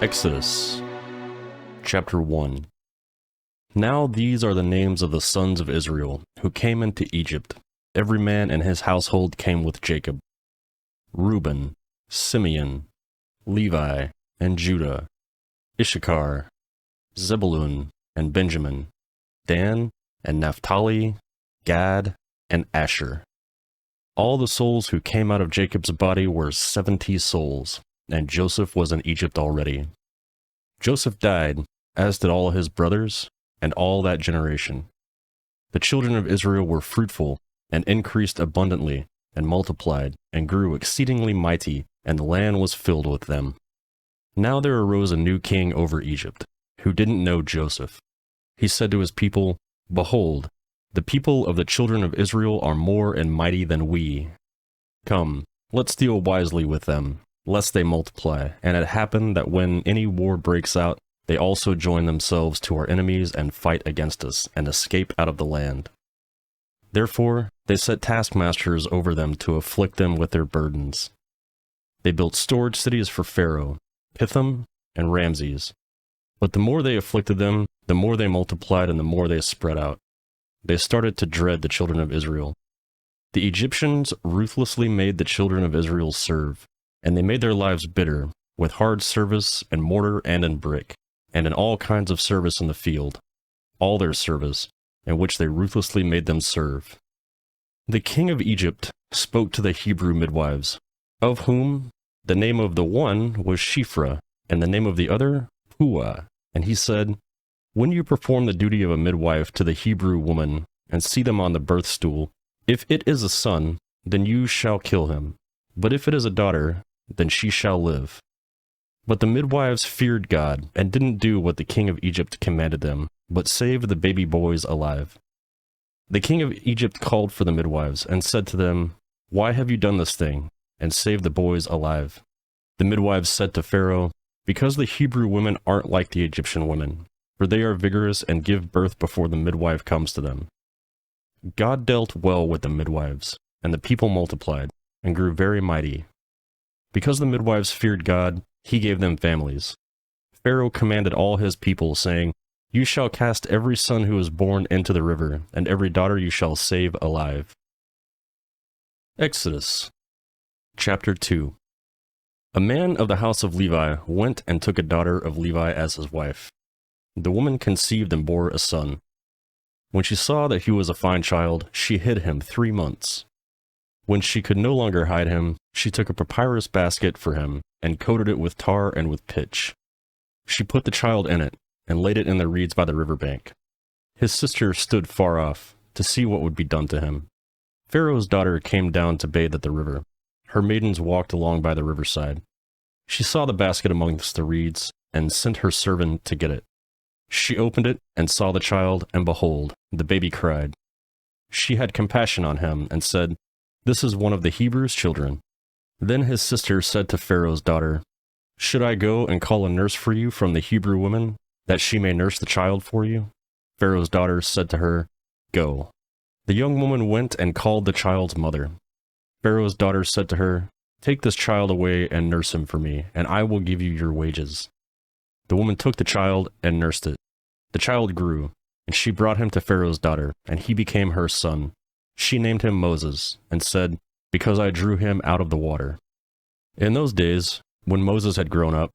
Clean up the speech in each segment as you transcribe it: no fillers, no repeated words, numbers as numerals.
Exodus, Chapter 1. Now these are the names of the sons of Israel, who came into Egypt. Every man in his household came with Jacob. Reuben, Simeon, Levi, and Judah, Issachar, Zebulun, and Benjamin, Dan, and Naphtali, Gad, and Asher. All the souls who came out of Jacob's body were 70 souls, and Joseph was in Egypt already. Joseph died, as did all his brothers, and all that generation. The children of Israel were fruitful, and increased abundantly, and multiplied, and grew exceedingly mighty, and the land was filled with them. Now there arose a new king over Egypt, who didn't know Joseph. He said to his people, "Behold, the people of the children of Israel are more and mighty than we. Come, let's deal wisely with them, lest they multiply, and it happen that when any war breaks out, they also join themselves to our enemies and fight against us, and escape out of the land." Therefore they set taskmasters over them to afflict them with their burdens. They built storage cities for Pharaoh, Pithom, and Ramses. But the more they afflicted them, the more they multiplied and the more they spread out. They started to dread the children of Israel. The Egyptians ruthlessly made the children of Israel serve, and they made their lives bitter, with hard service in mortar and in brick, and in all kinds of service in the field, all their service, in which they ruthlessly made them serve. The king of Egypt spoke to the Hebrew midwives, of whom the name of the one was Shiphrah, and the name of the other Puah, and he said, "When you perform the duty of a midwife to the Hebrew woman, and see them on the birth stool, if it is a son, then you shall kill him, but if it is a daughter, then she shall live." But the midwives feared God, and didn't do what the king of Egypt commanded them, but saved the baby boys alive. The king of Egypt called for the midwives, and said to them, "Why have you done this thing, and saved the boys alive?" The midwives said to Pharaoh, "Because the Hebrew women aren't like the Egyptian women, for they are vigorous and give birth before the midwife comes to them." God dealt well with the midwives, and the people multiplied, and grew very mighty. Because the midwives feared God, he gave them families. Pharaoh commanded all his people, saying, "You shall cast every son who is born into the river, and every daughter you shall save alive." Exodus, Chapter 2. A man of the house of Levi went and took a daughter of Levi as his wife. The woman conceived and bore a son. When she saw that he was a fine child, she hid him 3 months. When she could no longer hide him, she took a papyrus basket for him, and coated it with tar and with pitch. She put the child in it, and laid it in the reeds by the river bank. His sister stood far off, to see what would be done to him. Pharaoh's daughter came down to bathe at the river. Her maidens walked along by the riverside. She saw the basket amongst the reeds, and sent her servant to get it. She opened it, and saw the child, and behold, the baby cried. She had compassion on him, and said, "This is one of the Hebrews' children." Then his sister said to Pharaoh's daughter, "Should I go and call a nurse for you from the Hebrew woman, that she may nurse the child for you?" Pharaoh's daughter said to her, "Go." The young woman went and called the child's mother. Pharaoh's daughter said to her, "Take this child away and nurse him for me, and I will give you your wages." The woman took the child and nursed it. The child grew, and she brought him to Pharaoh's daughter, and he became her son. She named him Moses, and said, "Because I drew him out of the water." In those days, when Moses had grown up,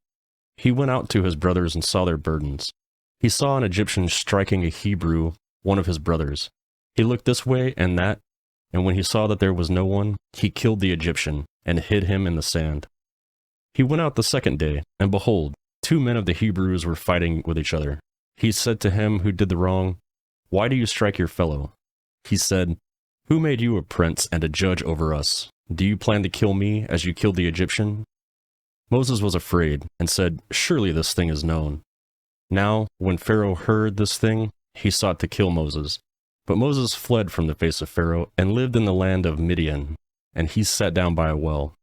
he went out to his brothers and saw their burdens. He saw an Egyptian striking a Hebrew, one of his brothers. He looked this way and that, and when he saw that there was no one, he killed the Egyptian, and hid him in the sand. He went out the second day, and behold, 2 men of the Hebrews were fighting with each other. He said to him who did the wrong, "Why do you strike your fellow?" He said, "Who made you a prince and a judge over us? Do you plan to kill me as you killed the Egyptian?" Moses was afraid, and said, "Surely this thing is known." Now, when Pharaoh heard this thing, he sought to kill Moses. But Moses fled from the face of Pharaoh, and lived in the land of Midian, and he sat down by a well.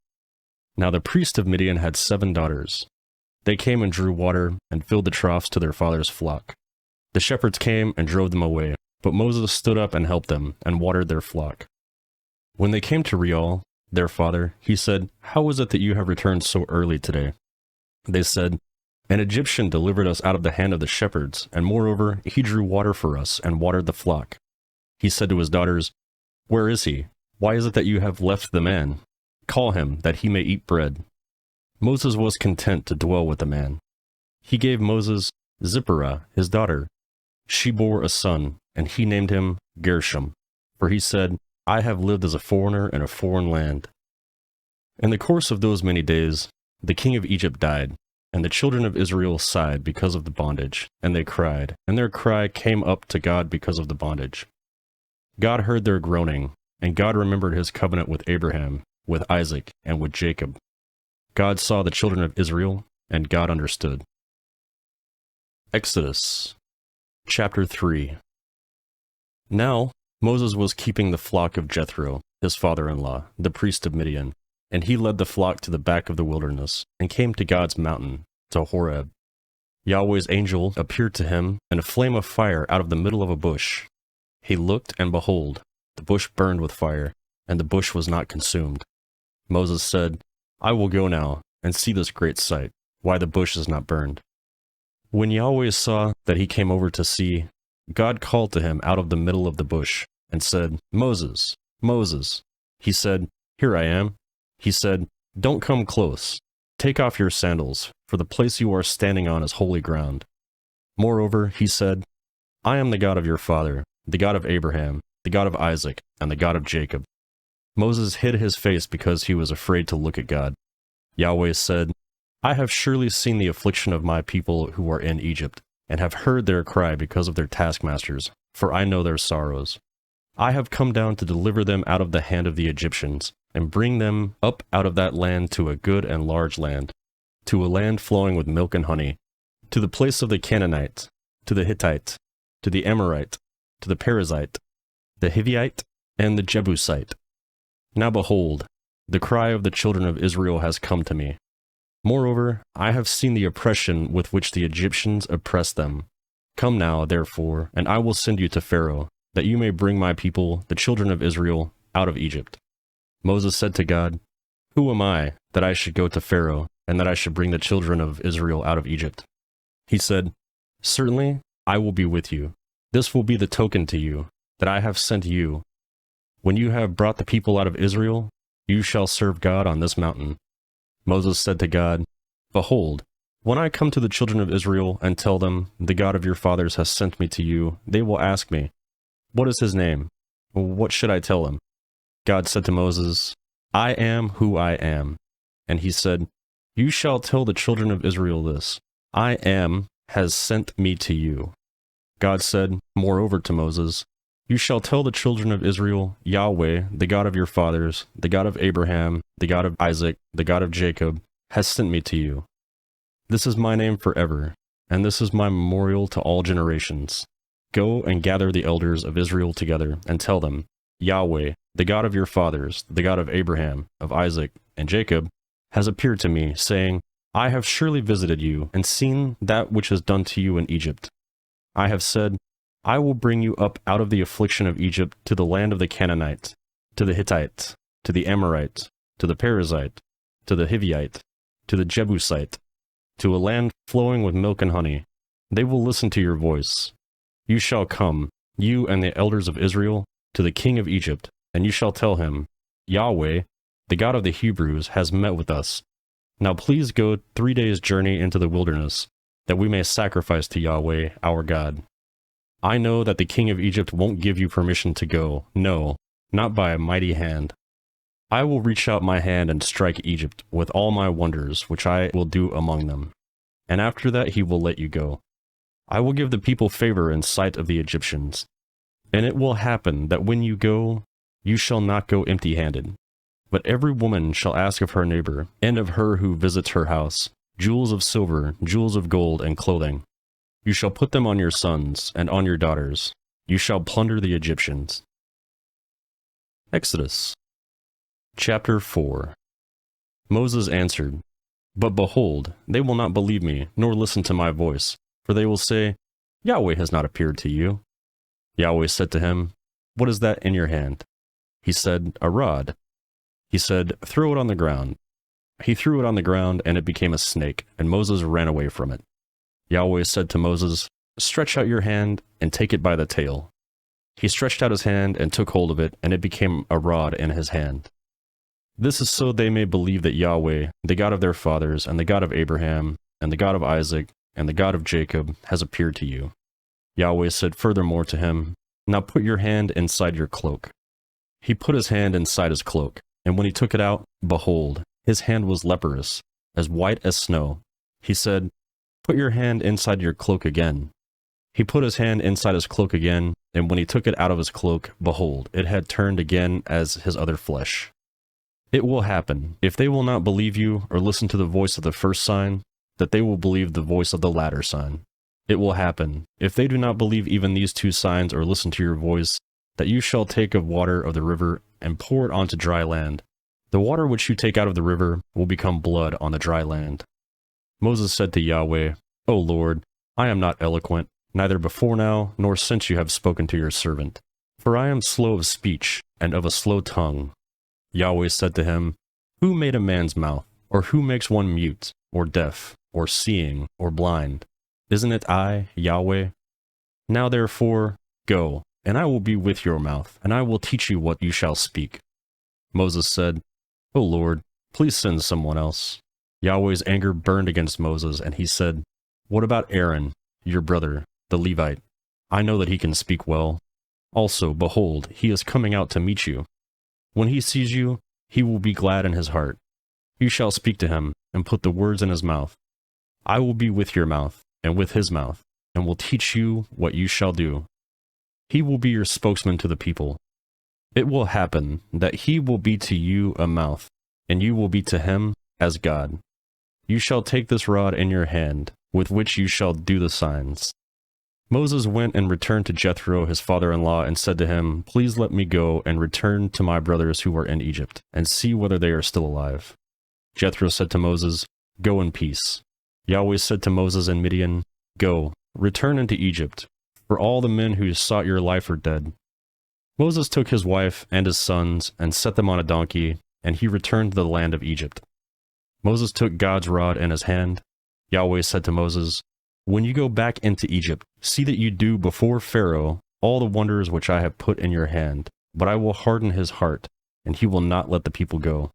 Now the priest of Midian had 7 daughters. They came and drew water, and filled the troughs to their father's flock. The shepherds came and drove them away, but Moses stood up and helped them, and watered their flock. When they came to Real, their father, he said, "How is it that you have returned so early today?" They said, An Egyptian delivered us out of the hand of the shepherds, and moreover, he drew water for us and watered the flock. He said to his daughters, Where is he? Why is it that you have left the man? Call him, that he may eat bread. Moses was content to dwell with the man. He gave Moses Zipporah, his daughter. She bore a son, and he named him Gershom, for he said, I have lived as a foreigner in a foreign land. In the course of those many days, the king of Egypt died, and the children of Israel sighed because of the bondage, and they cried, and their cry came up to God because of the bondage. God heard their groaning, and God remembered his covenant with Abraham, with Isaac, and with Jacob. God saw the children of Israel, and God understood. Exodus Chapter 3. Now Moses was keeping the flock of Jethro, his father-in-law, the priest of Midian, and he led the flock to the back of the wilderness, and came to God's mountain, to Horeb. Yahweh's angel appeared to him in a flame of fire out of the middle of a bush. He looked, and behold, the bush burned with fire, and the bush was not consumed. Moses said, I will go now, and see this great sight, why the bush is not burned. When Yahweh saw that he came over to see, God called to him out of the middle of the bush, and said, Moses, Moses. He said, Here I am. He said, Don't come close. Take off your sandals, for the place you are standing on is holy ground. Moreover, he said, I am the God of your father, the God of Abraham, the God of Isaac, and the God of Jacob. Moses hid his face because he was afraid to look at God. Yahweh said, I have surely seen the affliction of my people who are in Egypt, and have heard their cry because of their taskmasters, for I know their sorrows. I have come down to deliver them out of the hand of the Egyptians, and bring them up out of that land to a good and large land, to a land flowing with milk and honey, to the place of the Canaanite, to the Hittite, to the Amorite, to the Perizzite, the Hivite, and the Jebusite. Now behold, the cry of the children of Israel has come to me. Moreover, I have seen the oppression with which the Egyptians oppress them. Come now, therefore, and I will send you to Pharaoh, that you may bring my people, the children of Israel, out of Egypt. Moses said to God, Who am I, that I should go to Pharaoh, and that I should bring the children of Israel out of Egypt? He said, Certainly, I will be with you. This will be the token to you, that I have sent you. When you have brought the people out of Israel, you shall serve God on this mountain. Moses said to God, Behold, when I come to the children of Israel and tell them, The God of your fathers has sent me to you, they will ask me, What is his name? What should I tell them? God said to Moses, I am who I am. And he said, You shall tell the children of Israel this, I am has sent me to you. God said, moreover to Moses, You shall tell the children of Israel, Yahweh, the God of your fathers, the God of Abraham, the God of Isaac, the God of Jacob, has sent me to you. This is my name forever, and this is my memorial to all generations. Go and gather the elders of Israel together, and tell them, Yahweh, the God of your fathers, the God of Abraham, of Isaac, and Jacob, has appeared to me, saying, I have surely visited you, and seen that which is done to you in Egypt. I have said, I will bring you up out of the affliction of Egypt to the land of the Canaanites, to the Hittites, to the Amorites, to the Perizzite, to the Hivite, to the Jebusite, to a land flowing with milk and honey. They will listen to your voice. You shall come, you and the elders of Israel, to the king of Egypt, and you shall tell him, Yahweh, the God of the Hebrews, has met with us. Now please go 3 days' journey into the wilderness, that we may sacrifice to Yahweh, our God. I know that the king of Egypt won't give you permission to go, no, not by a mighty hand. I will reach out my hand and strike Egypt with all my wonders, which I will do among them. And after that he will let you go. I will give the people favor in sight of the Egyptians. And it will happen that when you go, you shall not go empty-handed. But every woman shall ask of her neighbor, and of her who visits her house, jewels of silver, jewels of gold, and clothing. You shall put them on your sons and on your daughters. You shall plunder the Egyptians. Exodus Chapter 4. Moses answered, But behold, they will not believe me, nor listen to my voice, for they will say, Yahweh has not appeared to you. Yahweh said to him, What is that in your hand? He said, A rod. He said, Throw it on the ground. He threw it on the ground, and it became a snake, and Moses ran away from it. Yahweh said to Moses, "Stretch out your hand and take it by the tail." He stretched out his hand and took hold of it, and it became a rod in his hand. This is so they may believe that Yahweh, the God of their fathers, and the God of Abraham, and the God of Isaac, and the God of Jacob, has appeared to you. Yahweh said furthermore to him, "Now put your hand inside your cloak." He put his hand inside his cloak, and when he took it out, behold, his hand was leprous, as white as snow. He said, "Put your hand inside your cloak again." He put his hand inside his cloak again, and when he took it out of his cloak, behold, it had turned again as his other flesh. It will happen, if they will not believe you or listen to the voice of the first sign, that they will believe the voice of the latter sign. It will happen, if they do not believe even these two signs or listen to your voice, that you shall take of water of the river and pour it onto dry land. The water which you take out of the river will become blood on the dry land. Moses said to Yahweh, "O Lord, I am not eloquent, neither before now, nor since you have spoken to your servant. For I am slow of speech, and of a slow tongue." Yahweh said to him, "Who made a man's mouth? Or who makes one mute, or deaf, or seeing, or blind? Isn't it I, Yahweh? Now therefore, go, and I will be with your mouth, and I will teach you what you shall speak." Moses said, "O Lord, please send someone else." Yahweh's anger burned against Moses, and he said, "What about Aaron, your brother, the Levite? I know that he can speak well. Also, behold, he is coming out to meet you. When he sees you, he will be glad in his heart. You shall speak to him, and put the words in his mouth. I will be with your mouth, and with his mouth, and will teach you what you shall do. He will be your spokesman to the people. It will happen that he will be to you a mouth, and you will be to him as God. You shall take this rod in your hand, with which you shall do the signs." Moses went and returned to Jethro his father-in-law and said to him, "Please let me go and return to my brothers who are in Egypt, and see whether they are still alive." Jethro said to Moses, "Go in peace." Yahweh said to Moses in Midian, "Go, return into Egypt, for all the men who sought your life are dead." Moses took his wife and his sons and set them on a donkey, and he returned to the land of Egypt. Moses took God's rod in his hand. Yahweh said to Moses, "When you go back into Egypt, see that you do before Pharaoh all the wonders which I have put in your hand, but I will harden his heart, and he will not let the people go.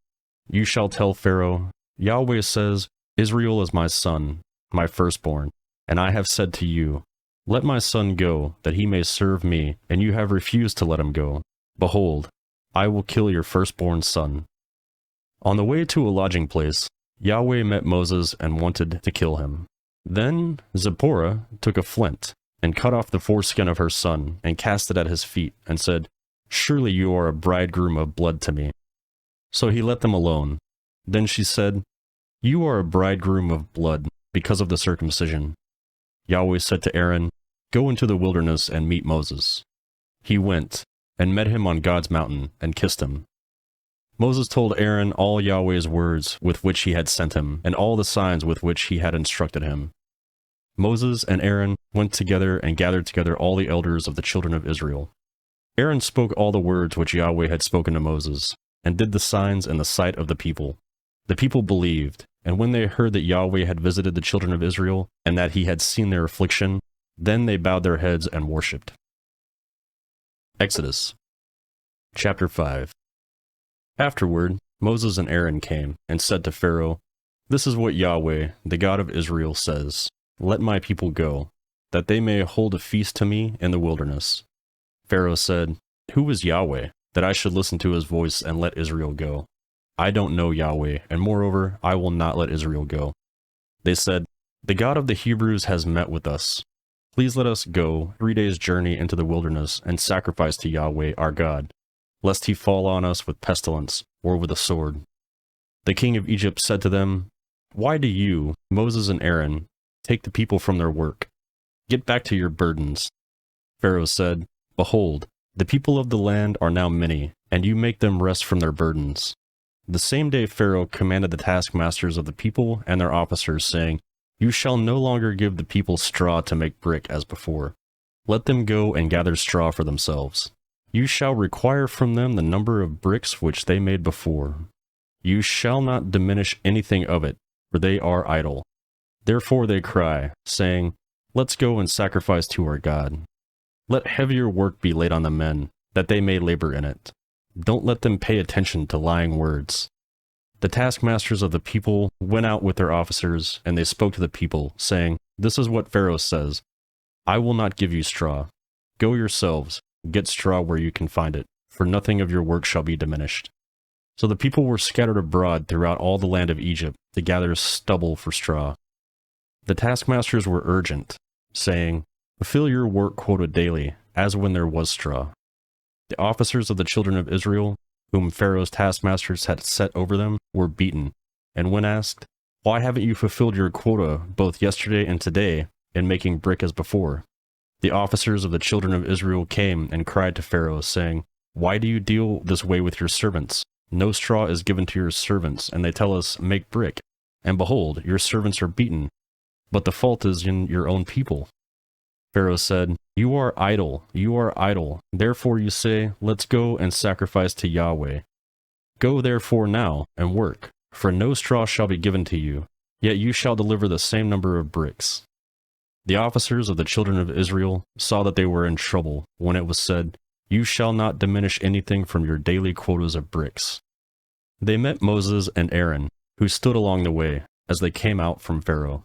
You shall tell Pharaoh, Yahweh says, Israel is my son, my firstborn, and I have said to you, let my son go, that he may serve me, and you have refused to let him go. Behold, I will kill your firstborn son." On the way to a lodging place, Yahweh met Moses and wanted to kill him. Then Zipporah took a flint, and cut off the foreskin of her son, and cast it at his feet, and said, "Surely you are a bridegroom of blood to me." So he let them alone. Then she said, "You are a bridegroom of blood, because of the circumcision." Yahweh said to Aaron, "Go into the wilderness and meet Moses." He went, and met him on God's mountain, and kissed him. Moses told Aaron all Yahweh's words with which he had sent him, and all the signs with which he had instructed him. Moses and Aaron went together and gathered together all the elders of the children of Israel. Aaron spoke all the words which Yahweh had spoken to Moses, and did the signs in the sight of the people. The people believed, and when they heard that Yahweh had visited the children of Israel, and that he had seen their affliction, then they bowed their heads and worshipped. Exodus chapter 5. Afterward, Moses and Aaron came and said to Pharaoh, "This is what Yahweh, the God of Israel, says, Let my people go, that they may hold a feast to me in the wilderness." Pharaoh said, "Who is Yahweh, that I should listen to his voice and let Israel go? I don't know Yahweh, and moreover, I will not let Israel go." They said, "The God of the Hebrews has met with us. Please let us go 3 days' journey into the wilderness and sacrifice to Yahweh our God, lest he fall on us with pestilence or with a sword." The king of Egypt said to them, "Why do you, Moses and Aaron, take the people from their work? Get back to your burdens." Pharaoh said, "Behold, the people of the land are now many, and you make them rest from their burdens." The same day Pharaoh commanded the taskmasters of the people and their officers, saying, "You shall no longer give the people straw to make brick as before. Let them go and gather straw for themselves. You shall require from them the number of bricks which they made before." You shall not diminish anything of it, for they are idle. Therefore they cry, saying, Let's go and sacrifice to our God. Let heavier work be laid on the men, that they may labor in it. Don't let them pay attention to lying words. The taskmasters of the people went out with their officers, and they spoke to the people, saying, This is what Pharaoh says, I will not give you straw. Go yourselves, get straw where you can find it, for nothing of your work shall be diminished. So the people were scattered abroad throughout all the land of Egypt to gather stubble for straw. The taskmasters were urgent, saying, Fulfill your work quota daily, as when there was straw. The officers of the children of Israel, whom Pharaoh's taskmasters had set over them, were beaten, and when asked, Why haven't you fulfilled your quota both yesterday and today in making brick as before? The officers of the children of Israel came and cried to Pharaoh, saying, Why do you deal this way with your servants? No straw is given to your servants, and they tell us, Make brick. And behold, your servants are beaten, but the fault is in your own people. Pharaoh said, You are idle, therefore you say, Let's go and sacrifice to Yahweh. Go therefore now and work, for no straw shall be given to you, yet you shall deliver the same number of bricks. The officers of the children of Israel saw that they were in trouble when it was said, You shall not diminish anything from your daily quotas of bricks. They met Moses and Aaron, who stood along the way, as they came out from Pharaoh.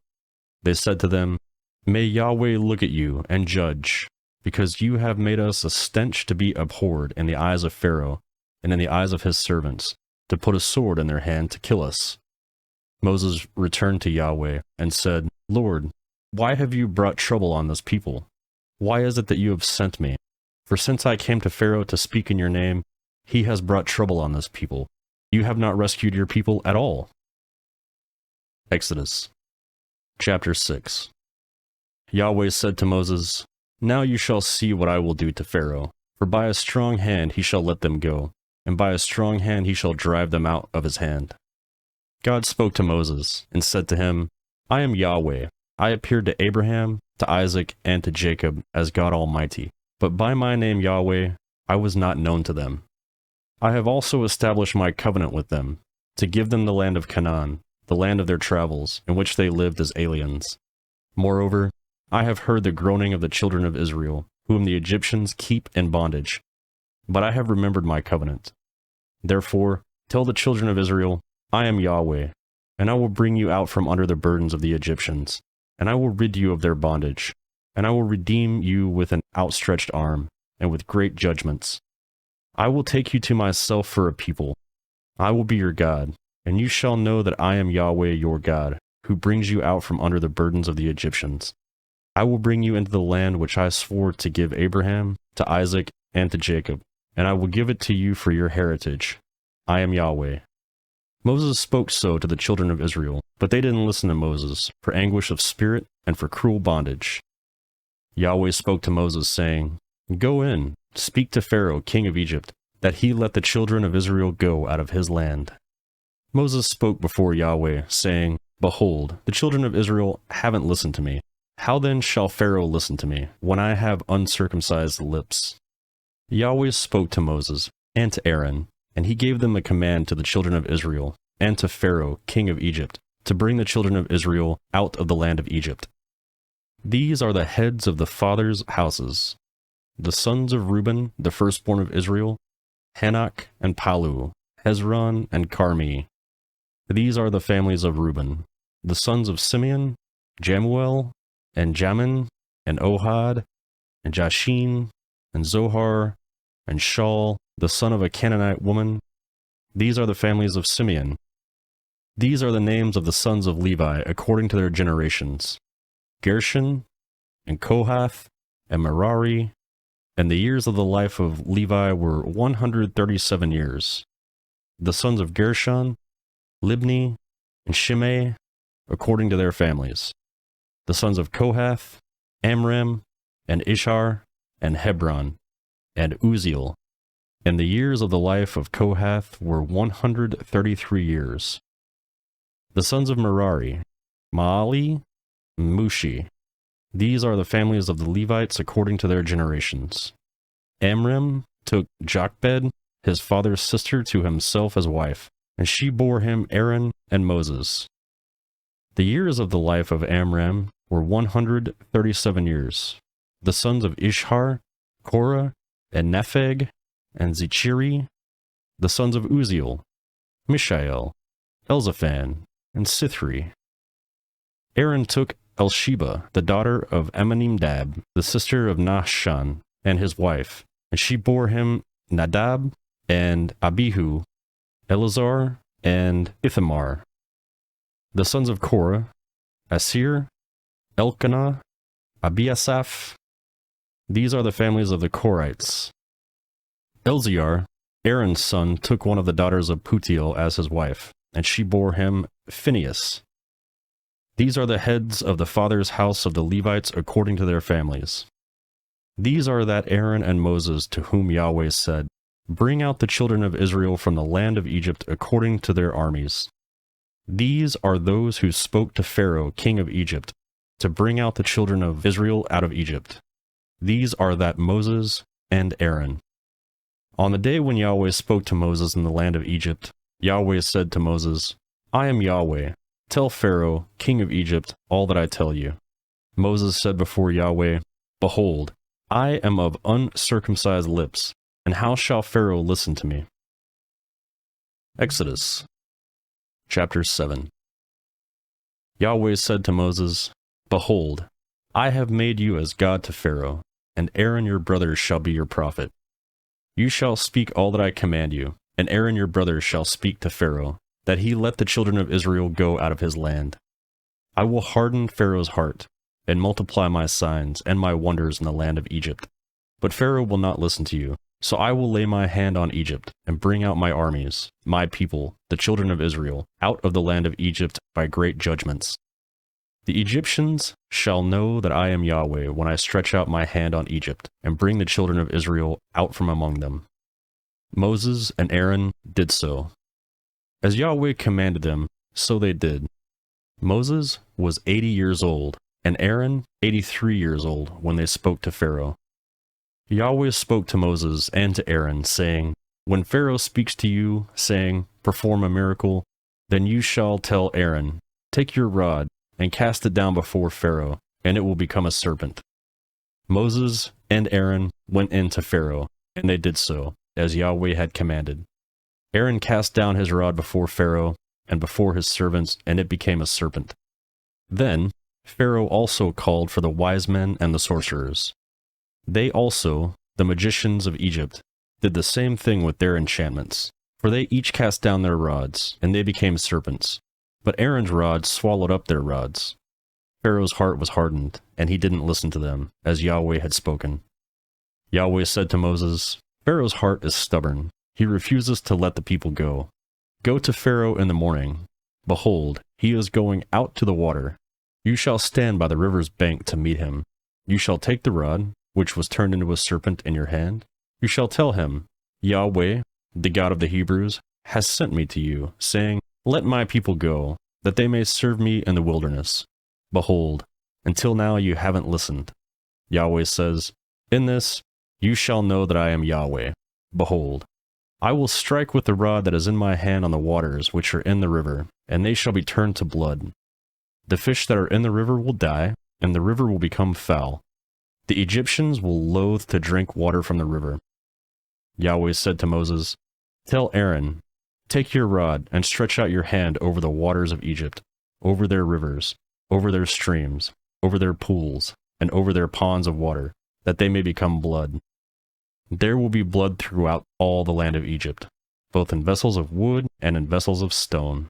They said to them, May Yahweh look at you and judge, because you have made us a stench to be abhorred in the eyes of Pharaoh and in the eyes of his servants, to put a sword in their hand to kill us. Moses returned to Yahweh and said, Lord, why have you brought trouble on this people? Why is it that you have sent me? For since I came to Pharaoh to speak in your name, he has brought trouble on this people. You have not rescued your people at all. Exodus chapter 6. Yahweh said to Moses, Now you shall see what I will do to Pharaoh, for by a strong hand he shall let them go, and by a strong hand he shall drive them out of his hand. God spoke to Moses, and said to him, I am Yahweh. I appeared to Abraham, to Isaac, and to Jacob as God Almighty, but by my name Yahweh I was not known to them. I have also established my covenant with them, to give them the land of Canaan, the land of their travels, in which they lived as aliens. Moreover, I have heard the groaning of the children of Israel, whom the Egyptians keep in bondage. But I have remembered my covenant. Therefore, tell the children of Israel, I am Yahweh, and I will bring you out from under the burdens of the Egyptians, and I will rid you of their bondage, and I will redeem you with an outstretched arm, and with great judgments. I will take you to myself for a people. I will be your God, and you shall know that I am Yahweh your God, who brings you out from under the burdens of the Egyptians. I will bring you into the land which I swore to give Abraham, to Isaac, and to Jacob, and I will give it to you for your heritage. I am Yahweh. Moses spoke so to the children of Israel, but they didn't listen to Moses, for anguish of spirit and for cruel bondage. Yahweh spoke to Moses, saying, Go in, speak to Pharaoh, king of Egypt, that he let the children of Israel go out of his land. Moses spoke before Yahweh, saying, Behold, the children of Israel haven't listened to me. How then shall Pharaoh listen to me, when I have uncircumcised lips? Yahweh spoke to Moses and to Aaron, and he gave them a command to the children of Israel, and to Pharaoh, king of Egypt, to bring the children of Israel out of the land of Egypt. These are the heads of the fathers' houses. The sons of Reuben, the firstborn of Israel, Hanok and Palu, Hezron and Carmi. These are the families of Reuben. The sons of Simeon, Jamuel, and Jamin, and Ohad, and Jashin, and Zohar, and Shaul, the son of a Canaanite woman. These are the families of Simeon. These are the names of the sons of Levi according to their generations: Gershon, and Kohath, and Merari. And the years of the life of Levi were 137 years. The sons of Gershon, Libni, and Shimei, according to their families. The sons of Kohath, Amram, and Ishar, and Hebron, and Uziel. And the years of the life of Kohath were 133 years. The sons of Merari, Maali, and Mushi. These are the families of the Levites according to their generations. Amram took Jochebed, his father's sister, to himself as wife, and she bore him Aaron and Moses. The years of the life of Amram were 137 years. The sons of Ishhar, Korah, and Nepheg, and Zichiri. The sons of Uziel, Mishael, Elzaphan, and Sithri. Aaron took Elsheba, the daughter of Amminadab, the sister of Nahshon, and his wife, and she bore him Nadab, and Abihu, Eleazar, and Ithamar. The sons of Korah, Asir, Elkanah, Abiasaph. These are the families of the Korites. Elziar, Aaron's son, took one of the daughters of Putiel as his wife, and she bore him Phinehas. These are the heads of the father's house of the Levites according to their families. These are that Aaron and Moses to whom Yahweh said, "Bring out the children of Israel from the land of Egypt according to their armies." These are those who spoke to Pharaoh, king of Egypt, to bring out the children of Israel out of Egypt. These are that Moses and Aaron. On the day when Yahweh spoke to Moses in the land of Egypt, Yahweh said to Moses, "I am Yahweh. Tell Pharaoh, king of Egypt, all that I tell you." Moses said before Yahweh, "Behold, I am of uncircumcised lips, and how shall Pharaoh listen to me?" Exodus chapter 7. Yahweh said to Moses, "Behold, I have made you as God to Pharaoh, and Aaron your brother shall be your prophet. You shall speak all that I command you, and Aaron your brother shall speak to Pharaoh, that he let the children of Israel go out of his land. I will harden Pharaoh's heart, and multiply my signs and my wonders in the land of Egypt. But Pharaoh will not listen to you, so I will lay my hand on Egypt, and bring out my armies, my people, the children of Israel, out of the land of Egypt by great judgments. The Egyptians shall know that I am Yahweh when I stretch out my hand on Egypt, and bring the children of Israel out from among them." Moses and Aaron did so. As Yahweh commanded them, so they did. Moses was 80 years old, and Aaron 83 years old when they spoke to Pharaoh. Yahweh spoke to Moses and to Aaron, saying, "When Pharaoh speaks to you, saying, 'Perform a miracle,' then you shall tell Aaron, 'Take your rod, and cast it down before Pharaoh, and it will become a serpent.'" Moses and Aaron went in to Pharaoh, and they did so, as Yahweh had commanded. Aaron cast down his rod before Pharaoh and before his servants, and it became a serpent. Then Pharaoh also called for the wise men and the sorcerers. They also, the magicians of Egypt, did the same thing with their enchantments, for they each cast down their rods, and they became serpents. But Aaron's rod swallowed up their rods. Pharaoh's heart was hardened, and he didn't listen to them, as Yahweh had spoken. Yahweh said to Moses, "Pharaoh's heart is stubborn. He refuses to let the people go. Go to Pharaoh in the morning. Behold, he is going out to the water. You shall stand by the river's bank to meet him. You shall take the rod, which was turned into a serpent, in your hand. You shall tell him, 'Yahweh, the God of the Hebrews, has sent me to you, saying, Let my people go, that they may serve me in the wilderness.' Behold, until now you haven't listened." Yahweh says, "In this you shall know that I am Yahweh. Behold, I will strike with the rod that is in my hand on the waters which are in the river, and they shall be turned to blood. The fish that are in the river will die, and the river will become foul. The Egyptians will loathe to drink water from the river." Yahweh said to Moses, "Tell Aaron, 'Take your rod and stretch out your hand over the waters of Egypt, over their rivers, over their streams, over their pools, and over their ponds of water, that they may become blood.' There will be blood throughout all the land of Egypt, both in vessels of wood and in vessels of stone."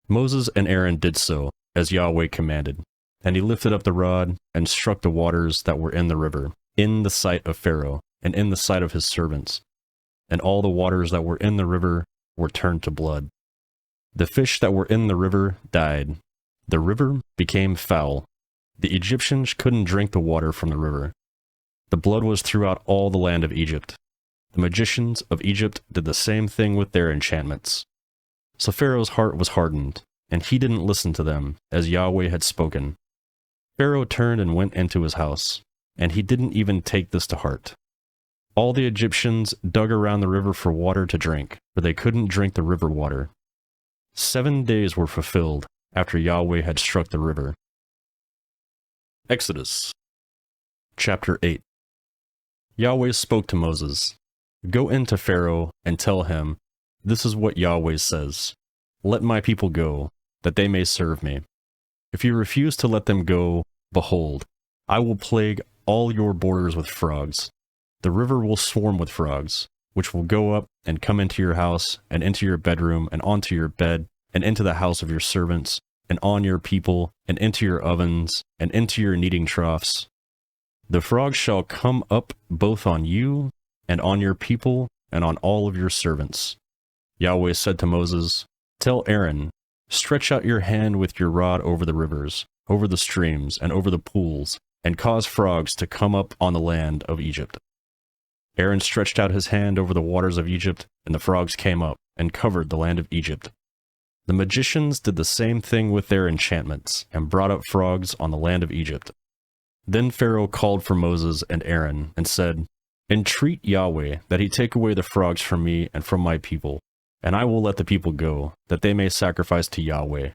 Moses and Aaron did so, as Yahweh commanded, and he lifted up the rod and struck the waters that were in the river, in the sight of Pharaoh, and in the sight of his servants. And all the waters that were in the river were turned to blood. The fish that were in the river died. The river became foul. The Egyptians couldn't drink the water from the river. The blood was throughout all the land of Egypt. The magicians of Egypt did the same thing with their enchantments. So Pharaoh's heart was hardened, and he didn't listen to them, as Yahweh had spoken. Pharaoh turned and went into his house, and he didn't even take this to heart. All the Egyptians dug around the river for water to drink, for they couldn't drink the river water. 7 days were fulfilled after Yahweh had struck the river. Exodus Chapter 8. Yahweh spoke to Moses, "Go into Pharaoh and tell him, this is what Yahweh says. Let my people go, that they may serve me. If you refuse to let them go, behold, I will plague all your borders with frogs. The river will swarm with frogs, which will go up and come into your house, and into your bedroom, and onto your bed, and into the house of your servants, and on your people, and into your ovens, and into your kneading troughs. The frogs shall come up both on you, and on your people, and on all of your servants." Yahweh said to Moses, "Tell Aaron, stretch out your hand with your rod over the rivers, over the streams, and over the pools, and cause frogs to come up on the land of Egypt." Aaron stretched out his hand over the waters of Egypt, and the frogs came up, and covered the land of Egypt. The magicians did the same thing with their enchantments, and brought up frogs on the land of Egypt. Then Pharaoh called for Moses and Aaron, and said, "Entreat Yahweh that he take away the frogs from me and from my people, and I will let the people go, that they may sacrifice to Yahweh."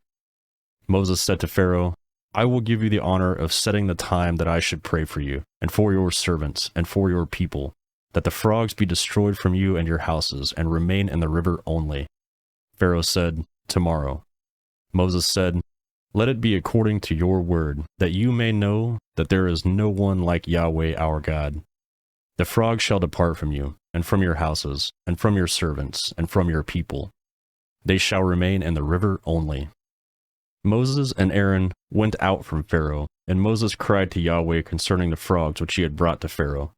Moses said to Pharaoh, "I will give you the honor of setting the time that I should pray for you, and for your servants, and for your people, that the frogs be destroyed from you and your houses, and remain in the river only." Pharaoh said, "Tomorrow." Moses said, "Let it be according to your word, that you may know that there is no one like Yahweh our God. The frogs shall depart from you, and from your houses, and from your servants, and from your people. They shall remain in the river only." Moses and Aaron went out from Pharaoh, and Moses cried to Yahweh concerning the frogs which he had brought to Pharaoh.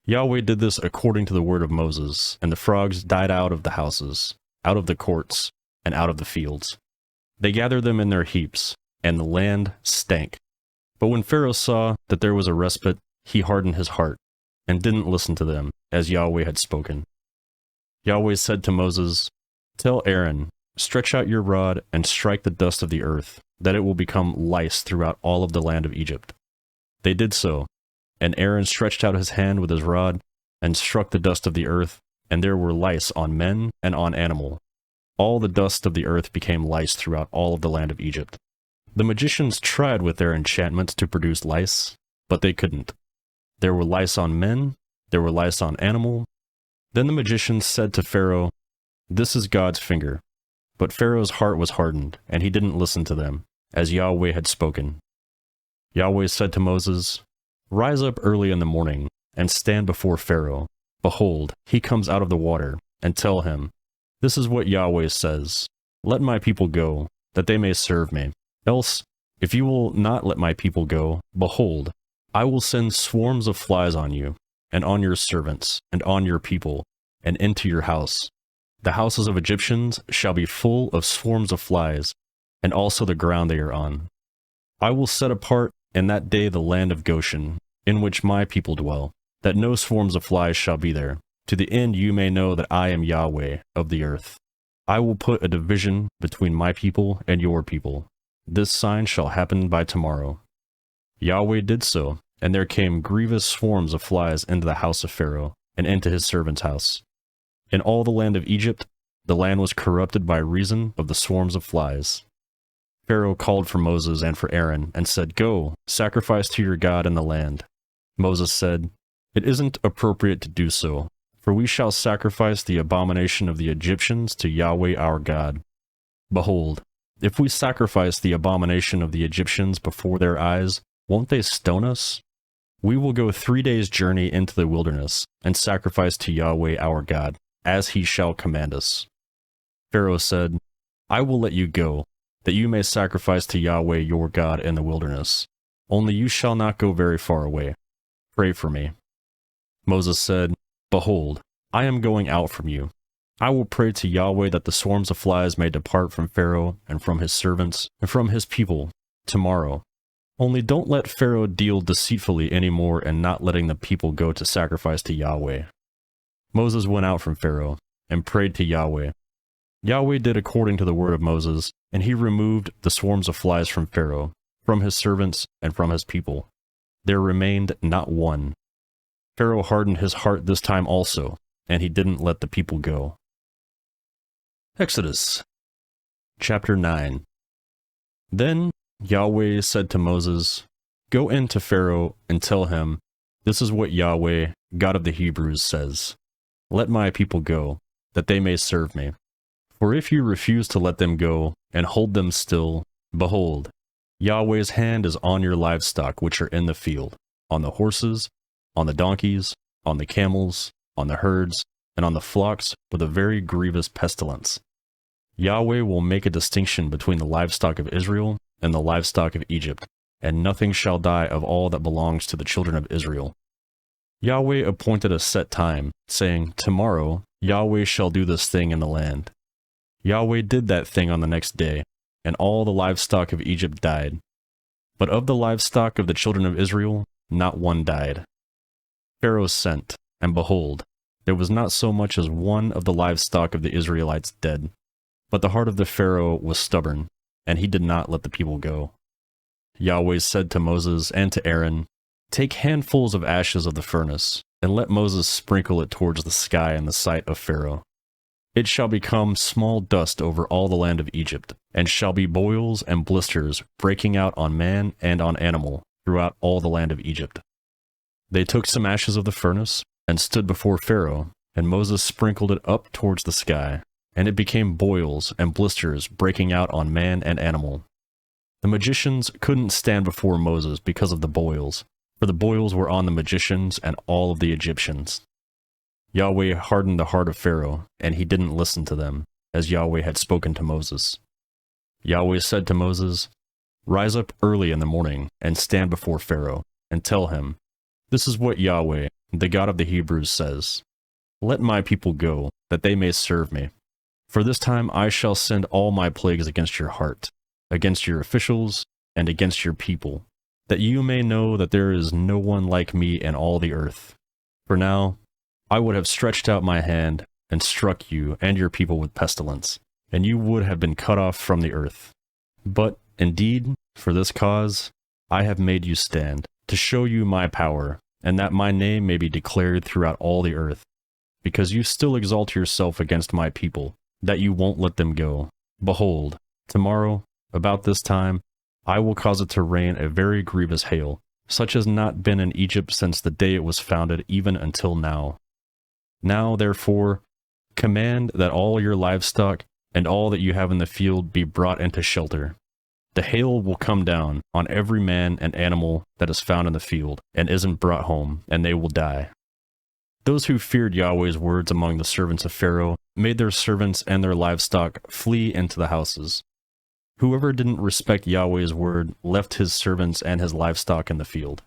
Yahweh did this according to the word of Moses, and the frogs died out of the houses, out of the courts, and out of the fields. They gathered them in their heaps, and the land stank. But when Pharaoh saw that there was a respite, he hardened his heart, and didn't listen to them, as Yahweh had spoken. Yahweh said to Moses, "Tell Aaron, stretch out your rod and strike the dust of the earth, that it will become lice throughout all of the land of Egypt." They did so, and Aaron stretched out his hand with his rod, and struck the dust of the earth, and there were lice on men and on animal. All the dust of the earth became lice throughout all of the land of Egypt. The magicians tried with their enchantments to produce lice, but they couldn't. There were lice on men, there were lice on animal. Then the magicians said to Pharaoh, "This is God's finger." But Pharaoh's heart was hardened, and he didn't listen to them, as Yahweh had spoken. Yahweh said to Moses, "Rise up early in the morning, and stand before Pharaoh. Behold, he comes out of the water, and tell him, this is what Yahweh says, let my people go, that they may serve me. Else, if you will not let my people go, behold, I will send swarms of flies on you, and on your servants, and on your people, and into your house. The houses of Egyptians shall be full of swarms of flies, and also the ground they are on. I will set apart in that day the land of Goshen, in which my people dwell, that no swarms of flies shall be there, to the end you may know that I am Yahweh of the earth. I will put a division between my people and your people. This sign shall happen by tomorrow." Yahweh did so, and there came grievous swarms of flies into the house of Pharaoh, and into his servant's house. In all the land of Egypt, the land was corrupted by reason of the swarms of flies. Pharaoh called for Moses and for Aaron, and said, "Go, sacrifice to your God in the land." Moses said, "It isn't appropriate to do so, for we shall sacrifice the abomination of the Egyptians to Yahweh our God. Behold, if we sacrifice the abomination of the Egyptians before their eyes, won't they stone us? We will go 3 days' journey into the wilderness, and sacrifice to Yahweh our God, as he shall command us." Pharaoh said, "I will let you go, that you may sacrifice to Yahweh your God in the wilderness. Only you shall not go very far away. Pray for me." Moses said, "Behold, I am going out from you. I will pray to Yahweh that the swarms of flies may depart from Pharaoh and from his servants and from his people tomorrow. Only don't let Pharaoh deal deceitfully any more in not letting the people go to sacrifice to Yahweh." Moses went out from Pharaoh and prayed to Yahweh. Yahweh did according to the word of Moses, and he removed the swarms of flies from Pharaoh, from his servants, and from his people. There remained not one. Pharaoh hardened his heart this time also, and he didn't let the people go. Exodus chapter 9. Then Yahweh said to Moses, "Go in to Pharaoh and tell him, this is what Yahweh, God of the Hebrews, says. Let my people go, that they may serve me. For if you refuse to let them go and hold them still, behold, Yahweh's hand is on your livestock which are in the field, on the horses, on the donkeys, on the camels, on the herds, and on the flocks with a very grievous pestilence. Yahweh will make a distinction between the livestock of Israel and the livestock of Egypt, and nothing shall die of all that belongs to the children of Israel. Yahweh appointed a set time, saying, Tomorrow Yahweh shall do this thing in the land. Yahweh did that thing on the next day, and all the livestock of Egypt died. But of the livestock of the children of Israel, not one died. Pharaoh sent, and behold, there was not so much as one of the livestock of the Israelites dead. But the heart of the Pharaoh was stubborn, and he did not let the people go. Yahweh said to Moses and to Aaron, Take handfuls of ashes of the furnace, and let Moses sprinkle it towards the sky in the sight of Pharaoh. It shall become small dust over all the land of Egypt, and shall be boils and blisters breaking out on man and on animal throughout all the land of Egypt. They took some ashes of the furnace, and stood before Pharaoh, and Moses sprinkled it up towards the sky, and it became boils and blisters breaking out on man and animal. The magicians couldn't stand before Moses because of the boils, for the boils were on the magicians and all of the Egyptians. Yahweh hardened the heart of Pharaoh, and he didn't listen to them, as Yahweh had spoken to Moses. Yahweh said to Moses, Rise up early in the morning, and stand before Pharaoh, and tell him, This is what Yahweh, the God of the Hebrews, says. Let my people go, that they may serve me. For this time I shall send all my plagues against your heart, against your officials, and against your people, that you may know that there is no one like me in all the earth. For now, I would have stretched out my hand and struck you and your people with pestilence, and you would have been cut off from the earth. But, indeed, for this cause, I have made you stand, to show you my power, and that my name may be declared throughout all the earth, because you still exalt yourself against my people, that you won't let them go. Behold, tomorrow, about this time, I will cause it to rain a very grievous hail, such as not been in Egypt since the day it was founded even until now. Now, therefore, command that all your livestock and all that you have in the field be brought into shelter. The hail will come down on every man and animal that is found in the field, and isn't brought home, and they will die. Those who feared Yahweh's words among the servants of Pharaoh made their servants and their livestock flee into the houses. Whoever didn't respect Yahweh's word left his servants and his livestock in the field.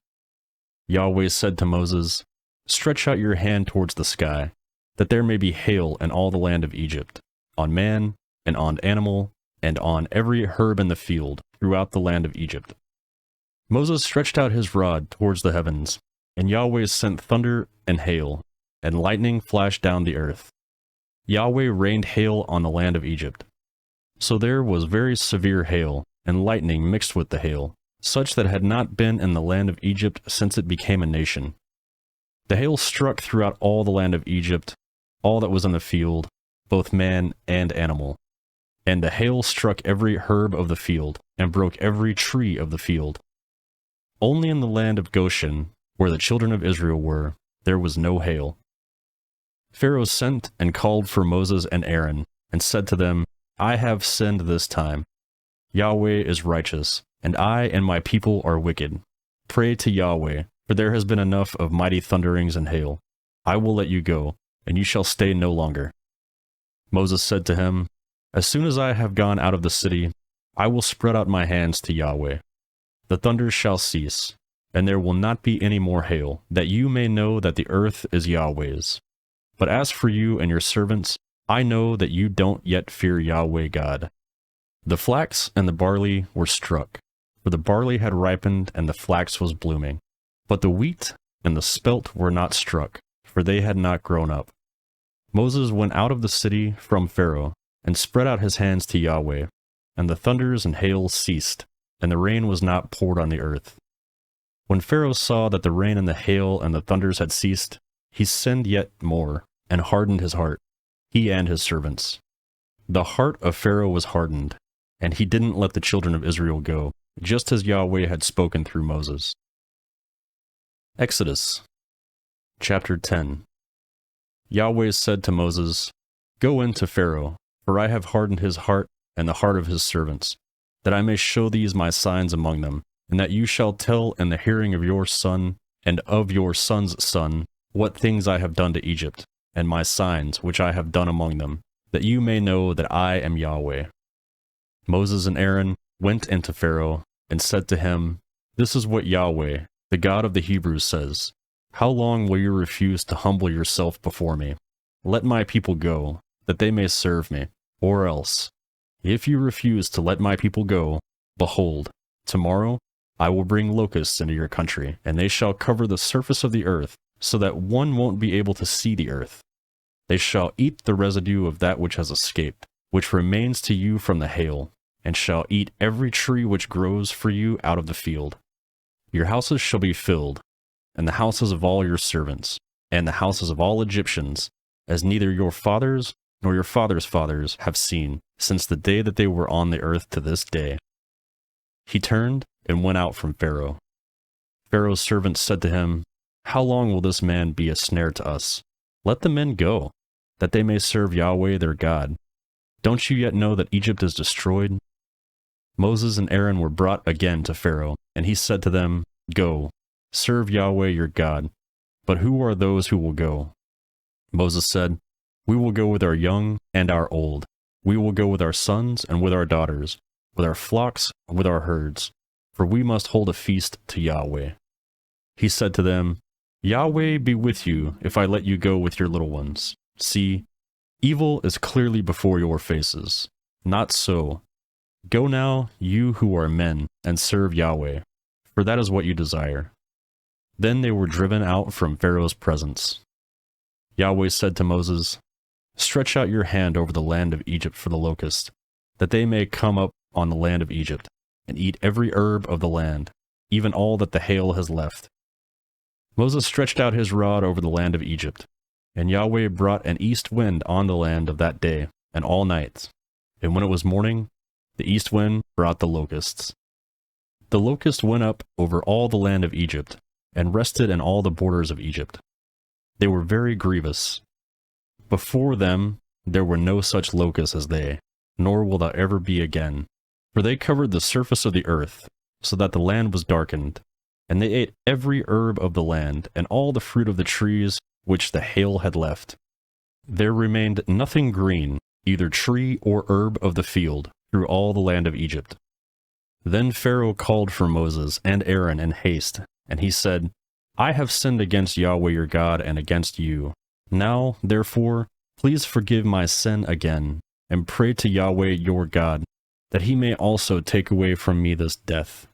Yahweh said to Moses, Stretch out your hand towards the sky, that there may be hail in all the land of Egypt, on man, and on animal, and on every herb in the field throughout the land of Egypt. Moses stretched out his rod towards the heavens, and Yahweh sent thunder and hail, and lightning flashed down the earth. Yahweh rained hail on the land of Egypt. So there was very severe hail, and lightning mixed with the hail, such that had not been in the land of Egypt since it became a nation. The hail struck throughout all the land of Egypt, all that was in the field, both man and animal. And the hail struck every herb of the field, and broke every tree of the field. Only in the land of Goshen, where the children of Israel were, there was no hail. Pharaoh sent and called for Moses and Aaron, and said to them, I have sinned this time. Yahweh is righteous, and I and my people are wicked. Pray to Yahweh, for there has been enough of mighty thunderings and hail. I will let you go, and you shall stay no longer. Moses said to him, As soon as I have gone out of the city, I will spread out my hands to Yahweh. The thunders shall cease, and there will not be any more hail, that you may know that the earth is Yahweh's. But as for you and your servants, I know that you don't yet fear Yahweh God. The flax and the barley were struck, for the barley had ripened and the flax was blooming. But the wheat and the spelt were not struck, for they had not grown up. Moses went out of the city from Pharaoh, and spread out his hands to Yahweh, and the thunders and hail ceased, and the rain was not poured on the earth. When Pharaoh saw that the rain and the hail and the thunders had ceased, he sinned yet more, and hardened his heart, he and his servants. The heart of Pharaoh was hardened, and he didn't let the children of Israel go, just as Yahweh had spoken through Moses. Exodus chapter 10. Yahweh said to Moses, "Go in to Pharaoh, for I have hardened his heart and the heart of his servants, that I may show these my signs among them, and that you shall tell in the hearing of your son and of your son's son what things I have done to Egypt, and my signs which I have done among them, that you may know that I am Yahweh." Moses and Aaron went into Pharaoh and said to him, "This is what Yahweh, the God of the Hebrews, says, How long will you refuse to humble yourself before me? Let my people go, that they may serve me, or else, if you refuse to let my people go, behold, tomorrow I will bring locusts into your country, and they shall cover the surface of the earth, so that one won't be able to see the earth. They shall eat the residue of that which has escaped, which remains to you from the hail, and shall eat every tree which grows for you out of the field. Your houses shall be filled, and the houses of all your servants, and the houses of all Egyptians, as neither your fathers nor your fathers' fathers have seen, since the day that they were on the earth to this day." He turned and went out from Pharaoh. Pharaoh's servants said to him, "How long will this man be a snare to us? Let the men go, that they may serve Yahweh their God. Don't you yet know that Egypt is destroyed?" Moses and Aaron were brought again to Pharaoh, and he said to them, "Go, serve Yahweh your God. But who are those who will go?" Moses said, "We will go with our young and our old. We will go with our sons and with our daughters, with our flocks and with our herds, for we must hold a feast to Yahweh." He said to them, "Yahweh be with you if I let you go with your little ones. See, evil is clearly before your faces. Not so. Go now, you who are men, and serve Yahweh, for that is what you desire." Then they were driven out from Pharaoh's presence. Yahweh said to Moses, "Stretch out your hand over the land of Egypt for the locust, that they may come up on the land of Egypt, and eat every herb of the land, even all that the hail has left." Moses stretched out his rod over the land of Egypt, and Yahweh brought an east wind on the land of that day and all night. And when it was morning, the east wind brought the locusts. The locust went up over all the land of Egypt, and rested in all the borders of Egypt. They were very grievous. Before them there were no such locusts as they, nor will there ever be again. For they covered the surface of the earth, so that the land was darkened, and they ate every herb of the land, and all the fruit of the trees which the hail had left. There remained nothing green, either tree or herb of the field, through all the land of Egypt. Then Pharaoh called for Moses and Aaron in haste, and he said, "I have sinned against Yahweh your God and against you. Now, therefore, please forgive my sin again, and pray to Yahweh your God, that he may also take away from me this death."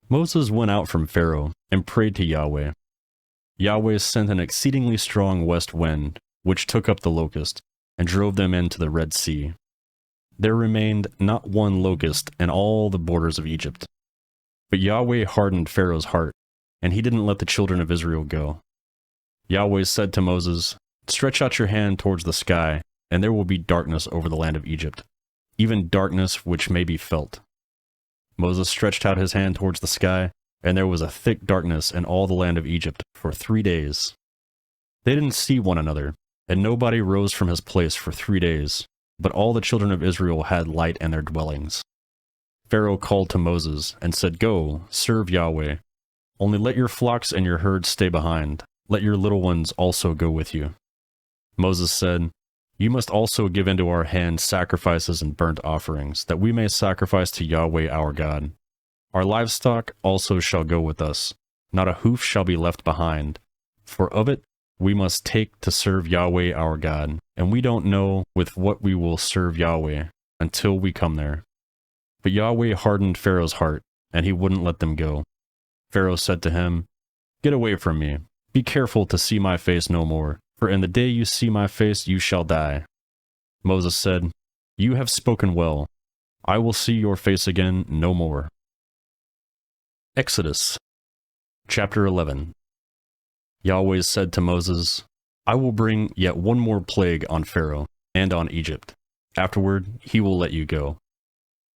Moses went out from Pharaoh and prayed to Yahweh. Yahweh sent an exceedingly strong west wind, which took up the locust, and drove them into the Red Sea. There remained not one locust in all the borders of Egypt. But Yahweh hardened Pharaoh's heart, and he didn't let the children of Israel go. Yahweh said to Moses, "Stretch out your hand towards the sky, and there will be darkness over the land of Egypt, even darkness which may be felt." Moses stretched out his hand towards the sky, and there was a thick darkness in all the land of Egypt for 3 days. They didn't see one another, and nobody rose from his place for 3 days, but all the children of Israel had light in their dwellings. Pharaoh called to Moses and said, "Go, serve Yahweh. Only let your flocks and your herds stay behind. Let your little ones also go with you." Moses said, "You must also give into our hand sacrifices and burnt offerings, that we may sacrifice to Yahweh our God. Our livestock also shall go with us. Not a hoof shall be left behind. For of it we must take to serve Yahweh our God, and we don't know with what we will serve Yahweh until we come there." But Yahweh hardened Pharaoh's heart, and he wouldn't let them go. Pharaoh said to him, "Get away from me. Be careful to see my face no more, for in the day you see my face you shall die." Moses said, "You have spoken well. I will see your face again no more." Exodus Chapter 11. Yahweh said to Moses, I will bring yet one more plague on Pharaoh and on Egypt. Afterward, he will let you go.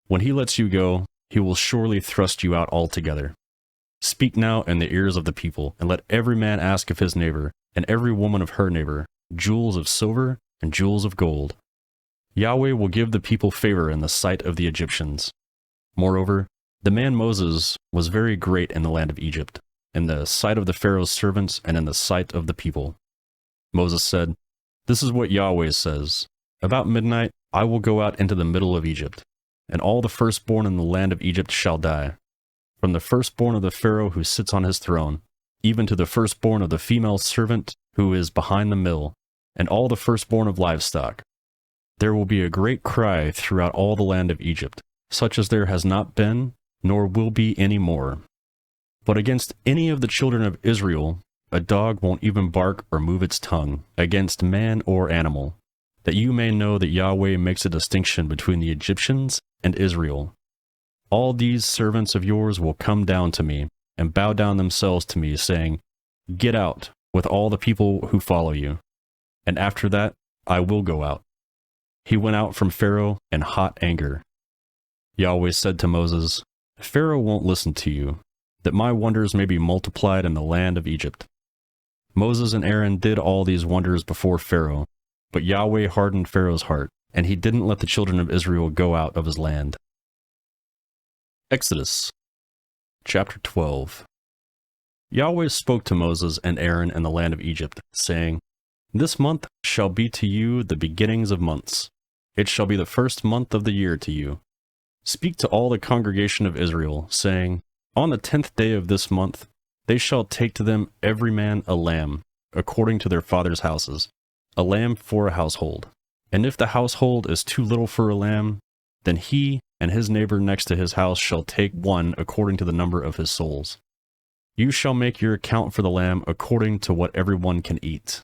When he lets you go, he will surely thrust you out altogether. Speak now in the ears of the people, and let every man ask of his neighbor, and every woman of her neighbor, jewels of silver and jewels of gold. Yahweh will give the people favor in the sight of the Egyptians. Moreover, the man Moses was very great in the land of Egypt, in the sight of the Pharaoh's servants and in the sight of the people. Moses said, This is what Yahweh says, About midnight I will go out into the middle of Egypt, and all the firstborn in the land of Egypt shall die, from the firstborn of the Pharaoh who sits on his throne, even to the firstborn of the female servant who is behind the mill, and all the firstborn of livestock. There will be a great cry throughout all the land of Egypt, such as there has not been, nor will be any more. But against any of the children of Israel, a dog won't even bark or move its tongue, against man or animal, that you may know that Yahweh makes a distinction between the Egyptians and Israel. All these servants of yours will come down to me, and bow down themselves to me, saying, Get out, with all the people who follow you. And after that, I will go out. He went out from Pharaoh in hot anger. Yahweh said to Moses, Pharaoh won't listen to you, that my wonders may be multiplied in the land of Egypt. Moses and Aaron did all these wonders before Pharaoh, but Yahweh hardened Pharaoh's heart, and he didn't let the children of Israel go out of his land. Exodus Chapter 12. Yahweh spoke to Moses and Aaron in the land of Egypt, saying, This month shall be to you the beginnings of months. It shall be the first month of the year to you. Speak to all the congregation of Israel, saying, On the 10th day of this month, they shall take to them every man a lamb, according to their fathers' houses, a lamb for a household. And if the household is too little for a lamb, then he and his neighbor next to his house shall take one according to the number of his souls. You shall make your account for the lamb according to what everyone can eat.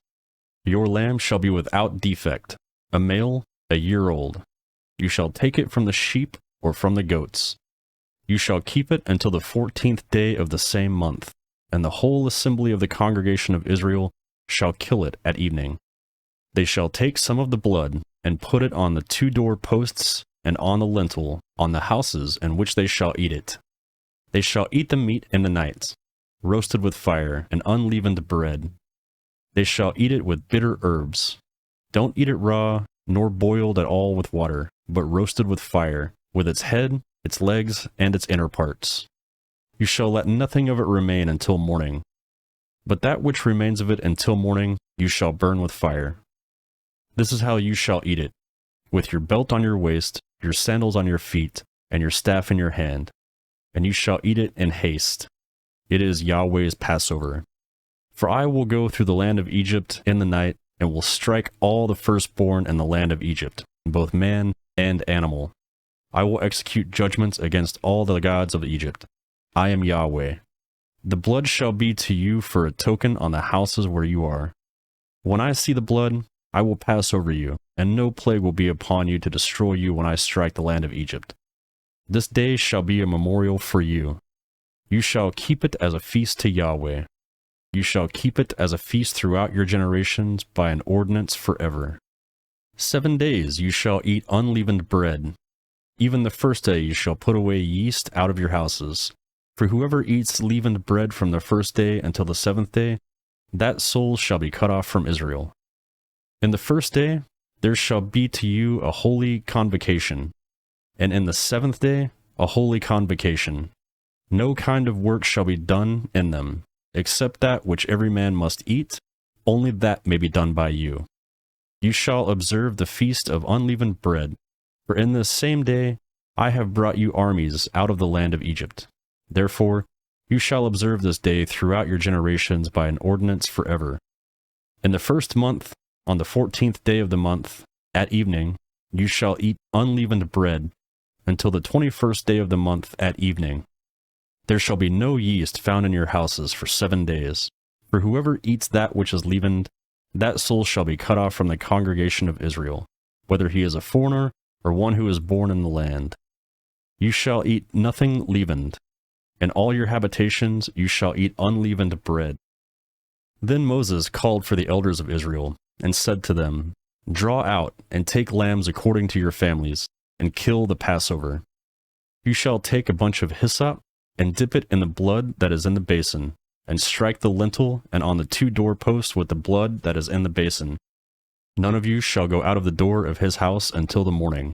Your lamb shall be without defect, a male, a year old. You shall take it from the sheep or from the goats. You shall keep it until the 14th day of the same month, and the whole assembly of the congregation of Israel shall kill it at evening. They shall take some of the blood and put it on the 2 door posts and on the lintel, on the houses in which they shall eat it. They shall eat the meat in the night, roasted with fire and unleavened bread. They shall eat it with bitter herbs. Don't eat it raw, nor boiled at all with water, but roasted with fire, with its head, its legs, and its inner parts. You shall let nothing of it remain until morning. But that which remains of it until morning you shall burn with fire. This is how you shall eat it, with your belt on your waist, your sandals on your feet, and your staff in your hand. And you shall eat it in haste. It is Yahweh's Passover. For I will go through the land of Egypt in the night, and will strike all the firstborn in the land of Egypt, both man and animal. I will execute judgments against all the gods of Egypt. I am Yahweh. The blood shall be to you for a token on the houses where you are. When I see the blood, I will pass over you, and no plague will be upon you to destroy you when I strike the land of Egypt. This day shall be a memorial for you. You shall keep it as a feast to Yahweh. You shall keep it as a feast throughout your generations by an ordinance forever. 7 days you shall eat unleavened bread. Even the first day you shall put away yeast out of your houses. For whoever eats leavened bread from the first day until the 7th day, that soul shall be cut off from Israel. In the first day there shall be to you a holy convocation, and in the 7th day a holy convocation. No kind of work shall be done in them, except that which every man must eat, only that may be done by you. You shall observe the feast of unleavened bread, for in this same day I have brought you armies out of the land of Egypt. Therefore you shall observe this day throughout your generations by an ordinance forever. In the first month, on the 14th day of the month, at evening, you shall eat unleavened bread, until the 21st day of the month at evening. There shall be no yeast found in your houses for 7 days. For whoever eats that which is leavened, that soul shall be cut off from the congregation of Israel, whether he is a foreigner or one who is born in the land. You shall eat nothing leavened. In all your habitations you shall eat unleavened bread. Then Moses called for the elders of Israel, and said to them, Draw out, and take lambs according to your families, and kill the Passover. You shall take a bunch of hyssop, and dip it in the blood that is in the basin, and strike the lintel and on the 2 doorposts with the blood that is in the basin. None of you shall go out of the door of his house until the morning.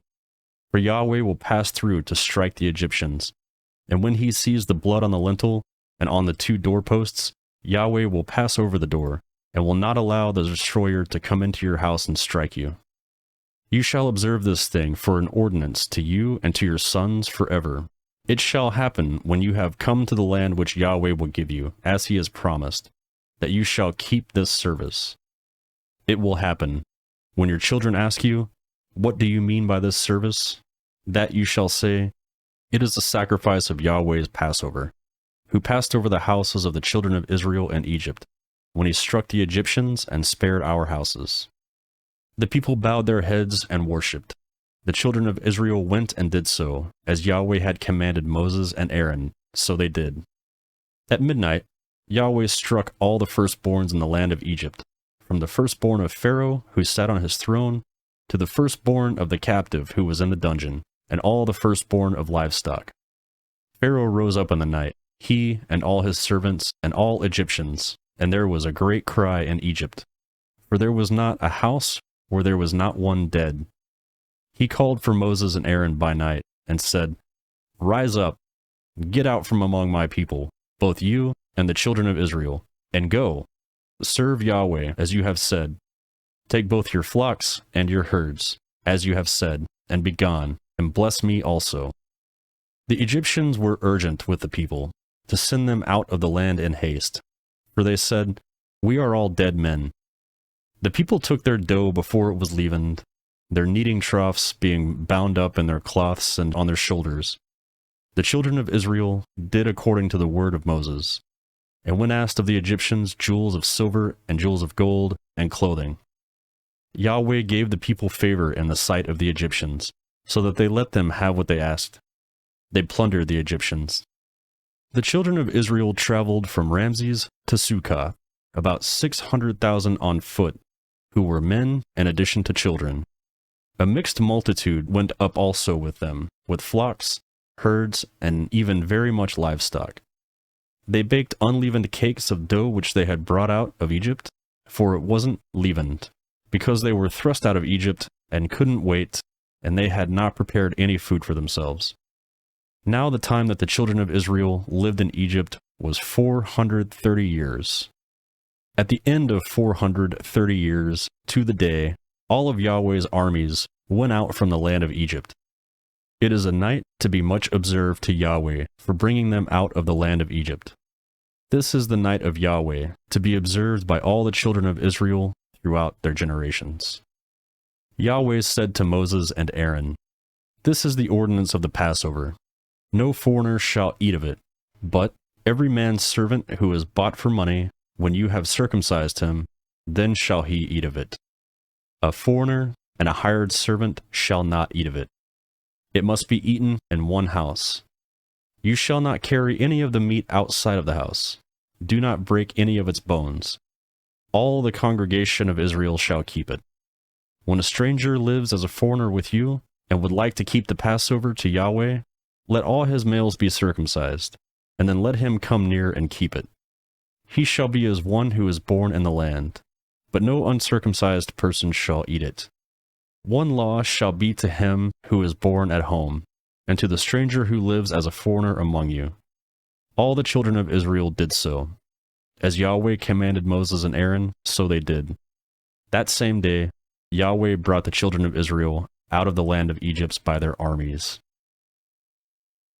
For Yahweh will pass through to strike the Egyptians. And when he sees the blood on the lintel and on the 2 doorposts, Yahweh will pass over the door, and will not allow the destroyer to come into your house and strike you. You shall observe this thing for an ordinance to you and to your sons forever. It shall happen when you have come to the land which Yahweh will give you, as he has promised, that you shall keep this service. It will happen, when your children ask you, What do you mean by this service? That you shall say, It is the sacrifice of Yahweh's Passover, who passed over the houses of the children of Israel and Egypt, when he struck the Egyptians and spared our houses. The people bowed their heads and worshipped. The children of Israel went and did so, as Yahweh had commanded Moses and Aaron, so they did. At midnight, Yahweh struck all the firstborns in the land of Egypt, from the firstborn of Pharaoh, who sat on his throne, to the firstborn of the captive who was in the dungeon, and all the firstborn of livestock. Pharaoh rose up in the night, he and all his servants and all Egyptians, and there was a great cry in Egypt, for there was not a house where there was not one dead. He called for Moses and Aaron by night, and said, Rise up, get out from among my people, both you and the children of Israel, and go, serve Yahweh as you have said. Take both your flocks and your herds, as you have said, and be gone, and bless me also. The Egyptians were urgent with the people, to send them out of the land in haste, for they said, We are all dead men. The people took their dough before it was leavened, their kneading troughs being bound up in their cloths and on their shoulders. The children of Israel did according to the word of Moses, and when asked of the Egyptians jewels of silver and jewels of gold and clothing, Yahweh gave the people favor in the sight of the Egyptians, so that they let them have what they asked. They plundered the Egyptians. The children of Israel traveled from Ramses to Sukkah, about 600,000 on foot, who were men in addition to children. A mixed multitude went up also with them, with flocks, herds, and even very much livestock. They baked unleavened cakes of dough which they had brought out of Egypt, for it wasn't leavened, because they were thrust out of Egypt and couldn't wait, and they had not prepared any food for themselves. Now the time that the children of Israel lived in Egypt was 430 years. At the end of 430 years, to the day, all of Yahweh's armies went out from the land of Egypt. It is a night to be much observed to Yahweh for bringing them out of the land of Egypt. This is the night of Yahweh, to be observed by all the children of Israel throughout their generations. Yahweh said to Moses and Aaron, This is the ordinance of the Passover. No foreigner shall eat of it, but every man's servant who is bought for money, when you have circumcised him, then shall he eat of it. A foreigner and a hired servant shall not eat of it. It must be eaten in one house. You shall not carry any of the meat outside of the house. Do not break any of its bones. All the congregation of Israel shall keep it. When a stranger lives as a foreigner with you, and would like to keep the Passover to Yahweh, let all his males be circumcised, and then let him come near and keep it. He shall be as one who is born in the land, but no uncircumcised person shall eat it. One law shall be to him who is born at home, and to the stranger who lives as a foreigner among you. All the children of Israel did so. As Yahweh commanded Moses and Aaron, so they did. That same day, Yahweh brought the children of Israel out of the land of Egypt by their armies.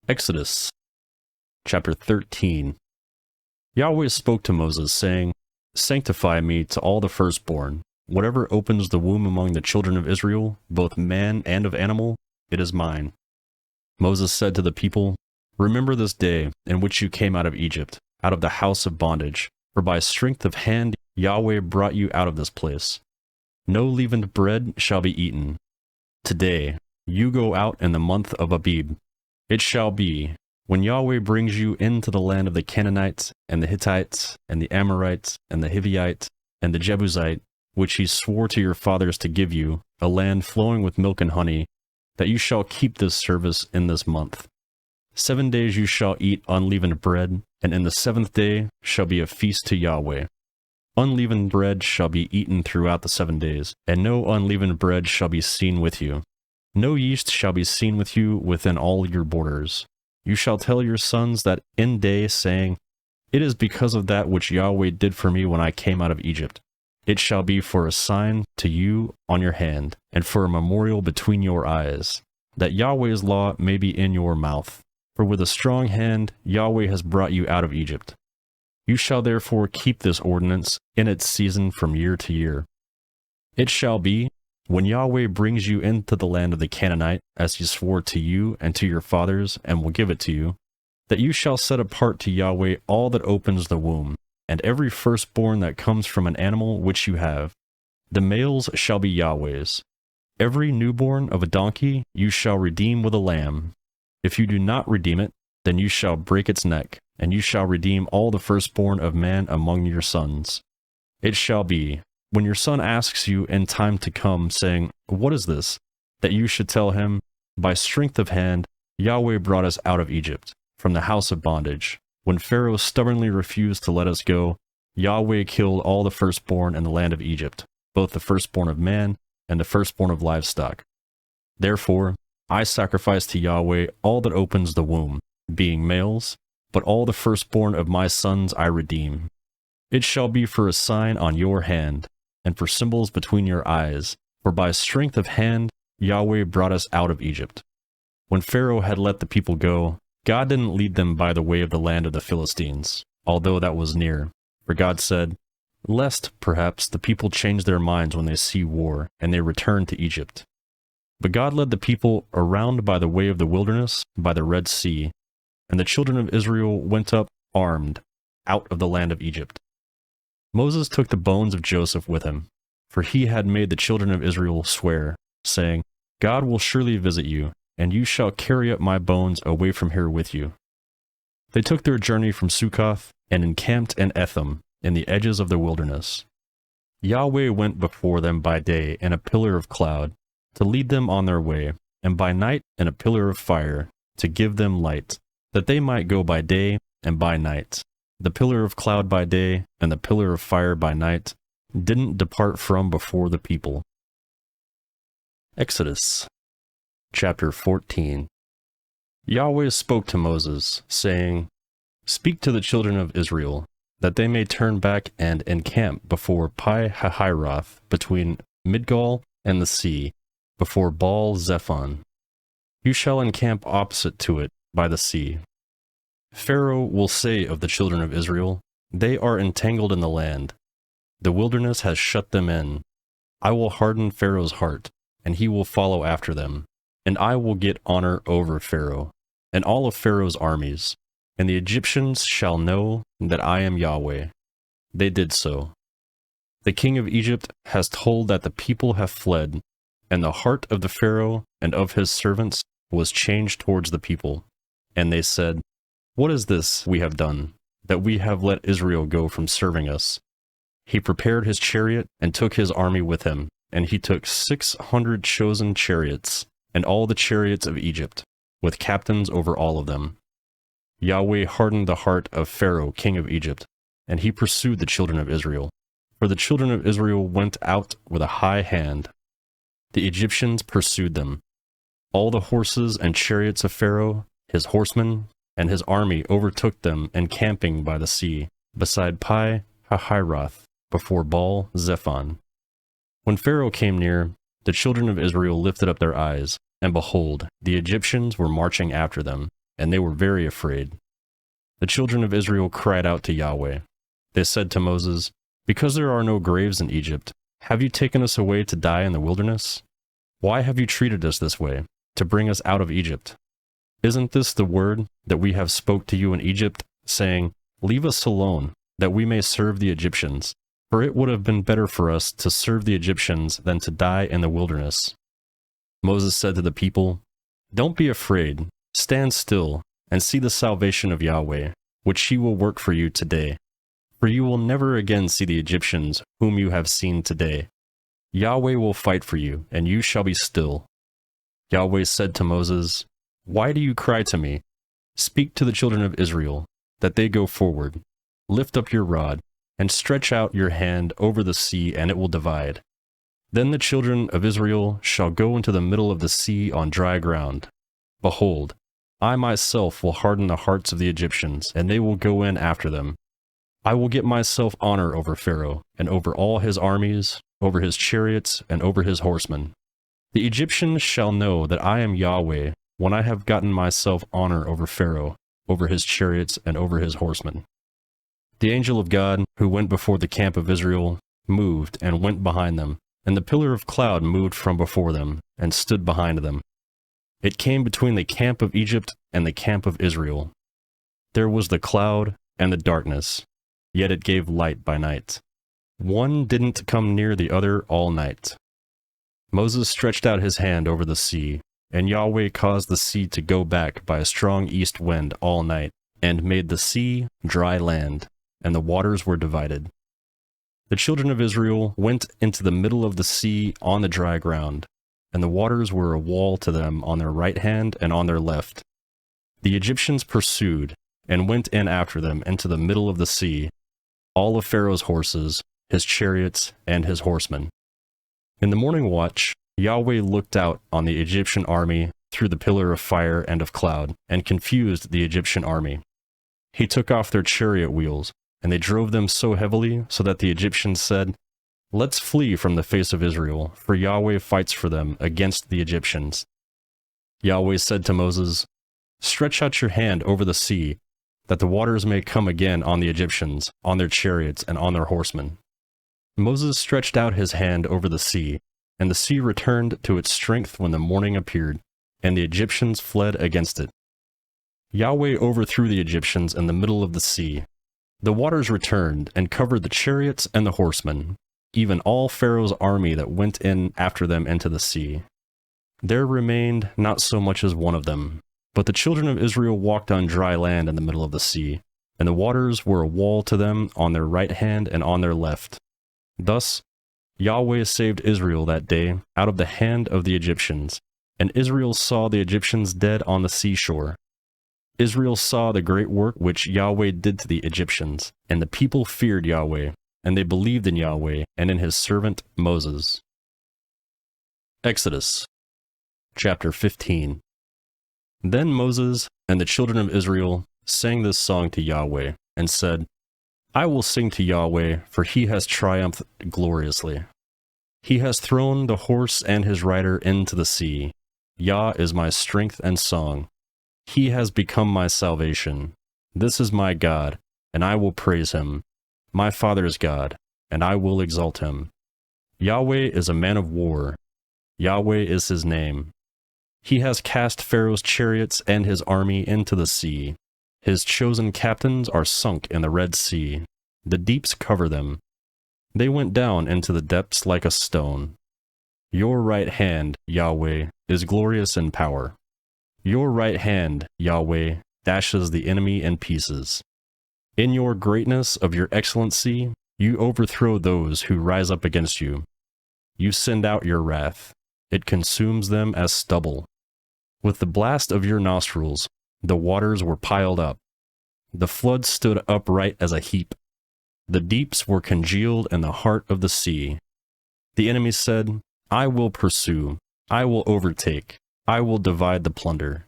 Exodus chapter 13. Yahweh spoke to Moses, saying, Sanctify me to all the firstborn. Whatever opens the womb among the children of Israel, both man and of animal, it is mine. Moses said to the people, Remember this day in which you came out of Egypt, out of the house of bondage, for by strength of hand Yahweh brought you out of this place. No leavened bread shall be eaten. Today you go out in the month of Abib. It shall be, when Yahweh brings you into the land of the Canaanites, and the Hittites, and the Amorites, and the Hivite, and the Jebusite, which he swore to your fathers to give you, a land flowing with milk and honey, that you shall keep this service in this month. 7 days you shall eat unleavened bread, and in the 7th day shall be a feast to Yahweh. Unleavened bread shall be eaten throughout the 7 days, and no unleavened bread shall be seen with you. No yeast shall be seen with you within all your borders. You shall tell your sons that in day, saying, It is because of that which Yahweh did for me when I came out of Egypt. It shall be for a sign to you on your hand, and for a memorial between your eyes, that Yahweh's law may be in your mouth. For with a strong hand Yahweh has brought you out of Egypt. You shall therefore keep this ordinance in its season from year to year. It shall be, when Yahweh brings you into the land of the Canaanite, as he swore to you and to your fathers, and will give it to you, that you shall set apart to Yahweh all that opens the womb, and every firstborn that comes from an animal which you have. The males shall be Yahweh's. Every newborn of a donkey you shall redeem with a lamb. If you do not redeem it, then you shall break its neck, and you shall redeem all the firstborn of man among your sons. It shall be, when your son asks you in time to come, saying, What is this? That you should tell him, By strength of hand, Yahweh brought us out of Egypt, from the house of bondage. When Pharaoh stubbornly refused to let us go, Yahweh killed all the firstborn in the land of Egypt, both the firstborn of man and the firstborn of livestock. Therefore, I sacrifice to Yahweh all that opens the womb, being males, but all the firstborn of my sons I redeem. It shall be for a sign on your hand, and for symbols between your eyes, for by strength of hand Yahweh brought us out of Egypt. When Pharaoh had let the people go, God didn't lead them by the way of the land of the Philistines, although that was near, for God said, Lest, perhaps, the people change their minds when they see war, and they return to Egypt. But God led the people around by the way of the wilderness, by the Red Sea, and the children of Israel went up armed, out of the land of Egypt. Moses took the bones of Joseph with him, for he had made the children of Israel swear, saying, God will surely visit you, and you shall carry up my bones away from here with you. They took their journey from Succoth, and encamped in Etham, in the edges of the wilderness. Yahweh went before them by day in a pillar of cloud, to lead them on their way, and by night in a pillar of fire, to give them light, that they might go by day and by night. The pillar of cloud by day and the pillar of fire by night didn't depart from before the people. Exodus chapter 14. Yahweh spoke to Moses, saying, Speak to the children of Israel, that they may turn back and encamp before Pi-hahiroth, between Midgal and the sea, before Baal-zephon. You shall encamp opposite to it by the sea. Pharaoh will say of the children of Israel, They are entangled in the land. The wilderness has shut them in. I will harden Pharaoh's heart, and he will follow after them. And I will get honor over Pharaoh, and all of Pharaoh's armies. And the Egyptians shall know that I am Yahweh. They did so. The king of Egypt has told that the people have fled, and the heart of the Pharaoh and of his servants was changed towards the people. And they said, What is this we have done, that we have let Israel go from serving us? He prepared his chariot and took his army with him, and he took 600 chosen chariots, and all the chariots of Egypt, with captains over all of them. Yahweh hardened the heart of Pharaoh, king of Egypt, and he pursued the children of Israel. For the children of Israel went out with a high hand. The Egyptians pursued them. All the horses and chariots of Pharaoh, his horsemen, and his army overtook them encamping by the sea, beside Pi-hahiroth, before Baal-zephon. When Pharaoh came near, the children of Israel lifted up their eyes, and behold, the Egyptians were marching after them, and they were very afraid. The children of Israel cried out to Yahweh. They said to Moses, Because there are no graves in Egypt, have you taken us away to die in the wilderness? Why have you treated us this way, to bring us out of Egypt? Isn't this the word that we have spoke to you in Egypt, saying, Leave us alone, that we may serve the Egyptians? For it would have been better for us to serve the Egyptians than to die in the wilderness. Moses said to the people, Don't be afraid, stand still, and see the salvation of Yahweh, which he will work for you today. For you will never again see the Egyptians, whom you have seen today. Yahweh will fight for you, and you shall be still. Yahweh said to Moses, Why do you cry to me? Speak to the children of Israel, that they go forward. Lift up your rod, and stretch out your hand over the sea, and it will divide. Then the children of Israel shall go into the middle of the sea on dry ground. Behold, I myself will harden the hearts of the Egyptians, and they will go in after them. I will get myself honor over Pharaoh, and over all his armies, over his chariots, and over his horsemen. The Egyptians shall know that I am Yahweh, when I have gotten myself honor over Pharaoh, over his chariots, and over his horsemen. The angel of God, who went before the camp of Israel, moved and went behind them, and the pillar of cloud moved from before them, and stood behind them. It came between the camp of Egypt and the camp of Israel. There was the cloud and the darkness, yet it gave light by night. One didn't come near the other all night. Moses stretched out his hand over the sea, and Yahweh caused the sea to go back by a strong east wind all night, and made the sea dry land, and the waters were divided. The children of Israel went into the middle of the sea on the dry ground, and the waters were a wall to them on their right hand and on their left. The Egyptians pursued, and went in after them into the middle of the sea, all of Pharaoh's horses, his chariots, and his horsemen. In the morning watch, Yahweh looked out on the Egyptian army through the pillar of fire and of cloud, and confused the Egyptian army. He took off their chariot wheels, and they drove them so heavily so that the Egyptians said, Let's flee from the face of Israel, for Yahweh fights for them against the Egyptians. Yahweh said to Moses, Stretch out your hand over the sea, that the waters may come again on the Egyptians, on their chariots, and on their horsemen. Moses stretched out his hand over the sea, and the sea returned to its strength when the morning appeared, and the Egyptians fled against it. Yahweh overthrew the Egyptians in the middle of the sea. The waters returned and covered the chariots and the horsemen, even all Pharaoh's army that went in after them into the sea. There remained not so much as one of them, but the children of Israel walked on dry land in the middle of the sea, and the waters were a wall to them on their right hand and on their left. Thus Yahweh saved Israel that day out of the hand of the Egyptians, and Israel saw the Egyptians dead on the seashore. Israel saw the great work which Yahweh did to the Egyptians, and the people feared Yahweh, and they believed in Yahweh and in his servant Moses. Exodus chapter 15. Then Moses and the children of Israel sang this song to Yahweh, and said, I will sing to Yahweh, for he has triumphed gloriously. He has thrown the horse and his rider into the sea. Yah is my strength and song. He has become my salvation. This is my God, and I will praise him. My father's God, and I will exalt him. Yahweh is a man of war. Yahweh is his name. He has cast Pharaoh's chariots and his army into the sea. His chosen captains are sunk in the Red Sea. The deeps cover them. They went down into the depths like a stone. Your right hand, Yahweh, is glorious in power. Your right hand, Yahweh, dashes the enemy in pieces. In your greatness of your excellency, you overthrow those who rise up against you. You send out your wrath. It consumes them as stubble. With the blast of your nostrils, the waters were piled up. The flood stood upright as a heap. The deeps were congealed in the heart of the sea. The enemy said, I will pursue. I will overtake. I will divide the plunder.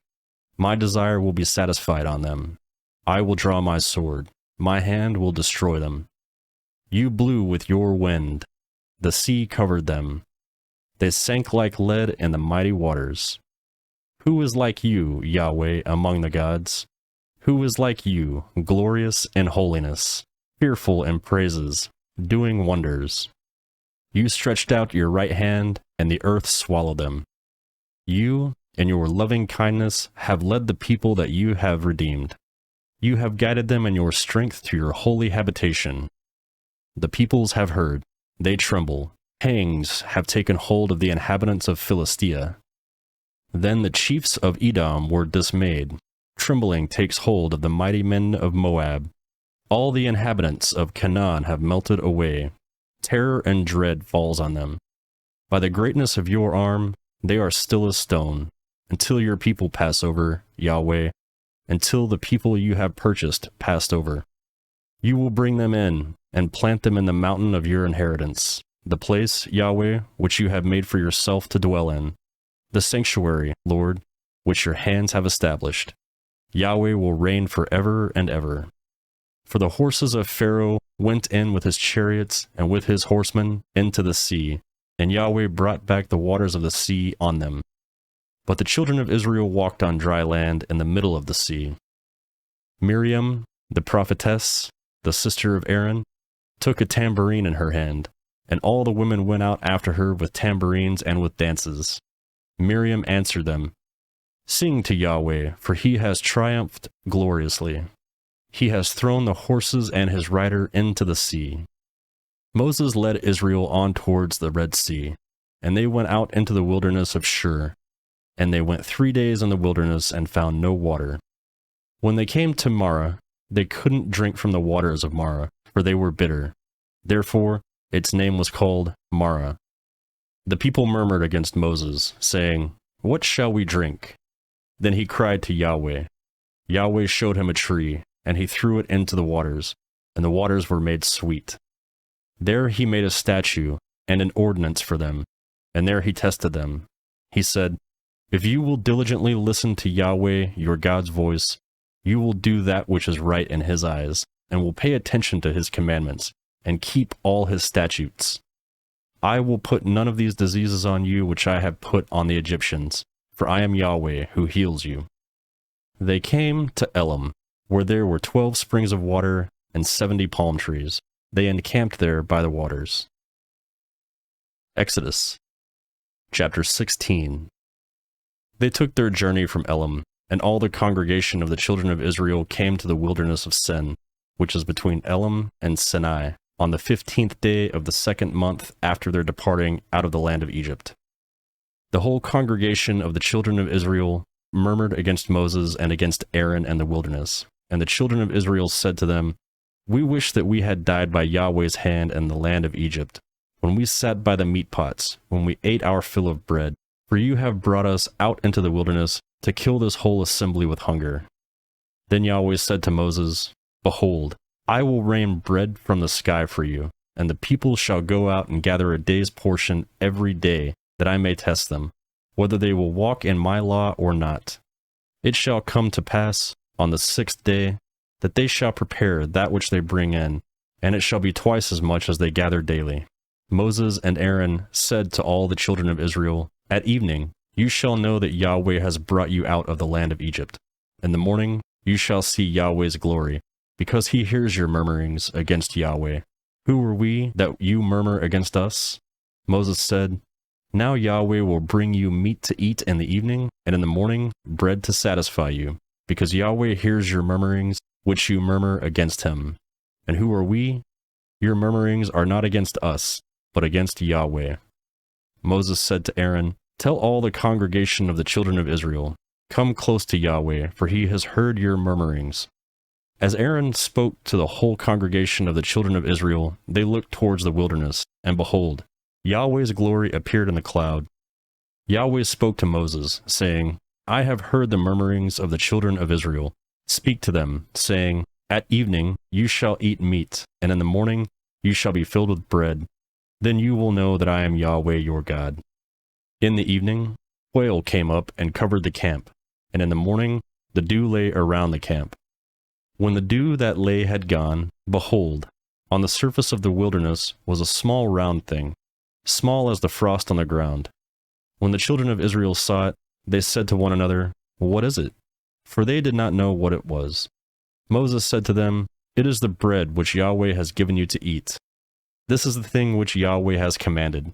My desire will be satisfied on them. I will draw my sword. My hand will destroy them. You blew with your wind. The sea covered them. They sank like lead in the mighty waters. Who is like you, Yahweh, among the gods? Who is like you, glorious in holiness, fearful in praises, doing wonders? You stretched out your right hand, and the earth swallowed them. You, in your loving kindness, have led the people that you have redeemed. You have guided them in your strength to your holy habitation. The peoples have heard, they tremble. Pangs have taken hold of the inhabitants of Philistia. Then the chiefs of Edom were dismayed. trembling takes hold of the mighty men of Moab. All the inhabitants of Canaan have melted away. Terror and dread falls on them. By the greatness of your arm, they are still as stone, until your people pass over, Yahweh, until the people you have purchased passed over. You will bring them in, and plant them in the mountain of your inheritance, the place, Yahweh, which you have made for yourself to dwell in, the sanctuary, Lord, which your hands have established. Yahweh will reign forever and ever. For the horses of Pharaoh went in with his chariots and with his horsemen into the sea, and Yahweh brought back the waters of the sea on them. But the children of Israel walked on dry land in the middle of the sea. Miriam, the prophetess, the sister of Aaron, took a tambourine in her hand, and all the women went out after her with tambourines and with dances. Miriam answered them, "Sing to Yahweh, for he has triumphed gloriously. He has thrown the horses and his rider into the sea." Moses led Israel on towards the Red Sea, and they went out into the wilderness of Shur, and they went 3 days in the wilderness and found no water. When they came to Marah, they couldn't drink from the waters of Marah, for they were bitter. Therefore, its name was called Marah. The people murmured against Moses, saying, "What shall we drink?" Then he cried to Yahweh. Yahweh showed him a tree, and he threw it into the waters, and the waters were made sweet. There he made a statue and an ordinance for them, and there he tested them. He said, "If you will diligently listen to Yahweh your God's voice, you will do that which is right in his eyes, and will pay attention to his commandments, and keep all his statutes. I will put none of these diseases on you which I have put on the Egyptians, for I am Yahweh who heals you." They came to Elim, where there were 12 springs of water and 70 palm trees. They encamped there by the waters. Exodus chapter 16. They took their journey from Elim, and all the congregation of the children of Israel came to the wilderness of Sin, which is between Elim and Sinai, on the 15th day of the 2nd month after their departing out of the land of Egypt. The whole congregation of the children of Israel murmured against Moses and against Aaron in the wilderness, and the children of Israel said to them, "We wish that we had died by Yahweh's hand in the land of Egypt, when we sat by the meat pots, when we ate our fill of bread, for you have brought us out into the wilderness to kill this whole assembly with hunger." Then Yahweh said to Moses, "Behold, I will rain bread from the sky for you, and the people shall go out and gather a day's portion every day, that I may test them, whether they will walk in my law or not. It shall come to pass, on the 6th day, that they shall prepare that which they bring in, and it shall be twice as much as they gather daily." Moses and Aaron said to all the children of Israel, "At evening you shall know that Yahweh has brought you out of the land of Egypt. In the morning you shall see Yahweh's glory, because he hears your murmurings against Yahweh. Who are we that you murmur against us?" Moses said, "Now Yahweh will bring you meat to eat in the evening, and in the morning bread to satisfy you, because Yahweh hears your murmurings, which you murmur against him. And who are we? Your murmurings are not against us, but against Yahweh." Moses said to Aaron, "Tell all the congregation of the children of Israel, come close to Yahweh, for he has heard your murmurings." As Aaron spoke to the whole congregation of the children of Israel, they looked towards the wilderness, and behold, Yahweh's glory appeared in the cloud. Yahweh spoke to Moses, saying, "I have heard the murmurings of the children of Israel. Speak to them, saying, At evening you shall eat meat, and in the morning you shall be filled with bread. Then you will know that I am Yahweh your God." In the evening, quail came up and covered the camp, and in the morning the dew lay around the camp. When the dew that lay had gone, behold, on the surface of the wilderness was a small round thing, small as the frost on the ground. When the children of Israel saw it, they said to one another, "What is it?" For they did not know what it was. Moses said to them, "It is the bread which Yahweh has given you to eat. This is the thing which Yahweh has commanded.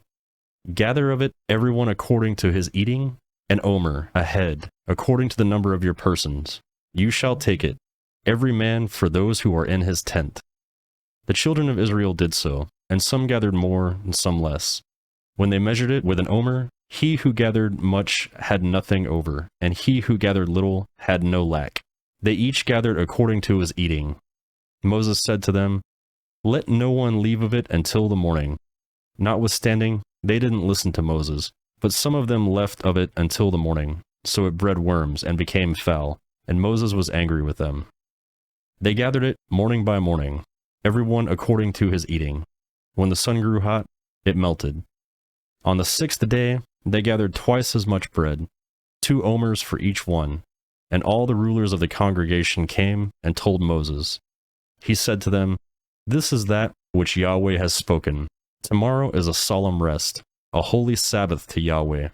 Gather of it everyone according to his eating, an omer, a head, according to the number of your persons. You shall take it, every man for those who are in his tent." The children of Israel did so, and some gathered more and some less. When they measured it with an omer, he who gathered much had nothing over, and he who gathered little had no lack. They each gathered according to his eating. Moses said to them, "Let no one leave of it until the morning." Notwithstanding, they didn't listen to Moses, but some of them left of it until the morning, so it bred worms and became foul, and Moses was angry with them. They gathered it morning by morning, everyone according to his eating. When the sun grew hot, it melted. On the 6th day, they gathered twice as much bread, 2 omers for each one, and all the rulers of the congregation came and told Moses. He said to them, "This is that which Yahweh has spoken. Tomorrow is a solemn rest, a holy Sabbath to Yahweh.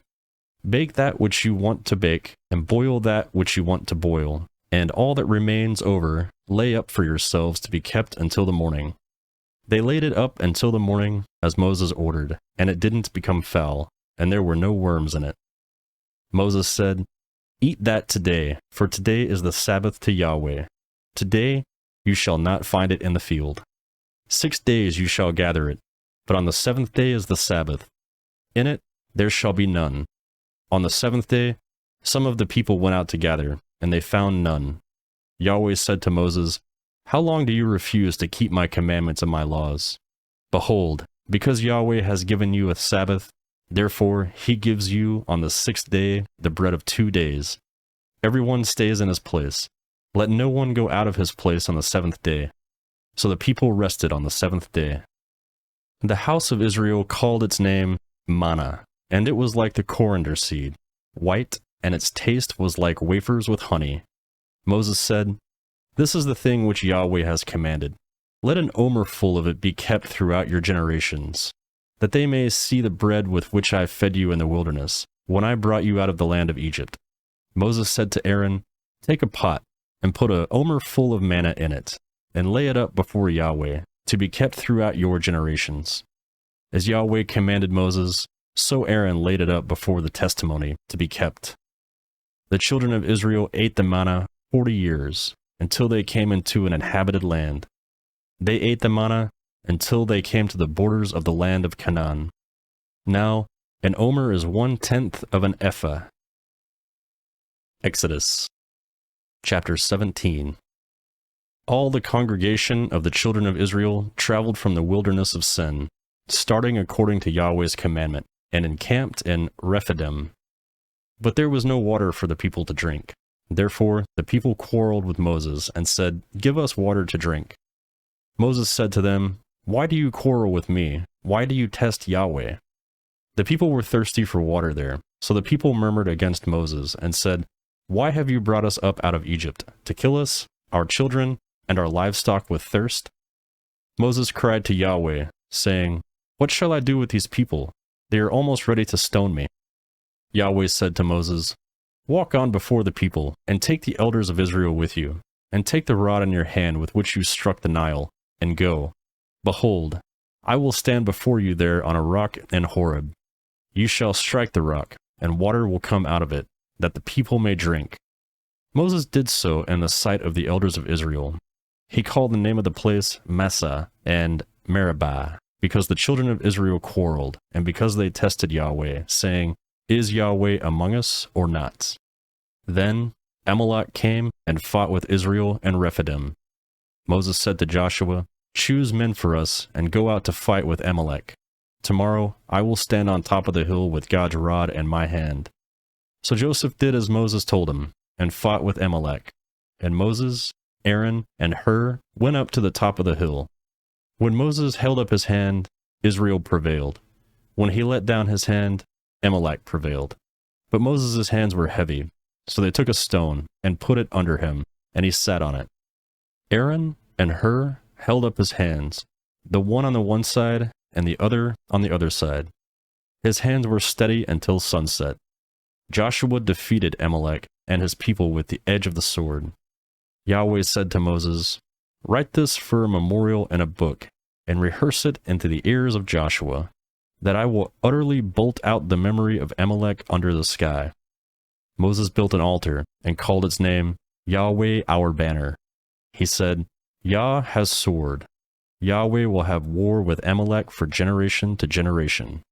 Bake that which you want to bake, and boil that which you want to boil, and all that remains over lay up for yourselves to be kept until the morning." They laid it up until the morning, as Moses ordered, and it didn't become foul, and there were no worms in it. Moses said, "Eat that today, for today is the Sabbath to Yahweh. Today you shall not find it in the field. 6 days you shall gather it, but on the 7th day is the Sabbath. In it there shall be none." On the 7th day, some of the people went out to gather, and they found none. Yahweh said to Moses, "How long do you refuse to keep my commandments and my laws? Behold, because Yahweh has given you a Sabbath, therefore he gives you on the 6th day the bread of 2 days. Everyone stays in his place. Let no one go out of his place on the 7th day." So the people rested on the 7th day. The house of Israel called its name manna, and it was like the coriander seed, white, and its taste was like wafers with honey. Moses said, "This is the thing which Yahweh has commanded. Let an omer full of it be kept throughout your generations, that they may see the bread with which I fed you in the wilderness, when I brought you out of the land of Egypt." Moses said to Aaron, "Take a pot, and put an omer full of manna in it, and lay it up before Yahweh, to be kept throughout your generations." As Yahweh commanded Moses, so Aaron laid it up before the testimony, to be kept. The children of Israel ate the manna 40 years, until they came into an inhabited land. They ate the manna until they came to the borders of the land of Canaan. Now, an omer is 1/10 of an ephah. Exodus chapter 17. All the congregation of the children of Israel traveled from the wilderness of Sin, starting according to Yahweh's commandment, and encamped in Rephidim. But there was no water for the people to drink. Therefore the people quarreled with Moses and said, "Give us water to drink." Moses said to them, "Why do you quarrel with me? Why do you test Yahweh?" The people were thirsty for water there, so the people murmured against Moses and said, "Why have you brought us up out of Egypt, to kill us, our children, and our livestock with thirst?" Moses cried to Yahweh, saying, "What shall I do with these people? They are almost ready to stone me." Yahweh said to Moses, "Walk on before the people, and take the elders of Israel with you, and take the rod in your hand with which you struck the Nile, and go. Behold, I will stand before you there on a rock in Horeb. You shall strike the rock, and water will come out of it, that the people may drink." Moses did so in the sight of the elders of Israel. He called the name of the place Massah and Meribah, because the children of Israel quarreled, and because they tested Yahweh, saying, "Is Yahweh among us or not?" Then Amalek came and fought with Israel and Rephidim. Moses said to Joshua, "Choose men for us, and go out to fight with Amalek. Tomorrow I will stand on top of the hill with God's rod in my hand." So Joseph did as Moses told him, and fought with Amalek. And Moses, Aaron, and Hur went up to the top of the hill. When Moses held up his hand, Israel prevailed. When he let down his hand, Amalek prevailed. But Moses' hands were heavy, so they took a stone and put it under him, and he sat on it. Aaron and Hur held up his hands, the one on the one side and the other on the other side. His hands were steady until sunset. Joshua defeated Amalek and his people with the edge of the sword. Yahweh said to Moses, "Write this for a memorial in a book, and rehearse it into the ears of Joshua, that I will utterly bolt out the memory of Amalek under the sky." Moses built an altar and called its name Yahweh our banner. He said, "Yah has sword. Yahweh will have war with Amalek for generation to generation."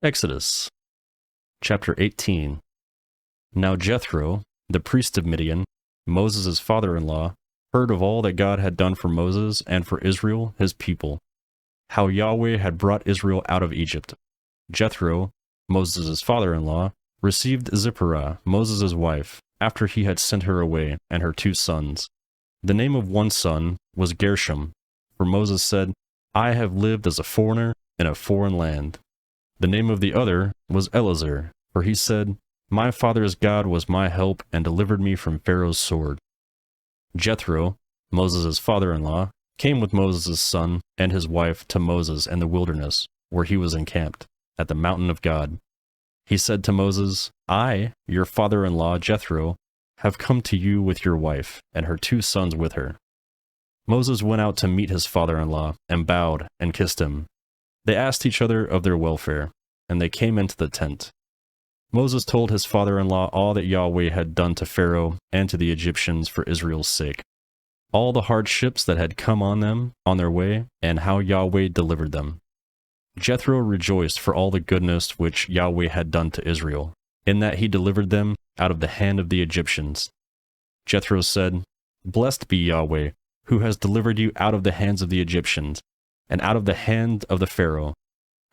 Exodus chapter 18. Now Jethro, the priest of Midian, Moses' father-in-law, heard of all that God had done for Moses and for Israel, his people, how Yahweh had brought Israel out of Egypt. Jethro, Moses' father-in-law, received Zipporah, Moses' wife, after he had sent her away, and her 2 sons. The name of one son was Gershom, for Moses said, I have lived as a foreigner in a foreign land. The name of the other was Eleazar, for he said, my father's God was my help and delivered me from Pharaoh's sword. Jethro, Moses' father-in-law, came with Moses' son and his wife to Moses in the wilderness, where he was encamped, at the mountain of God. He said to Moses, I, your father-in-law Jethro, have come to you with your wife, and her 2 sons with her. Moses went out to meet his father-in-law, and bowed and kissed him. They asked each other of their welfare, and they came into the tent. Moses told his father-in-law all that Yahweh had done to Pharaoh and to the Egyptians for Israel's sake, all the hardships that had come on them on their way, and how Yahweh delivered them. Jethro rejoiced for all the goodness which Yahweh had done to Israel, in that he delivered them out of the hand of the Egyptians. Jethro said, Blessed be Yahweh, who has delivered you out of the hands of the Egyptians, and out of the hand of the Pharaoh,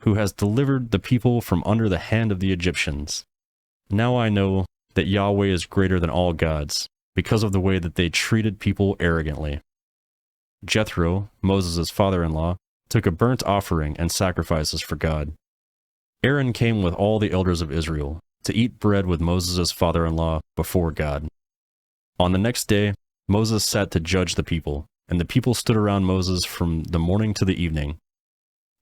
who has delivered the people from under the hand of the Egyptians. Now I know that Yahweh is greater than all gods, because of the way that they treated people arrogantly. Jethro, Moses' father-in-law, took a burnt offering and sacrifices for God. Aaron came with all the elders of Israel to eat bread with Moses' father-in-law before God. On the next day, Moses sat to judge the people, and the people stood around Moses from the morning to the evening.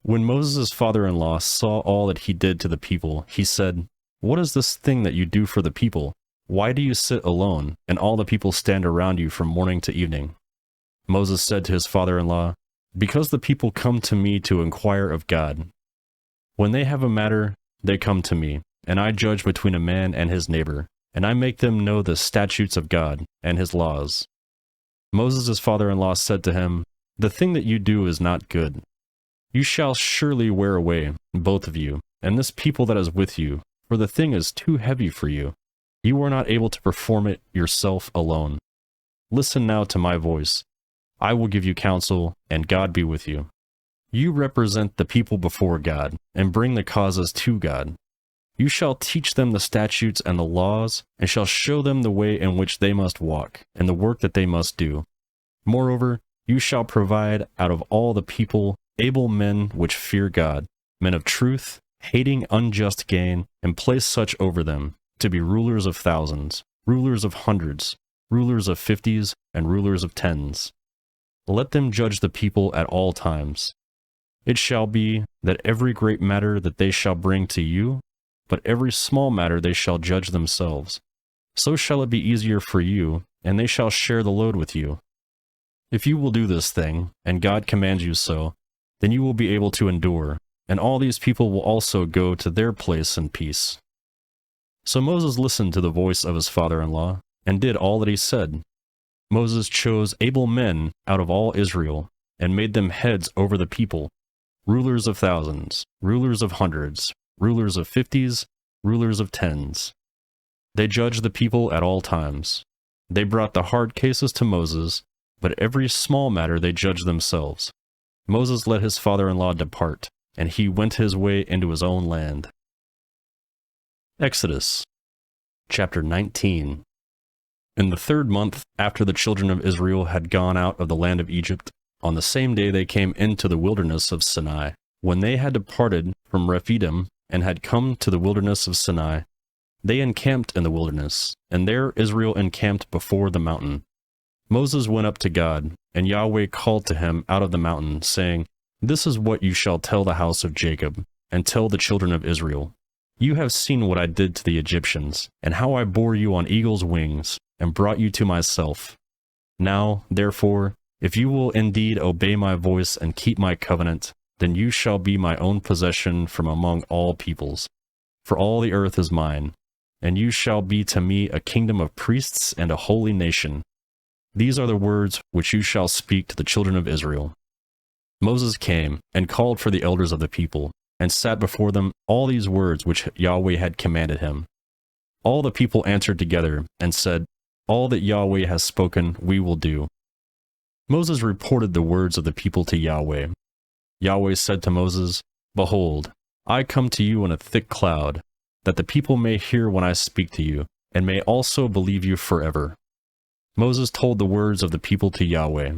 When Moses' father-in-law saw all that he did to the people, he said, What is this thing that you do for the people? Why do you sit alone, and all the people stand around you from morning to evening? Moses said to his father-in-law, Because the people come to me to inquire of God. When they have a matter, they come to me, and I judge between a man and his neighbor, and I make them know the statutes of God and his laws. Moses' father-in-law said to him, The thing that you do is not good. You shall surely wear away, both of you, and this people that is with you, for the thing is too heavy for you. You are not able to perform it yourself alone. Listen now to my voice. I will give you counsel, and God be with you. You represent the people before God, and bring the causes to God. You shall teach them the statutes and the laws, and shall show them the way in which they must walk, and the work that they must do. Moreover, you shall provide out of all the people able men which fear God, men of truth, hating unjust gain, and place such over them, to be rulers of thousands, rulers of hundreds, rulers of 50s, and rulers of 10s. Let them judge the people at all times. It shall be that every great matter that they shall bring to you, but every small matter they shall judge themselves. So shall it be easier for you, and they shall share the load with you. If you will do this thing, and God commands you so, then you will be able to endure, and all these people will also go to their place in peace. So Moses listened to the voice of his father-in-law, and did all that he said. Moses chose able men out of all Israel, and made them heads over the people, rulers of thousands, rulers of hundreds, rulers of 50s, rulers of 10s. They judged the people at all times. They brought the hard cases to Moses, but every small matter they judged themselves. Moses let his father-in-law depart, and he went his way into his own land. Exodus, chapter 19. In the 3rd month after the children of Israel had gone out of the land of Egypt, on the same day they came into the wilderness of Sinai. When they had departed from Rephidim and had come to the wilderness of Sinai, they encamped in the wilderness, and there Israel encamped before the mountain. Moses went up to God, and Yahweh called to him out of the mountain, saying, This is what you shall tell the house of Jacob, and tell the children of Israel. You have seen what I did to the Egyptians, and how I bore you on eagle's wings, and brought you to myself. Now, therefore, if you will indeed obey my voice and keep my covenant, then you shall be my own possession from among all peoples. For all the earth is mine, and you shall be to me a kingdom of priests and a holy nation. These are the words which you shall speak to the children of Israel. Moses came and called for the elders of the people, and sat before them all these words which Yahweh had commanded him. All the people answered together and said, All that Yahweh has spoken, we will do." Moses reported the words of the people to Yahweh. Yahweh said to Moses, "Behold, I come to you in a thick cloud, that the people may hear when I speak to you, and may also believe you forever." Moses told the words of the people to Yahweh.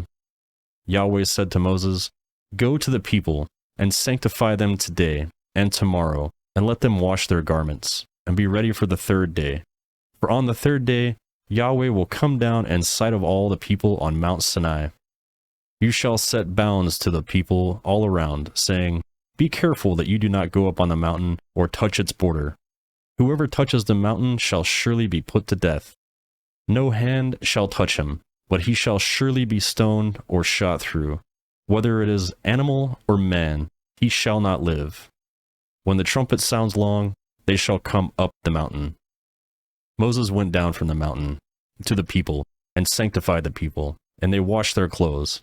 Yahweh said to Moses, "Go to the people, and sanctify them today and tomorrow, and let them wash their garments, and be ready for the third day. For on the third day Yahweh will come down in sight of all the people on Mount Sinai. You shall set bounds to the people all around, saying, 'Be careful that you do not go up on the mountain or touch its border. Whoever touches the mountain shall surely be put to death. No hand shall touch him, but he shall surely be stoned or shot through. Whether it is animal or man, he shall not live. When the trumpet sounds long, they shall come up the mountain.'" Moses went down from the mountain to the people and sanctified the people, and they washed their clothes.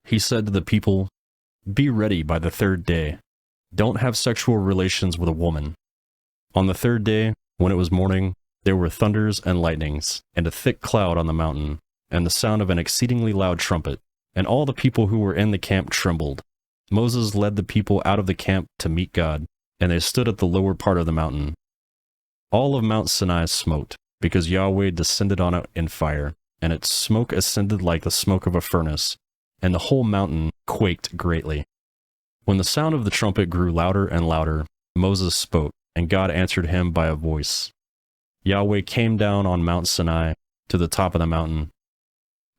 He said to the people, "Be ready by the third day. Don't have sexual relations with a woman." On the third day, when it was morning, there were thunders and lightnings, and a thick cloud on the mountain, and the sound of an exceedingly loud trumpet, and all the people who were in the camp trembled. Moses led the people out of the camp to meet God, and they stood at the lower part of the mountain. All of Mount Sinai smoked, because Yahweh descended on it in fire, and its smoke ascended like the smoke of a furnace, and the whole mountain quaked greatly. When the sound of the trumpet grew louder and louder, Moses spoke, and God answered him by a voice. Yahweh came down on Mount Sinai to the top of the mountain.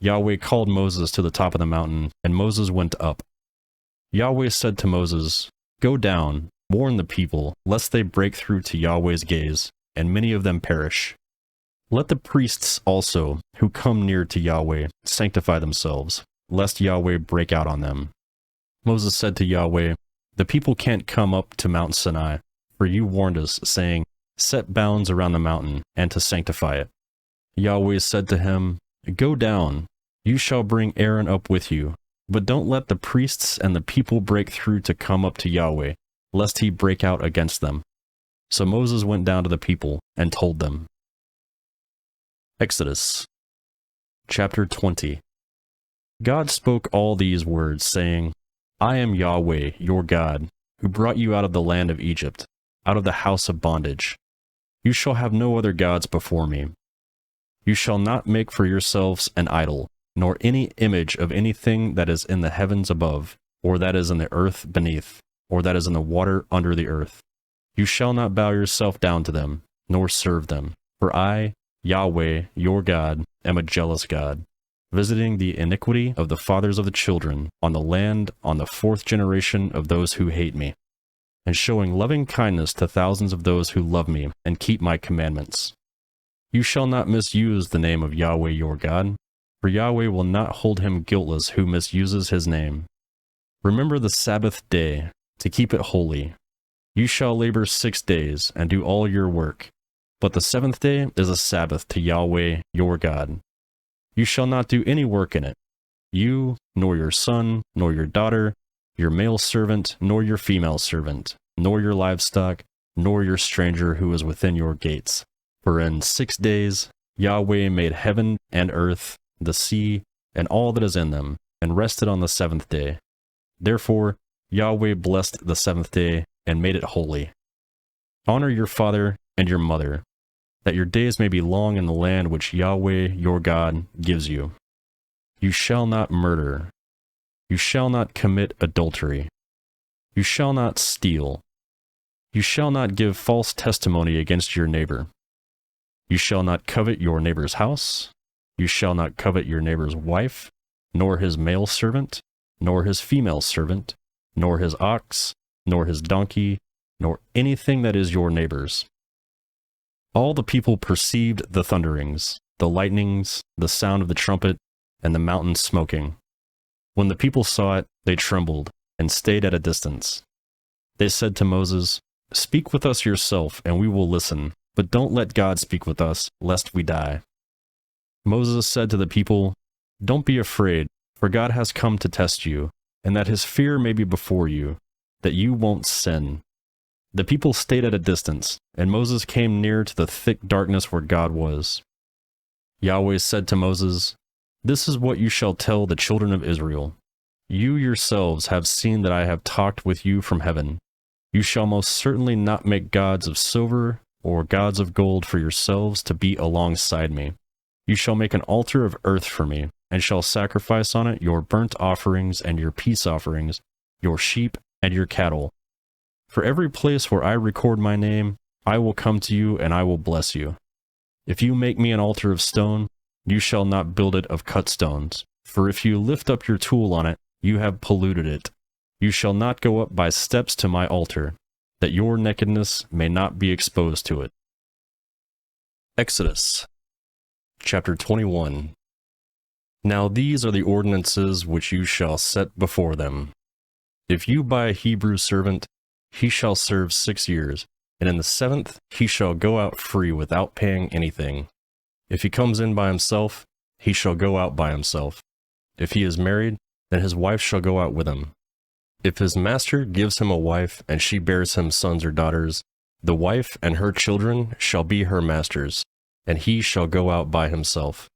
Yahweh called Moses to the top of the mountain, and Moses went up. Yahweh said to Moses, "Go down, warn the people, lest they break through to Yahweh's gaze, and many of them perish. Let the priests also, who come near to Yahweh, sanctify themselves, lest Yahweh break out on them." Moses said to Yahweh, "The people can't come up to Mount Sinai, for you warned us, saying, 'Set bounds around the mountain, and to sanctify it.'" Yahweh said to him, "Go down, you shall bring Aaron up with you, but don't let the priests and the people break through to come up to Yahweh, lest he break out against them." So Moses went down to the people and told them. Exodus chapter 20. God spoke all these words, saying, "I am Yahweh, your God, who brought you out of the land of Egypt, out of the house of bondage. You shall have no other gods before me. You shall not make for yourselves an idol, nor any image of anything that is in the heavens above, or that is in the earth beneath, or that is in the water under the earth. You shall not bow yourself down to them, nor serve them. For I, Yahweh, your God, am a jealous God, visiting the iniquity of the fathers of the children on the land on the 4th generation of those who hate me, and showing loving kindness to thousands of those who love me and keep my commandments. You shall not misuse the name of Yahweh your God, for Yahweh will not hold him guiltless who misuses his name. Remember the Sabbath day, to keep it holy. You shall labor 6 days, and do all your work. But the 7th day is a Sabbath to Yahweh your God. You shall not do any work in it, you, nor your son, nor your daughter, your male servant, nor your female servant, nor your livestock, nor your stranger who is within your gates. For in 6 days Yahweh made heaven and earth, the sea, and all that is in them, and rested on the 7th day. Therefore Yahweh blessed the 7th day and made it holy. Honor your father and your mother, that your days may be long in the land which Yahweh your God gives you. You shall not murder. You shall not commit adultery. You shall not steal. You shall not give false testimony against your neighbor. You shall not covet your neighbor's house. You shall not covet your neighbor's wife, nor his male servant, nor his female servant, nor his ox, nor his donkey, nor anything that is your neighbor's. All the people perceived the thunderings, the lightnings, the sound of the trumpet, and the mountain smoking. When the people saw it, they trembled, and stayed at a distance. They said to Moses, "Speak with us yourself, and we will listen, but don't let God speak with us, lest we die." Moses said to the people, "Don't be afraid, for God has come to test you, and that his fear may be before you, that you won't sin." The people stayed at a distance, and Moses came near to the thick darkness where God was. Yahweh said to Moses, "This is what you shall tell the children of Israel. You yourselves have seen that I have talked with you from heaven. You shall most certainly not make gods of silver or gods of gold for yourselves to be alongside me. You shall make an altar of earth for me, and shall sacrifice on it your burnt offerings and your peace offerings, your sheep and your cattle. For every place where I record my name, I will come to you and I will bless you. If you make me an altar of stone, you shall not build it of cut stones, for if you lift up your tool on it, you have polluted it. You shall not go up by steps to my altar, that your nakedness may not be exposed to it." Exodus chapter 21. Now these are the ordinances which you shall set before them. If you buy a Hebrew servant, he shall serve 6 years, and in the 7th he shall go out free without paying anything. If he comes in by himself, he shall go out by himself. If he is married, then his wife shall go out with him. If his master gives him a wife, and she bears him sons or daughters, the wife and her children shall be her master's, and he shall go out by himself.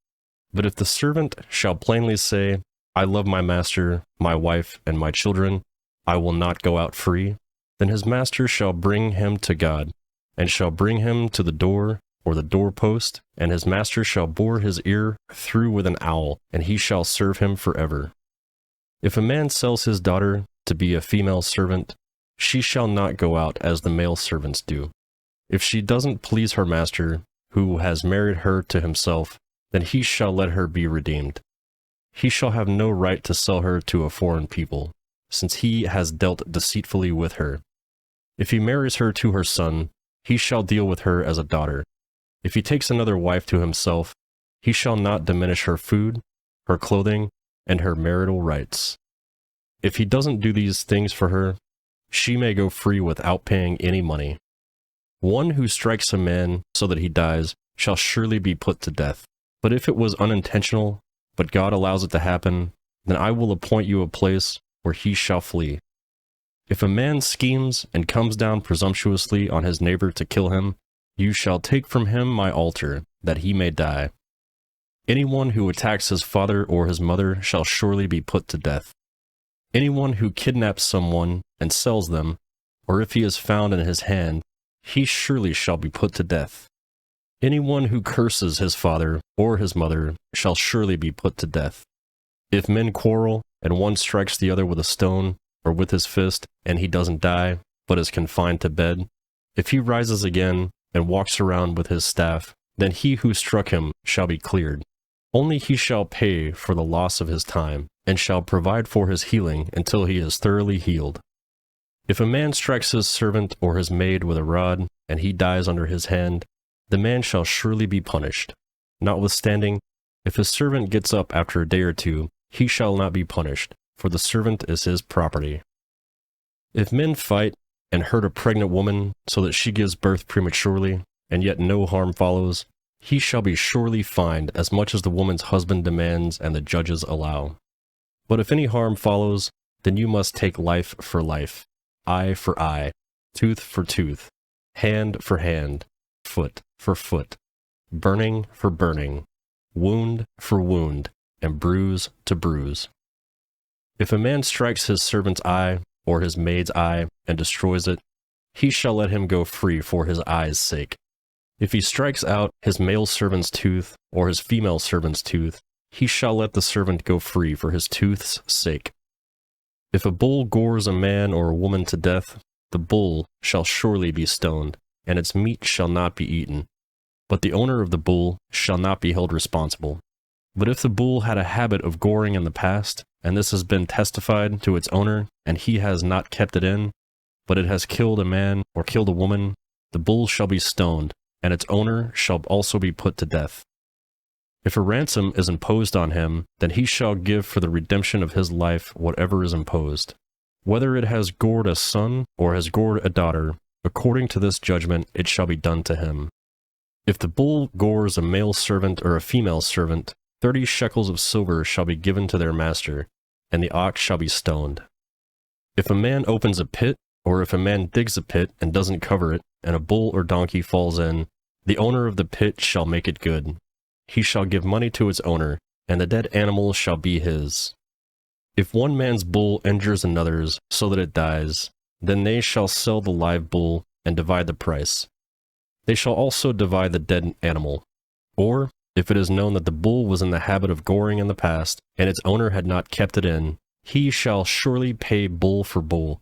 But if the servant shall plainly say, "I love my master, my wife, and my children, I will not go out free," then his master shall bring him to God, and shall bring him to the door or the doorpost, and his master shall bore his ear through with an awl, and he shall serve him forever. If a man sells his daughter to be a female servant, she shall not go out as the male servants do. If she doesn't please her master, who has married her to himself, then he shall let her be redeemed. He shall have no right to sell her to a foreign people, since he has dealt deceitfully with her. If he marries her to her son, he shall deal with her as a daughter. If he takes another wife to himself, he shall not diminish her food, her clothing, and her marital rights. If he doesn't do these things for her, she may go free without paying any money. One who strikes a man so that he dies shall surely be put to death. But if it was unintentional, but God allows it to happen, then I will appoint you a place where he shall flee. If a man schemes and comes down presumptuously on his neighbor to kill him, you shall take from him my altar, that he may die. Anyone who attacks his father or his mother shall surely be put to death. Anyone who kidnaps someone and sells them, or if he is found in his hand, he surely shall be put to death. Anyone who curses his father or his mother shall surely be put to death. If men quarrel, and one strikes the other with a stone, or with his fist, and he doesn't die, but is confined to bed, if he rises again, and walks around with his staff, then he who struck him shall be cleared. Only he shall pay for the loss of his time, and shall provide for his healing until he is thoroughly healed. If a man strikes his servant or his maid with a rod, and he dies under his hand, the man shall surely be punished. Notwithstanding, if his servant gets up after a day or two, he shall not be punished, for the servant is his property. If men fight and hurt a pregnant woman so that she gives birth prematurely, and yet no harm follows, he shall be surely fined as much as the woman's husband demands and the judges allow. But if any harm follows, then you must take life for life, eye for eye, tooth for tooth, hand for hand, foot for foot, burning for burning, wound for wound, and bruise to bruise. If a man strikes his servant's eye or his maid's eye and destroys it, he shall let him go free for his eye's sake. If he strikes out his male servant's tooth or his female servant's tooth, he shall let the servant go free for his tooth's sake. If a bull gores a man or a woman to death, the bull shall surely be stoned, and its meat shall not be eaten. But the owner of the bull shall not be held responsible. But if the bull had a habit of goring in the past, and this has been testified to its owner, and he has not kept it in, but it has killed a man or killed a woman, the bull shall be stoned, and its owner shall also be put to death. If a ransom is imposed on him, then he shall give for the redemption of his life whatever is imposed. Whether it has gored a son or has gored a daughter, according to this judgment it shall be done to him. If the bull gores a male servant or a female servant, 30 shekels of silver shall be given to their master, and the ox shall be stoned. If a man opens a pit, or if a man digs a pit and doesn't cover it, and a bull or donkey falls in, the owner of the pit shall make it good. he shall give money to its owner, and the dead animal shall be his. If one man's bull injures another's so that it dies, then they shall sell the live bull and divide the price. They shall also divide the dead animal. Or, if it is known that the bull was in the habit of goring in the past, and its owner had not kept it in, he shall surely pay bull for bull,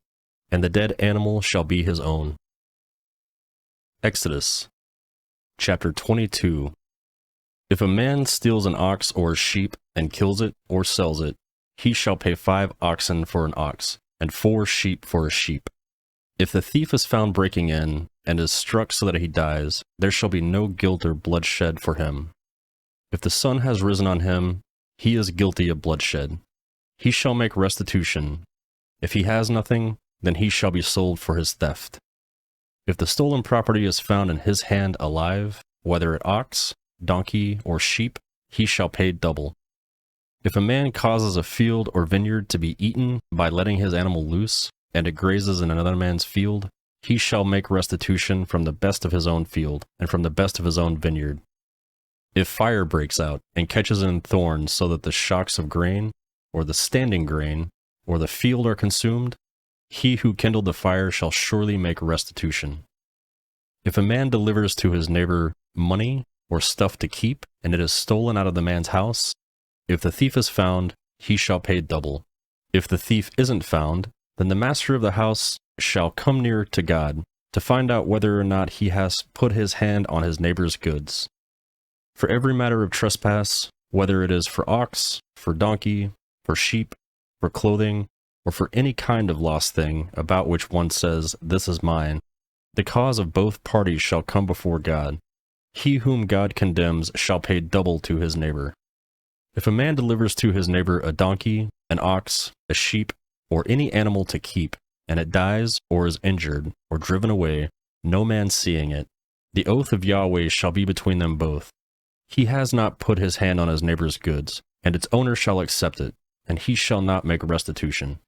and the dead animal shall be his own. Exodus chapter 22. If a man steals an ox or a sheep and kills it or sells it, he shall pay 5 oxen for an ox, and 4 sheep for a sheep. If the thief is found breaking in, and is struck so that he dies, there shall be no guilt or bloodshed for him. If the sun has risen on him, he is guilty of bloodshed. He shall make restitution. If he has nothing, then he shall be sold for his theft. If the stolen property is found in his hand alive, whether it ox, donkey, or sheep, he shall pay double. If a man causes a field or vineyard to be eaten by letting his animal loose, and it grazes in another man's field, he shall make restitution from the best of his own field, and from the best of his own vineyard. If fire breaks out, and catches in thorns so that the shocks of grain, or the standing grain, or the field are consumed, he who kindled the fire shall surely make restitution. If a man delivers to his neighbor money or stuff to keep, and it is stolen out of the man's house, if the thief is found, he shall pay double. If the thief isn't found, then the master of the house shall come near to God to find out whether or not he has put his hand on his neighbor's goods. For every matter of trespass, whether it is for ox, for donkey, for sheep, for clothing, or for any kind of lost thing about which one says, "This is mine," the cause of both parties shall come before God. He whom God condemns shall pay double to his neighbor. If a man delivers to his neighbor a donkey, an ox, a sheep, or any animal to keep, and it dies, or is injured, or driven away, no man seeing it, the oath of Yahweh shall be between them both. He has not put his hand on his neighbor's goods, and its owner shall accept it, and he shall not make restitution.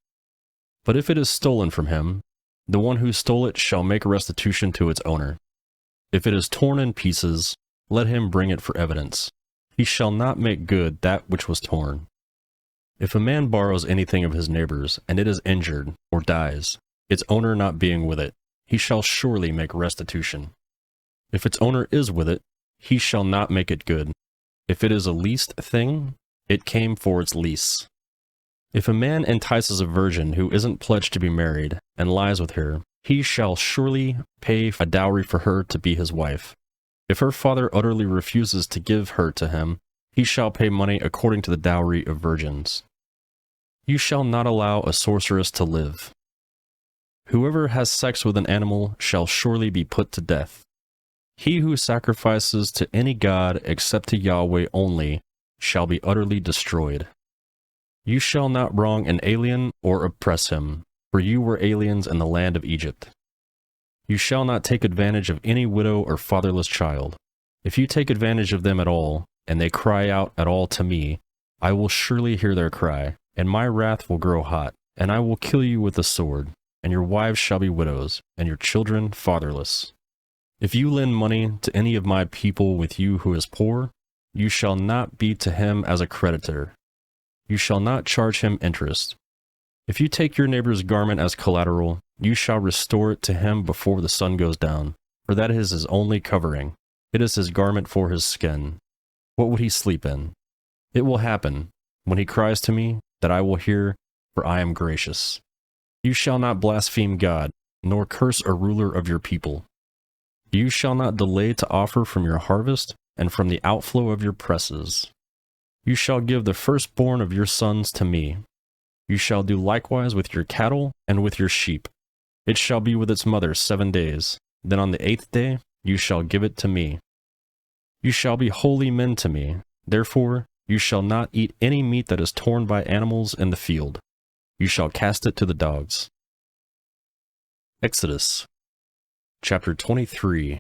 But if it is stolen from him, the one who stole it shall make restitution to its owner. If it is torn in pieces, let him bring it for evidence. He shall not make good that which was torn. If a man borrows anything of his neighbor's, and it is injured, or dies, its owner not being with it, he shall surely make restitution. If its owner is with it, he shall not make it good. If it is a leased thing, it came for its lease. If a man entices a virgin who isn't pledged to be married, and lies with her, he shall surely pay a dowry for her to be his wife. If her father utterly refuses to give her to him, he shall pay money according to the dowry of virgins. You shall not allow a sorceress to live. Whoever has sex with an animal shall surely be put to death. He who sacrifices to any god except to Yahweh only shall be utterly destroyed. You shall not wrong an alien or oppress him, for you were aliens in the land of Egypt. You shall not take advantage of any widow or fatherless child. If you take advantage of them at all, and they cry out at all to me, I will surely hear their cry, and my wrath will grow hot, and I will kill you with the sword, and your wives shall be widows, and your children fatherless. If you lend money to any of my people with you who is poor, you shall not be to him as a creditor. You shall not charge him interest. If you take your neighbor's garment as collateral, you shall restore it to him before the sun goes down, for that is his only covering. It is his garment for his skin. What would he sleep in? It will happen, when he cries to me, that I will hear, for I am gracious. You shall not blaspheme God, nor curse a ruler of your people. You shall not delay to offer from your harvest, and from the outflow of your presses. You shall give the firstborn of your sons to me. You shall do likewise with your cattle and with your sheep. It shall be with its mother 7 days. Then on the 8th day you shall give it to me. You shall be holy men to me. Therefore you shall not eat any meat that is torn by animals in the field. You shall cast it to the dogs. Exodus chapter 23.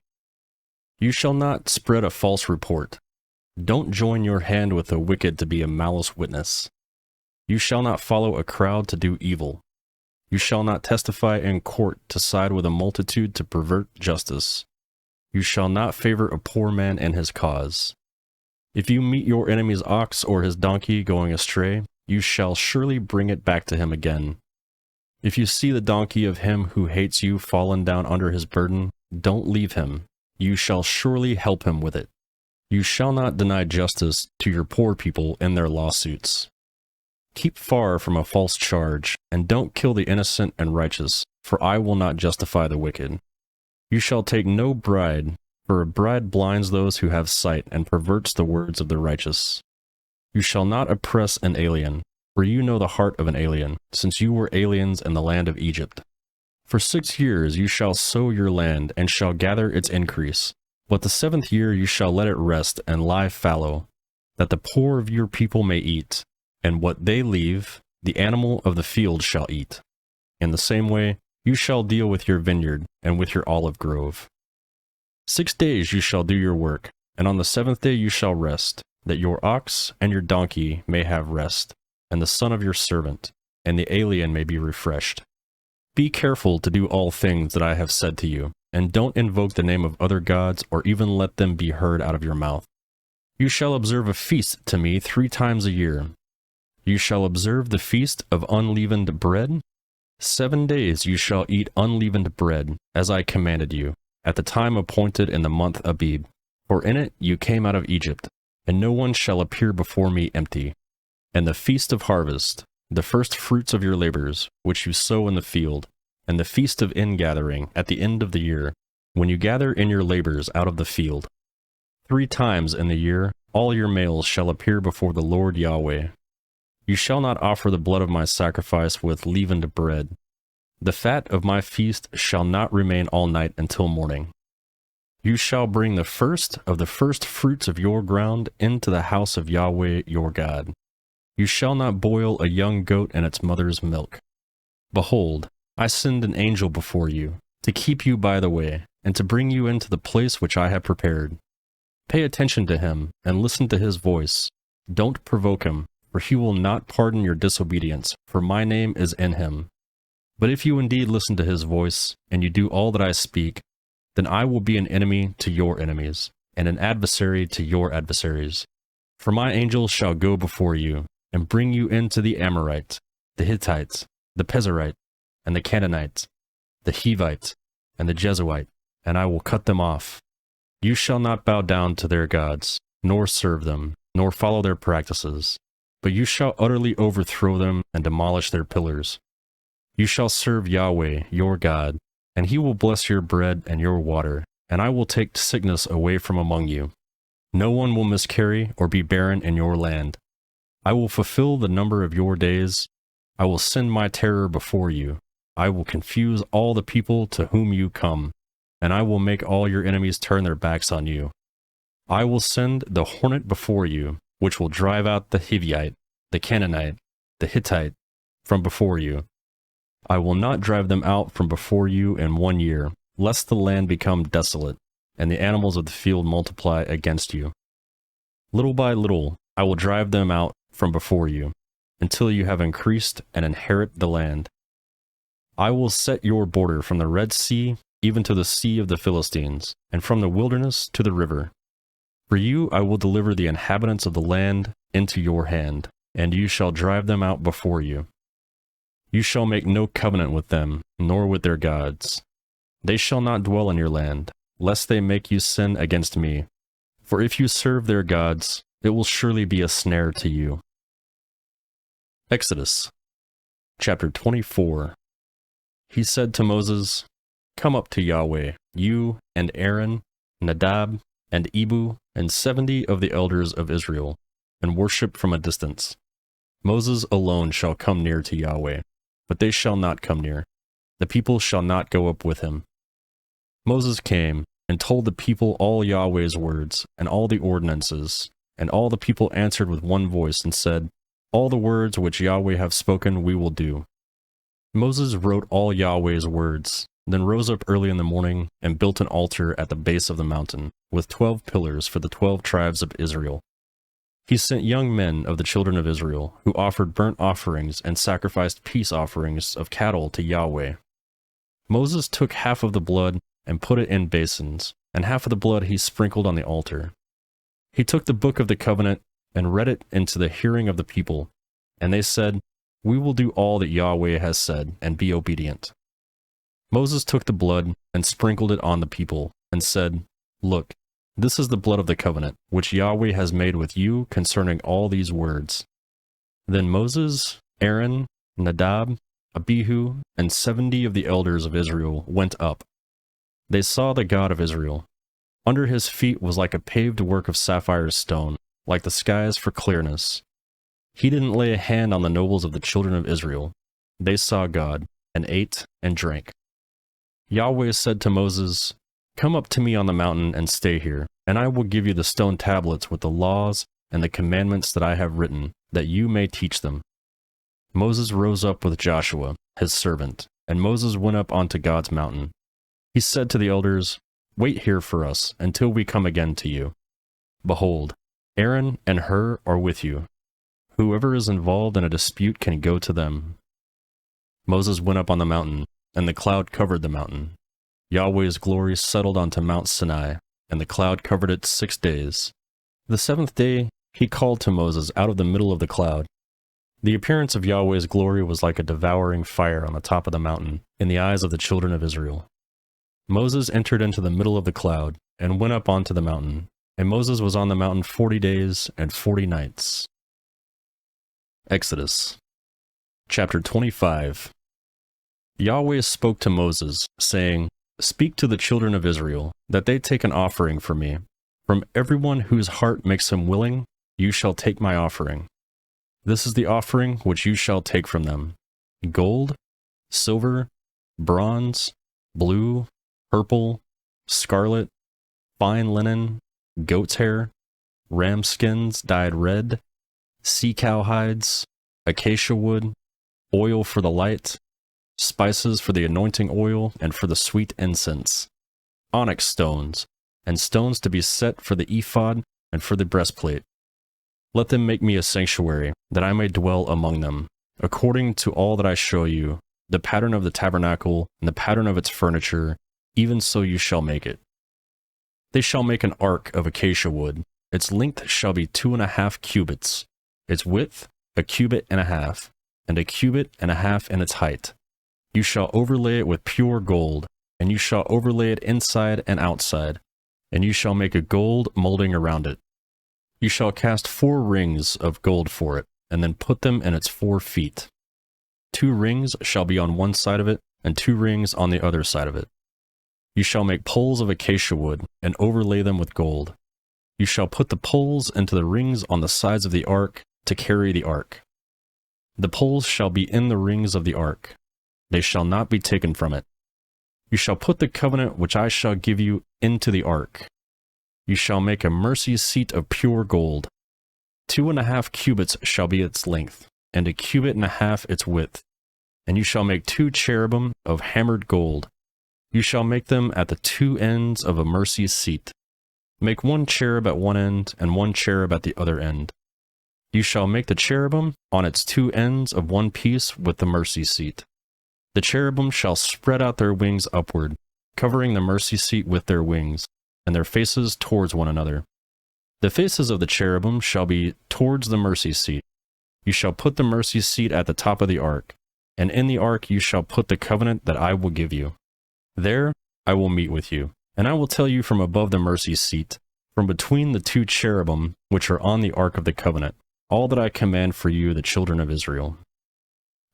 You shall not spread a false report. Don't join your hand with the wicked to be a malice witness. You shall not follow a crowd to do evil. You shall not testify in court to side with a multitude to pervert justice. You shall not favor a poor man in his cause. If you meet your enemy's ox or his donkey going astray, you shall surely bring it back to him again. If you see the donkey of him who hates you fallen down under his burden, don't leave him. You shall surely help him with it. You shall not deny justice to your poor people in their lawsuits. Keep far from a false charge, and don't kill the innocent and righteous, for I will not justify the wicked. You shall take no bride, for a bride blinds those who have sight and perverts the words of the righteous. You shall not oppress an alien, for you know the heart of an alien, since you were aliens in the land of Egypt. For 6 years you shall sow your land, and shall gather its increase. But the 7th year you shall let it rest and lie fallow, that the poor of your people may eat, and what they leave, the animal of the field shall eat. In the same way, you shall deal with your vineyard and with your olive grove. 6 days you shall do your work, and on the 7th day you shall rest, that your ox and your donkey may have rest, and the son of your servant, and the alien may be refreshed. Be careful to do all things that I have said to you, and don't invoke the name of other gods or even let them be heard out of your mouth. You shall observe a feast to me 3 times a year. You shall observe the feast of unleavened bread. 7 days you shall eat unleavened bread, as I commanded you, at the time appointed in the month Abib. For in it you came out of Egypt, and no one shall appear before me empty. And the feast of harvest, the first fruits of your labors, which you sow in the field, and the feast of ingathering at the end of the year, when you gather in your labors out of the field. 3 times in the year all your males shall appear before the Lord Yahweh. You shall not offer the blood of my sacrifice with leavened bread. The fat of my feast shall not remain all night until morning. You shall bring the first of the first fruits of your ground into the house of Yahweh your God. You shall not boil a young goat in its mother's milk. Behold, I send an angel before you, to keep you by the way, and to bring you into the place which I have prepared. Pay attention to him, and listen to his voice. Don't provoke him, for he will not pardon your disobedience, for my name is in him. But if you indeed listen to his voice, and you do all that I speak, then I will be an enemy to your enemies, and an adversary to your adversaries. For my angel shall go before you, and bring you into the Amorite, the Hittite, the Pezerite, and the Canaanite, the Hivite, and the Jezreelite, and I will cut them off. You shall not bow down to their gods, nor serve them, nor follow their practices, but you shall utterly overthrow them and demolish their pillars. You shall serve Yahweh, your God, and he will bless your bread and your water, and I will take sickness away from among you. No one will miscarry or be barren in your land. I will fulfill the number of your days. I will send my terror before you. I will confuse all the people to whom you come, and I will make all your enemies turn their backs on you. I will send the hornet before you, which will drive out the Hivite, the Canaanite, the Hittite from before you. I will not drive them out from before you in 1 year, lest the land become desolate, and the animals of the field multiply against you. Little by little I will drive them out from before you, until you have increased and inherit the land. I will set your border from the Red Sea even to the Sea of the Philistines, and from the wilderness to the river. For you I will deliver the inhabitants of the land into your hand, and you shall drive them out before you. You shall make no covenant with them, nor with their gods. They shall not dwell in your land, lest they make you sin against me. For if you serve their gods, it will surely be a snare to you. Exodus chapter 24. He said to Moses, Come up to Yahweh, you and Aaron, Nadab, and Ebu, and 70 of the elders of Israel, and worship from a distance. Moses alone shall come near to Yahweh, but they shall not come near. The people shall not go up with him. Moses came and told the people all Yahweh's words and all the ordinances, and all the people answered with one voice and said, All the words which Yahweh have spoken we will do. Moses wrote all Yahweh's words, then rose up early in the morning and built an altar at the base of the mountain, with 12 pillars for the 12 tribes of Israel. He sent young men of the children of Israel, who offered burnt offerings and sacrificed peace offerings of cattle to Yahweh. Moses took half of the blood and put it in basins, and half of the blood he sprinkled on the altar. He took the book of the covenant and read it into the hearing of the people, and they said, "We will do all that Yahweh has said and be obedient." Moses took the blood and sprinkled it on the people, and said, "Look, this is the blood of the covenant, which Yahweh has made with you concerning all these words." Then Moses, Aaron, Nadab, Abihu, and 70 of the elders of Israel went up. They saw the God of Israel. Under his feet was like a paved work of sapphire stone, like the skies for clearness. He didn't lay a hand on the nobles of the children of Israel. They saw God, and ate and drank. Yahweh said to Moses, "Come up to me on the mountain and stay here, and I will give you the stone tablets with the laws and the commandments that I have written, that you may teach them." Moses rose up with Joshua, his servant, and Moses went up onto God's mountain. He said to the elders, "Wait here for us until we come again to you. Behold, Aaron and Hur are with you. Whoever is involved in a dispute can go to them." Moses went up on the mountain, and the cloud covered the mountain. Yahweh's glory settled onto Mount Sinai, and the cloud covered it 6 days. The 7th day he called to Moses out of the middle of the cloud. The appearance of Yahweh's glory was like a devouring fire on the top of the mountain in the eyes of the children of Israel. Moses entered into the middle of the cloud and went up onto the mountain, and Moses was on the mountain 40 days and 40 nights. Exodus chapter 25. Yahweh spoke to Moses, saying, "Speak to the children of Israel, that they take an offering for me. From everyone whose heart makes him willing, you shall take my offering. This is the offering which you shall take from them: gold, silver, bronze, blue, purple, scarlet, fine linen, goat's hair, ram skins dyed red, sea cow hides, acacia wood, oil for the light, spices for the anointing oil and for the sweet incense, onyx stones, and stones to be set for the ephod and for the breastplate. Let them make me a sanctuary, that I may dwell among them, according to all that I show you, the pattern of the tabernacle and the pattern of its furniture, even so you shall make it. They shall make an ark of acacia wood. Its length shall be 2.5 cubits, its width 1.5 cubits, and 1.5 cubits in its height. You shall overlay it with pure gold, and you shall overlay it inside and outside, and you shall make a gold molding around it. You shall cast 4 rings of gold for it, and then put them in its 4 feet. 2 rings shall be on one side of it, and 2 rings on the other side of it. You shall make poles of acacia wood, and overlay them with gold. You shall put the poles into the rings on the sides of the ark to carry the ark. The poles shall be in the rings of the ark. They shall not be taken from it. You shall put the covenant which I shall give you into the ark. You shall make a mercy seat of pure gold. 2.5 cubits shall be its length, and 1.5 cubits its width. And you shall make 2 cherubim of hammered gold. You shall make them at the 2 ends of a mercy seat. Make 1 cherub at one end, and 1 cherub at the other end. You shall make the cherubim on its 2 ends of one piece with the mercy seat. The cherubim shall spread out their wings upward, covering the mercy seat with their wings, and their faces towards one another. The faces of the cherubim shall be towards the mercy seat. You shall put the mercy seat at the top of the ark, and in the ark you shall put the covenant that I will give you. There I will meet with you, and I will tell you from above the mercy seat, from between the 2 cherubim which are on the ark of the covenant, all that I command for you, the children of Israel.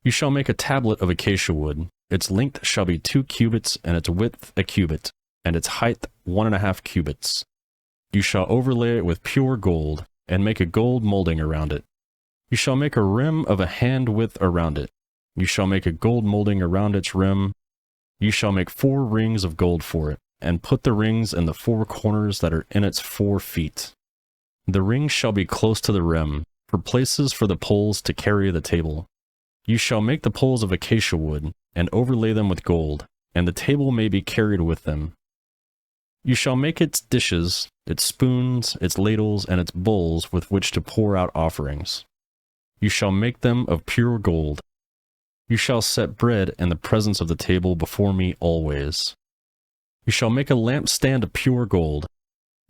You shall make a tablet of acacia wood. Its length shall be 2 cubits, and its width 1 cubit, and its height 1.5 cubits. You shall overlay it with pure gold, and make a gold molding around it. You shall make a rim of a hand width around it. You shall make a gold molding around its rim. You shall make 4 rings of gold for it, and put the rings in the 4 corners that are in its 4 feet. The rings shall be close to the rim, for places for the poles to carry the table. You shall make the poles of acacia wood, and overlay them with gold, and the table may be carried with them. You shall make its dishes, its spoons, its ladles, and its bowls with which to pour out offerings. You shall make them of pure gold. You shall set bread in the presence of the table before me always. You shall make a lampstand of pure gold.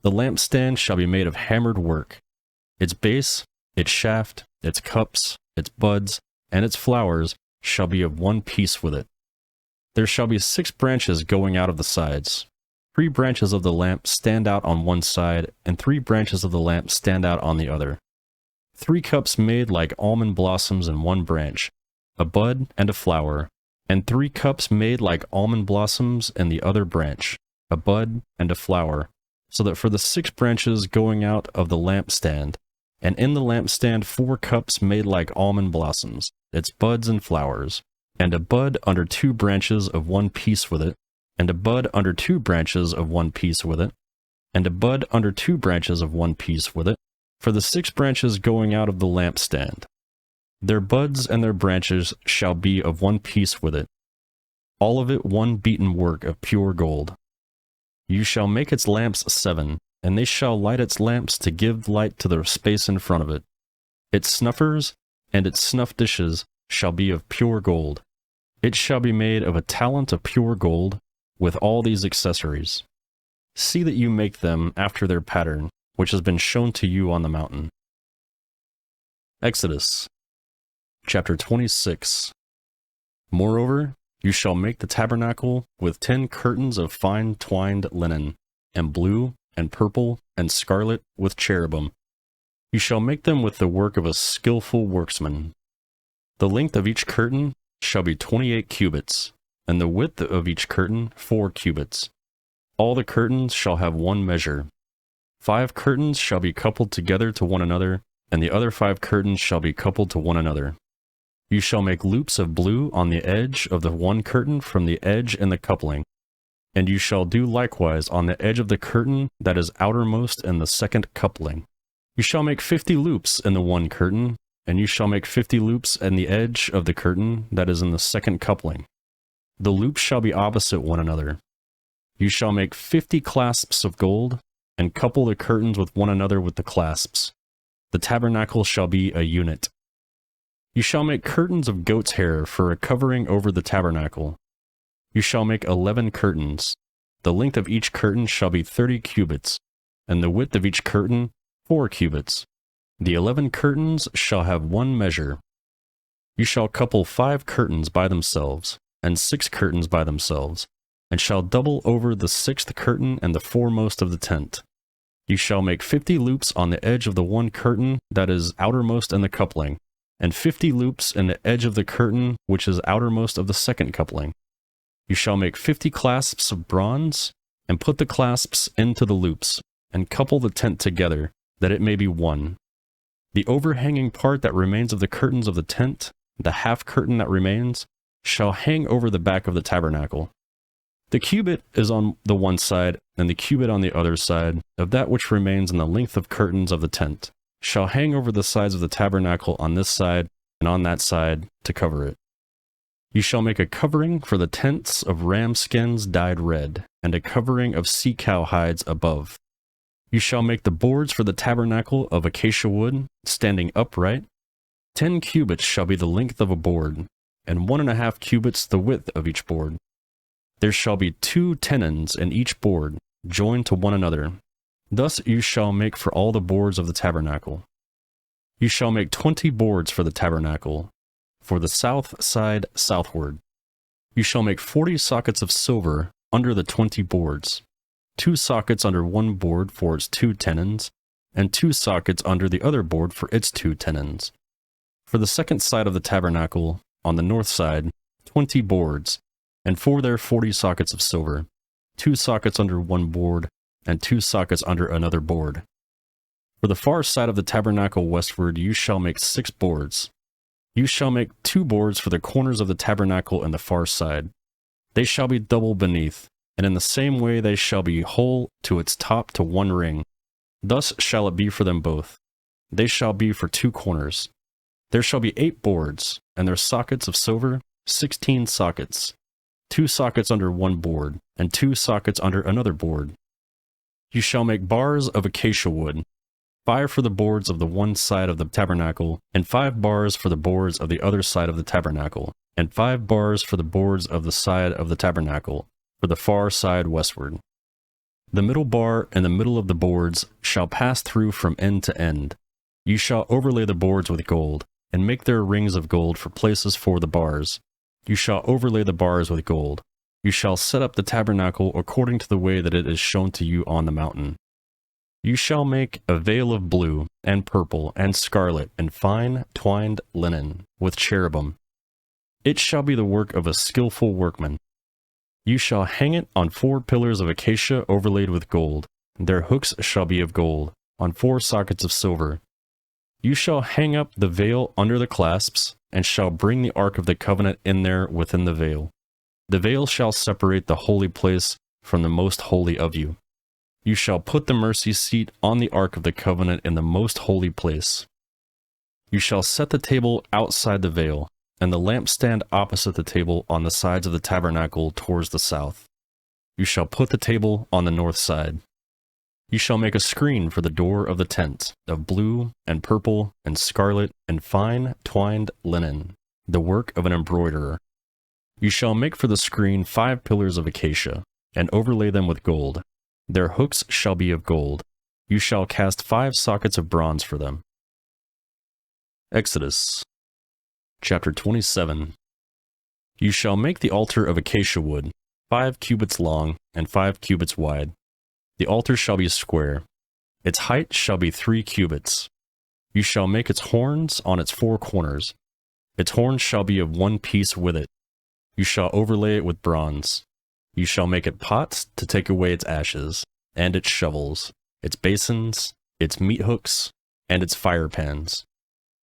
The lampstand shall be made of hammered work. Its base, its shaft, its cups, its buds, and its flowers shall be of one piece with it. There shall be 6 branches going out of the sides. 3 branches of the lamp stand out on one side, and 3 branches of the lamp stand out on the other. 3 cups made like almond blossoms in one branch, a bud and a flower, and 3 cups made like almond blossoms in the other branch, a bud and a flower, so that for the 6 branches going out of the lampstand, and in the lampstand 4 cups made like almond blossoms, its buds and flowers, and a bud under 2 branches of one piece with it, and a bud under 2 branches of one piece with it, and a bud under 2 branches of one piece with it, for the 6 branches going out of the lampstand. Their buds and their branches shall be of one piece with it, all of it one beaten work of pure gold. You shall make its lamps 7, and they shall light its lamps to give light to the space in front of it. Its snuffers and its snuff dishes shall be of pure gold. It shall be made of a talent of pure gold, with all these accessories. See that you make them after their pattern, which has been shown to you on the mountain. Exodus chapter 26. Moreover, you shall make the tabernacle with 10 curtains of fine twined linen, and blue, and purple, and scarlet, with cherubim. You shall make them with the work of a skillful worksman. The length of each curtain shall be 28 cubits, and the width of each curtain 4 cubits. All the curtains shall have one measure. 5 curtains shall be coupled together to one another, and the other 5 curtains shall be coupled to one another. You shall make loops of blue on the edge of the one curtain from the edge in the coupling, and you shall do likewise on the edge of the curtain that is outermost in the second coupling. You shall make 50 loops in the one curtain, and you shall make 50 loops in the edge of the curtain that is in the second coupling. The loops shall be opposite one another. You shall make 50 clasps of gold, and couple the curtains with one another with the clasps. The tabernacle shall be a unit. You shall make curtains of goat's hair for a covering over the tabernacle. You shall make 11 curtains. The length of each curtain shall be 30 cubits, and the width of each curtain 4 cubits. The 11 curtains shall have one measure. You shall couple 5 curtains by themselves, and 6 curtains by themselves, and shall double over the 6th curtain and the foremost of the tent. You shall make 50 loops on the edge of the one curtain that is outermost in the coupling, and 50 loops in the edge of the curtain which is outermost of the second coupling. You shall make 50 clasps of bronze, and put the clasps into the loops, and couple the tent together, that it may be one. The overhanging part that remains of the curtains of the tent, the half curtain that remains, shall hang over the back of the tabernacle. The cubit is on the one side, and the cubit on the other side, of that which remains in the length of curtains of the tent, shall hang over the sides of the tabernacle on this side and on that side to cover it. You shall make a covering for the tents of ram skins dyed red, and a covering of sea cow hides above. You shall make the boards for the tabernacle of acacia wood, standing upright. 10 cubits shall be the length of a board, and 1.5 cubits the width of each board. There shall be 2 tenons in each board, joined to one another. Thus you shall make for all the boards of the tabernacle. You shall make 20 boards for the tabernacle, for the south side southward. You shall make 40 sockets of silver under the 20 boards, 2 sockets under one board for its 2 tenons, and 2 sockets under the other board for its 2 tenons. For the second side of the tabernacle, on the north side, 20 boards, and for their 40 sockets of silver, 2 sockets under one board, and 2 sockets under another board. For the far side of the tabernacle westward you shall make 6 boards. You shall make 2 boards for the corners of the tabernacle in the far side. They shall be double beneath, and in the same way they shall be whole to its top to one ring. Thus shall it be for them both. They shall be for 2 corners. There shall be 8 boards, and their sockets of silver, 16 sockets. 2 sockets under one board, and 2 sockets under another board. You shall make bars of acacia wood, 5 for the boards of the one side of the tabernacle, and 5 bars for the boards of the other side of the tabernacle, and 5 bars for the boards of the side of the tabernacle, for the far side westward. The middle bar and the middle of the boards shall pass through from end to end. You shall overlay the boards with gold, and make their rings of gold for places for the bars. You shall overlay the bars with gold. You shall set up the tabernacle according to the way that it is shown to you on the mountain. You shall make a veil of blue, and purple, and scarlet, and fine twined linen, with cherubim. It shall be the work of a skillful workman. You shall hang it on 4 pillars of acacia overlaid with gold. Their hooks shall be of gold, on 4 sockets of silver. You shall hang up the veil under the clasps, and shall bring the ark of the covenant in there within the veil. The veil shall separate the holy place from the most holy of you. You shall put the mercy seat on the ark of the covenant in the most holy place. You shall set the table outside the veil, and the lampstand opposite the table on the sides of the tabernacle towards the south. You shall put the table on the north side. You shall make a screen for the door of the tent, of blue, and purple, and scarlet, and fine twined linen, the work of an embroiderer. You shall make for the screen 5 pillars of acacia, and overlay them with gold. Their hooks shall be of gold. You shall cast 5 sockets of bronze for them. Exodus chapter 27. You shall make the altar of acacia wood, 5 cubits long, and 5 cubits wide. The altar shall be square. Its height shall be 3 cubits. You shall make its horns on its 4 corners. Its horns shall be of one piece with it. You shall overlay it with bronze. You shall make it pots to take away its ashes, and its shovels, its basins, its meat hooks, and its fire pans.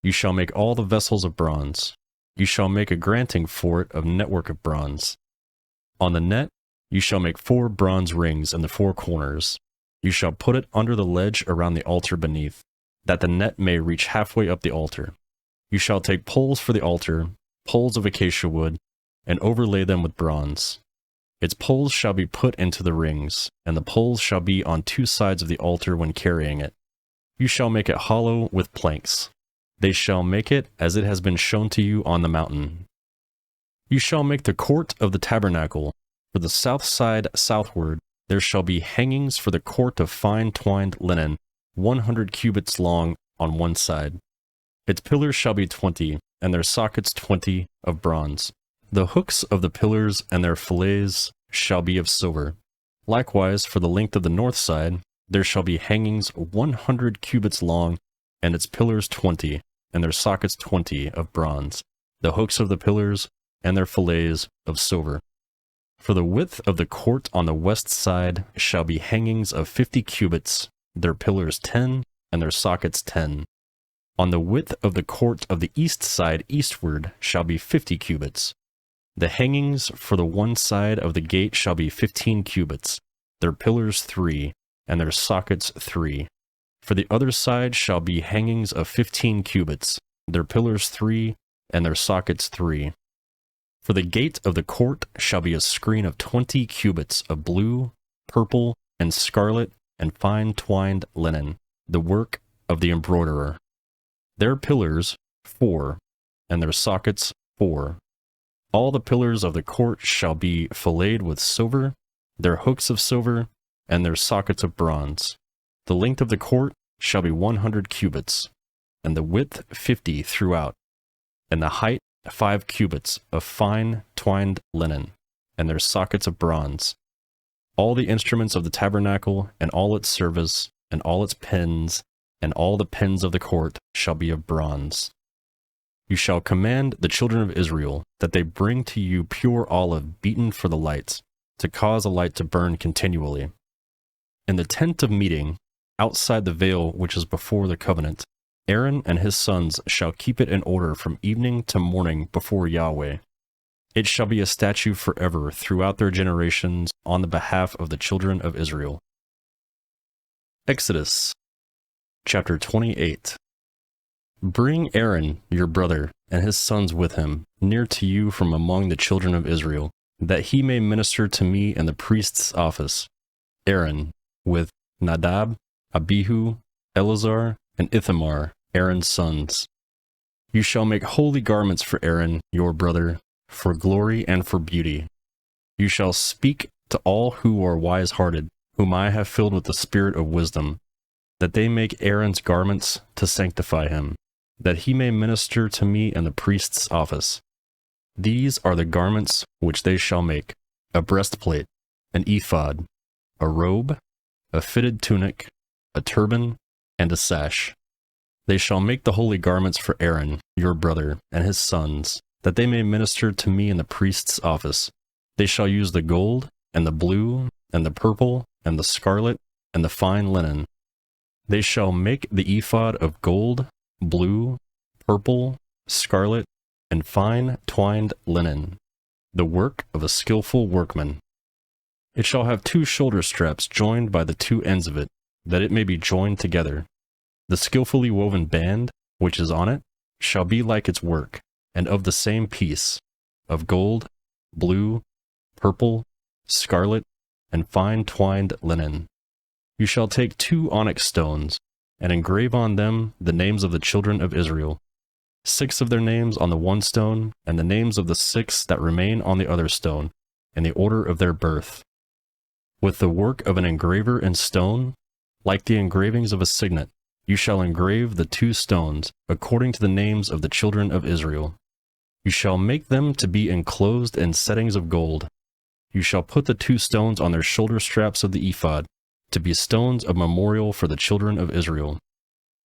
You shall make all the vessels of bronze. You shall make a granting for it of network of bronze. On the net, you shall make 4 bronze rings in the 4 corners. You shall put it under the ledge around the altar beneath, that the net may reach halfway up the altar. You shall take poles for the altar, poles of acacia wood, and overlay them with bronze. Its poles shall be put into the rings, and the poles shall be on 2 sides of the altar when carrying it. You shall make it hollow with planks. They shall make it as it has been shown to you on the mountain. You shall make the court of the tabernacle. For the south side southward, there shall be hangings for the court of fine twined linen, 100 cubits long on one side. Its pillars shall be 20, and their sockets 20 of bronze. The hooks of the pillars and their fillets shall be of silver. Likewise, for the length of the north side, there shall be hangings 100 cubits long, and its pillars 20, and their sockets 20 of bronze. The hooks of the pillars and their fillets of silver. For the width of the court on the west side shall be hangings of 50 cubits, their pillars 10, and their sockets 10. On the width of the court of the east side eastward shall be 50 cubits. The hangings for the one side of the gate shall be 15 cubits, their pillars 3, and their sockets 3. For the other side shall be hangings of 15 cubits, their pillars 3, and their sockets 3. For the gate of the court shall be a screen of 20 cubits of blue, purple, and scarlet, and fine twined linen, the work of the embroiderer. Their pillars 4, and their sockets 4. All the pillars of the court shall be filleted with silver, their hooks of silver, and their sockets of bronze. The length of the court shall be 100 cubits, and the width 50 throughout, and the height 5 cubits of fine twined linen, and their sockets of bronze. All the instruments of the tabernacle, and all its service, and all its pins, and all the pins of the court shall be of bronze. You shall command the children of Israel that they bring to you pure olive beaten for the lights, to cause a light to burn continually. In the tent of meeting, outside the veil which is before the covenant, Aaron and his sons shall keep it in order from evening to morning before Yahweh. It shall be a statute forever throughout their generations on the behalf of the children of Israel. Exodus chapter 28. Bring Aaron, your brother, and his sons with him, near to you from among the children of Israel, that he may minister to me in the priest's office. Aaron, with Nadab, Abihu, Eleazar, and Ithamar, Aaron's sons. You shall make holy garments for Aaron, your brother, for glory and for beauty. You shall speak to all who are wise-hearted, whom I have filled with the spirit of wisdom, that they make Aaron's garments to sanctify him, that he may minister to me in the priest's office. These are the garments which they shall make: a breastplate, an ephod, a robe, a fitted tunic, a turban, and a sash. They shall make the holy garments for Aaron, your brother, and his sons, that they may minister to me in the priest's office. They shall use the gold, and the blue, and the purple, and the scarlet, and the fine linen. They shall make the ephod of gold, blue, purple, scarlet, and fine twined linen, the work of a skillful workman. It shall have 2 shoulder straps joined by the 2 ends of it, that it may be joined together. The skillfully woven band, which is on it, shall be like its work, and of the same piece, of gold, blue, purple, scarlet, and fine twined linen. You shall take 2 onyx stones, and engrave on them the names of the children of Israel, 6 of their names on the one stone, and the names of the 6 that remain on the other stone, in the order of their birth. With the work of an engraver in stone, like the engravings of a signet, you shall engrave the 2 stones, according to the names of the children of Israel. You shall make them to be enclosed in settings of gold. You shall put the 2 stones on their shoulder straps of the ephod, to be stones of memorial for the children of Israel.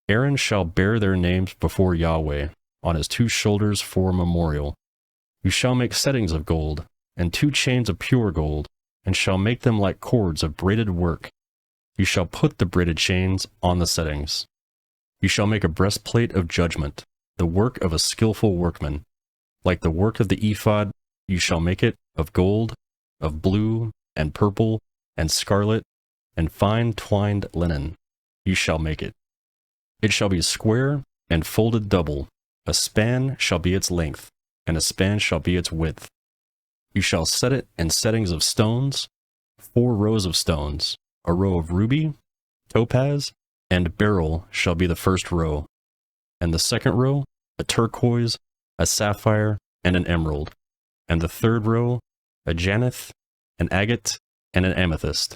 Aaron shall bear their names before Yahweh, on his 2 shoulders for memorial. You shall make settings of gold, and 2 chains of pure gold, and shall make them like cords of braided work. You shall put the braided chains on the settings. You shall make a breastplate of judgment, the work of a skillful workman. Like the work of the ephod, you shall make it of gold, of blue, and purple, and scarlet, and fine twined linen. You shall make it. It shall be square and folded double. A span shall be its length, and a span shall be its width. You shall set it in settings of stones, 4 rows of stones. A row of ruby, topaz, and beryl shall be the first row, and the second row, a turquoise, a sapphire, and an emerald, and the third row, a jacinth, an agate, and an amethyst,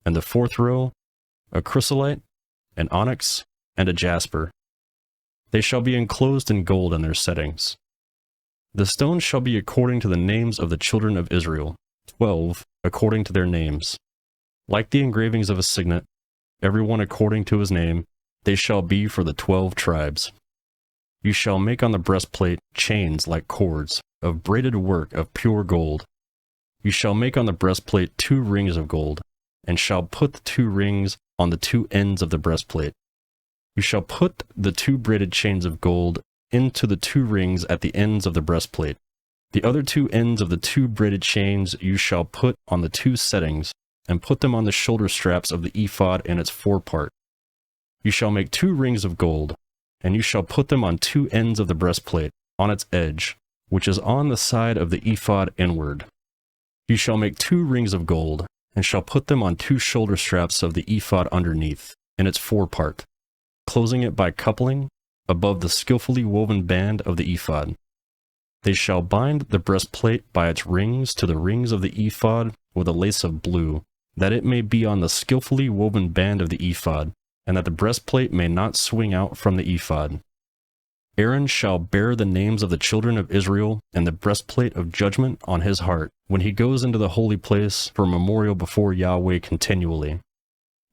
and the 4th row, a chrysolite, an onyx, and a jasper. They shall be enclosed in gold in their settings. The stones shall be according to the names of the children of Israel, 12 according to their names. Like the engravings of a signet, every one according to his name, they shall be for the 12 tribes. You shall make on the breastplate chains like cords, of braided work of pure gold. You shall make on the breastplate 2 rings of gold, and shall put the 2 rings on the 2 ends of the breastplate. You shall put the 2 braided chains of gold into the 2 rings at the ends of the breastplate. The other 2 ends of the 2 braided chains you shall put on the 2 settings, and put them on the shoulder straps of the ephod in its forepart. You shall make 2 rings of gold, and you shall put them on 2 ends of the breastplate, on its edge, which is on the side of the ephod inward. You shall make 2 rings of gold, and shall put them on 2 shoulder straps of the ephod underneath, in its forepart, closing it by coupling, above the skillfully woven band of the ephod. They shall bind the breastplate by its rings to the rings of the ephod with a lace of blue, that it may be on the skillfully woven band of the ephod, and that the breastplate may not swing out from the ephod. Aaron shall bear the names of the children of Israel and the breastplate of judgment on his heart, when he goes into the holy place for memorial before Yahweh continually.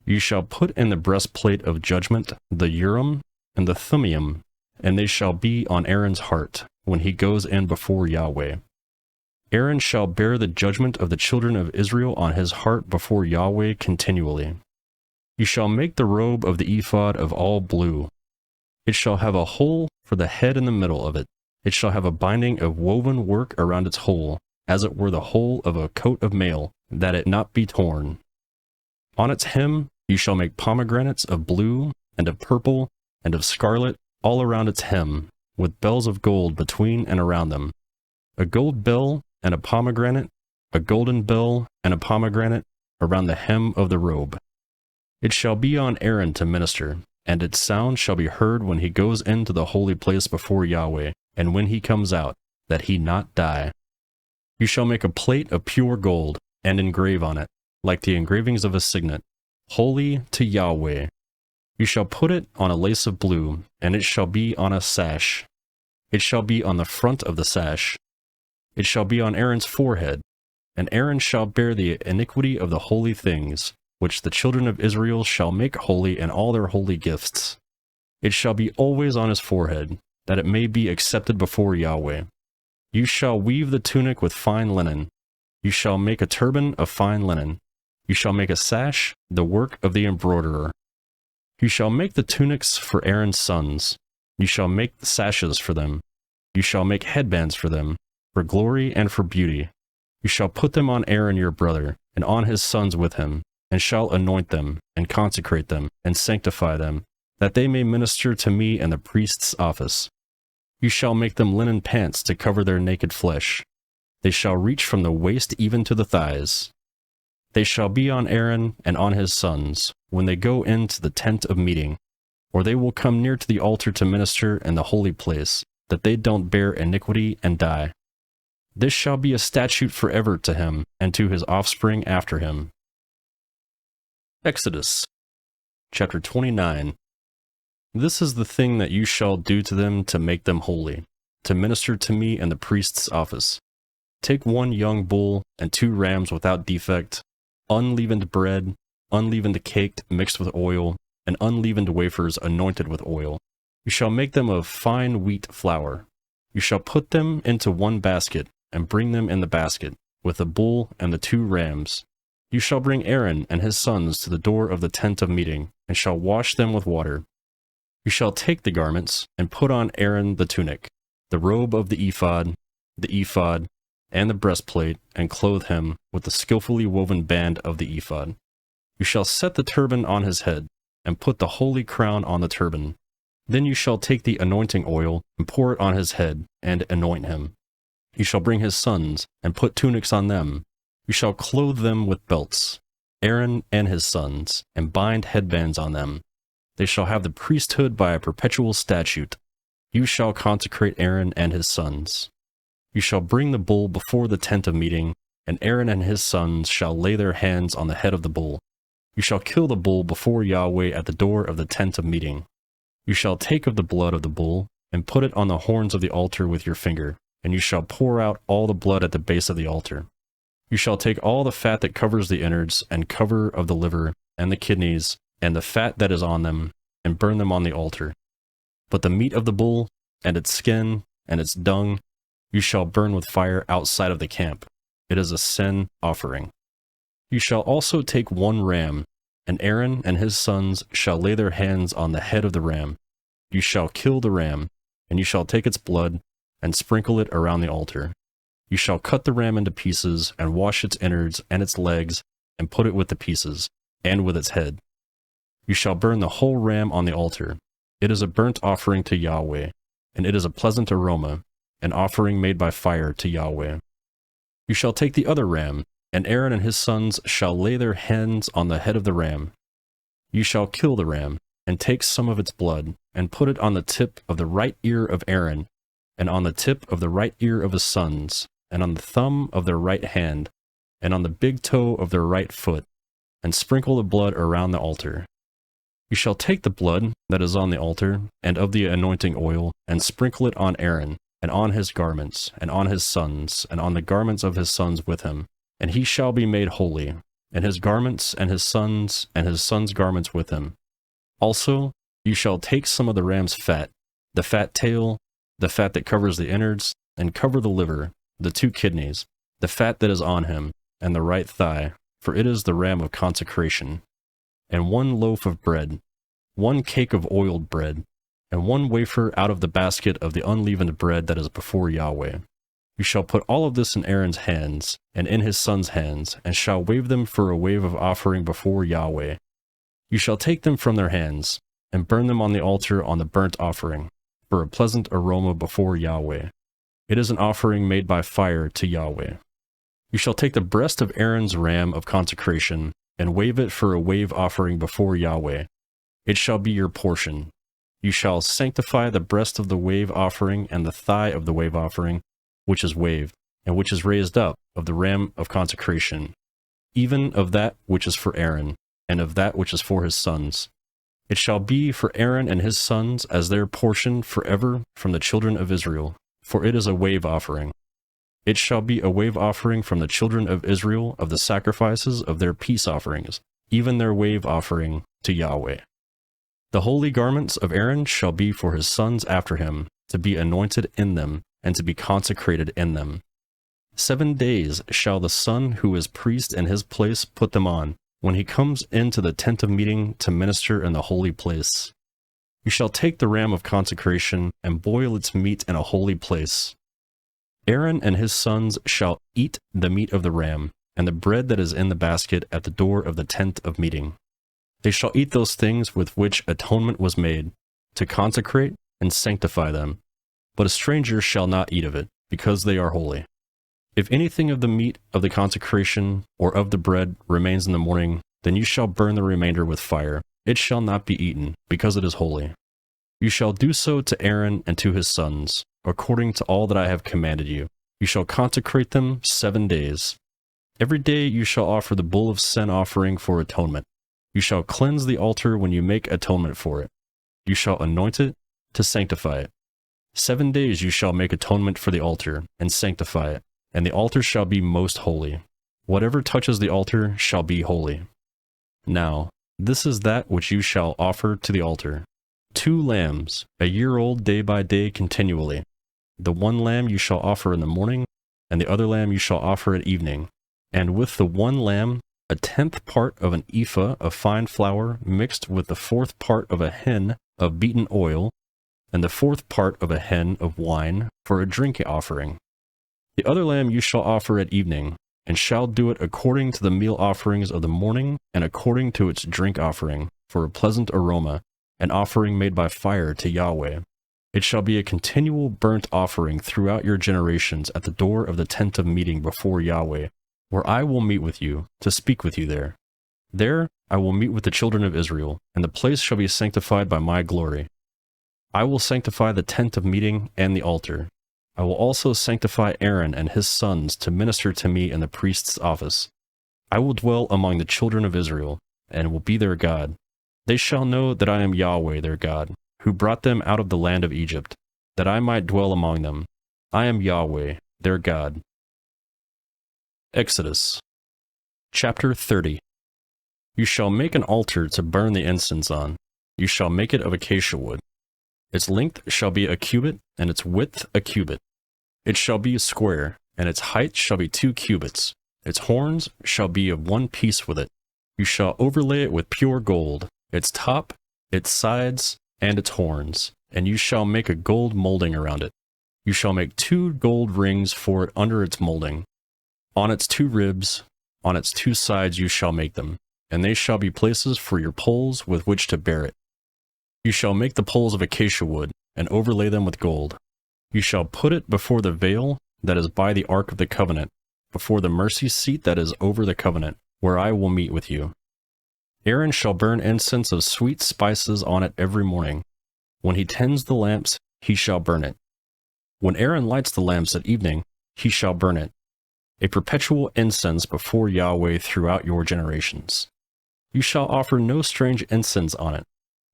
You shall put in the breastplate of judgment the Urim and the Thummim, and they shall be on Aaron's heart, when he goes in before Yahweh. Aaron shall bear the judgment of the children of Israel on his heart before Yahweh continually. You shall make the robe of the ephod of all blue. It shall have a hole for the head in the middle of it. It shall have a binding of woven work around its hole, as it were the hole of a coat of mail, that it not be torn. On its hem you shall make pomegranates of blue, and of purple, and of scarlet, all around its hem, with bells of gold between and around them. A gold bell and a pomegranate, a golden bell and a pomegranate, around the hem of the robe. It shall be on Aaron to minister, and its sound shall be heard when he goes into the holy place before Yahweh, and when he comes out, that he not die. You shall make a plate of pure gold, and engrave on it, like the engravings of a signet, holy to Yahweh. You shall put it on a lace of blue, and it shall be on a sash. It shall be on the front of the sash. It shall be on Aaron's forehead, and Aaron shall bear the iniquity of the holy things, which the children of Israel shall make holy in all their holy gifts. It shall be always on his forehead, that it may be accepted before Yahweh. You shall weave the tunic with fine linen. You shall make a turban of fine linen. You shall make a sash, the work of the embroiderer. You shall make the tunics for Aaron's sons. You shall make the sashes for them. You shall make headbands for them, for glory and for beauty. You shall put them on Aaron your brother, and on his sons with him, and shall anoint them, and consecrate them, and sanctify them, that they may minister to me in the priest's office. You shall make them linen pants to cover their naked flesh. They shall reach from the waist even to the thighs. They shall be on Aaron and on his sons, when they go into the tent of meeting, or they will come near to the altar to minister in the holy place, that they don't bear iniquity and die. This shall be a statute forever to him, and to his offspring after him. Exodus, chapter 29. This is the thing that you shall do to them to make them holy, to minister to me in the priest's office. Take 1 young bull and 2 rams without defect, unleavened bread, unleavened cake mixed with oil, and unleavened wafers anointed with oil. You shall make them of fine wheat flour. You shall put them into 1 basket, and bring them in the basket, with the bull and the 2 rams. You shall bring Aaron and his sons to the door of the tent of meeting, and shall wash them with water. You shall take the garments, and put on Aaron the tunic, the robe of the ephod, and the breastplate, and clothe him with the skillfully woven band of the ephod. You shall set the turban on his head, and put the holy crown on the turban. Then you shall take the anointing oil, and pour it on his head, and anoint him. You shall bring his sons, and put tunics on them. You shall clothe them with belts, Aaron and his sons, and bind headbands on them. They shall have the priesthood by a perpetual statute. You shall consecrate Aaron and his sons. You shall bring the bull before the tent of meeting, and Aaron and his sons shall lay their hands on the head of the bull. You shall kill the bull before Yahweh at the door of the tent of meeting. You shall take of the blood of the bull, and put it on the horns of the altar with your finger, and you shall pour out all the blood at the base of the altar. You shall take all the fat that covers the innards, and cover of the liver, and the kidneys, and the fat that is on them, and burn them on the altar. But the meat of the bull, and its skin, and its dung, you shall burn with fire outside of the camp. It is a sin offering. You shall also take 1 ram, and Aaron and his sons shall lay their hands on the head of the ram. You shall kill the ram, and you shall take its blood, and sprinkle it around the altar. You shall cut the ram into pieces, and wash its innards and its legs, and put it with the pieces, and with its head. You shall burn the whole ram on the altar. It is a burnt offering to Yahweh, and it is a pleasant aroma, an offering made by fire to Yahweh. You shall take the other ram, and Aaron and his sons shall lay their hands on the head of the ram. You shall kill the ram, and take some of its blood, and put it on the tip of the right ear of Aaron, and on the tip of the right ear of his sons, and on the thumb of their right hand, and on the big toe of their right foot, and sprinkle the blood around the altar. You shall take the blood that is on the altar, and of the anointing oil, and sprinkle it on Aaron, and on his garments, and on his sons, and on the garments of his sons with him, and he shall be made holy, and his garments, and his sons' garments with him. Also, you shall take some of the ram's fat, the fat tail, the fat that covers the innards, and cover the liver, the 2 kidneys, the fat that is on him, and the right thigh, for it is the ram of consecration, and 1 loaf of bread, 1 cake of oiled bread, and 1 wafer out of the basket of the unleavened bread that is before Yahweh. You shall put all of this in Aaron's hands, and in his sons' hands, and shall wave them for a wave of offering before Yahweh. You shall take them from their hands, and burn them on the altar on the burnt offering, for a pleasant aroma before Yahweh. It is an offering made by fire to Yahweh. You shall take the breast of Aaron's ram of consecration, and wave it for a wave offering before Yahweh. It shall be your portion. You shall sanctify the breast of the wave offering and the thigh of the wave offering, which is waved, and which is raised up, of the ram of consecration. even of that which is for Aaron, and of that which is for his sons. It shall be for Aaron and his sons as their portion forever from the children of Israel, for it is a wave offering. It shall be a wave offering from the children of Israel of the sacrifices of their peace offerings, even their wave offering to Yahweh. The holy garments of Aaron shall be for his sons after him, to be anointed in them, and to be consecrated in them. 7 days shall the son who is priest in his place put them on, when he comes into the tent of meeting to minister in the holy place. You shall take the ram of consecration and boil its meat in a holy place. Aaron and his sons shall eat the meat of the ram, and the bread that is in the basket at the door of the tent of meeting. They shall eat those things with which atonement was made, to consecrate and sanctify them. But a stranger shall not eat of it, because they are holy. If anything of the meat of the consecration or of the bread remains in the morning, then you shall burn the remainder with fire. It shall not be eaten, because it is holy. You shall do so to Aaron and to his sons, according to all that I have commanded you. You shall consecrate them 7 days. Every day you shall offer the bull of sin offering for atonement. You shall cleanse the altar when you make atonement for it. You shall anoint it to sanctify it. 7 days you shall make atonement for the altar, and sanctify it, and the altar shall be most holy. Whatever touches the altar shall be holy. Now, this is that which you shall offer to the altar: 2 lambs, a year old day by day continually. The one lamb you shall offer in the morning, and the other lamb you shall offer at evening. And with the one lamb, 1/10 part of an ephah of fine flour mixed with the 4th part of a hin of beaten oil, and the 4th part of a hin of wine for a drink offering. The other lamb you shall offer at evening, and shall do it according to the meal offerings of the morning, and according to its drink offering, for a pleasant aroma, an offering made by fire to Yahweh. It shall be a continual burnt offering throughout your generations at the door of the tent of meeting before Yahweh, where I will meet with you, to speak with you there. There I will meet with the children of Israel, and the place shall be sanctified by my glory. I will sanctify the tent of meeting and the altar. I will also sanctify Aaron and his sons to minister to me in the priest's office. I will dwell among the children of Israel, and will be their God. They shall know that I am Yahweh their God, who brought them out of the land of Egypt, that I might dwell among them. I am Yahweh their God. Exodus chapter 30. You shall make an altar to burn the incense on. You shall make it of acacia wood. Its length shall be a cubit, and its width a cubit. It shall be square, and its height shall be 2 cubits. Its horns shall be of one piece with it. You shall overlay it with pure gold, its top, its sides, and its horns, and you shall make a gold molding around it. You shall make 2 gold rings for it under its molding. On its 2 ribs, on its 2 sides you shall make them, and they shall be places for your poles with which to bear it. You shall make the poles of acacia wood, and overlay them with gold. You shall put it before the veil that is by the ark of the covenant, before the mercy seat that is over the covenant, where I will meet with you. Aaron shall burn incense of sweet spices on it every morning. When he tends the lamps, he shall burn it. When Aaron lights the lamps at evening, he shall burn it, a perpetual incense before Yahweh throughout your generations. You shall offer no strange incense on it,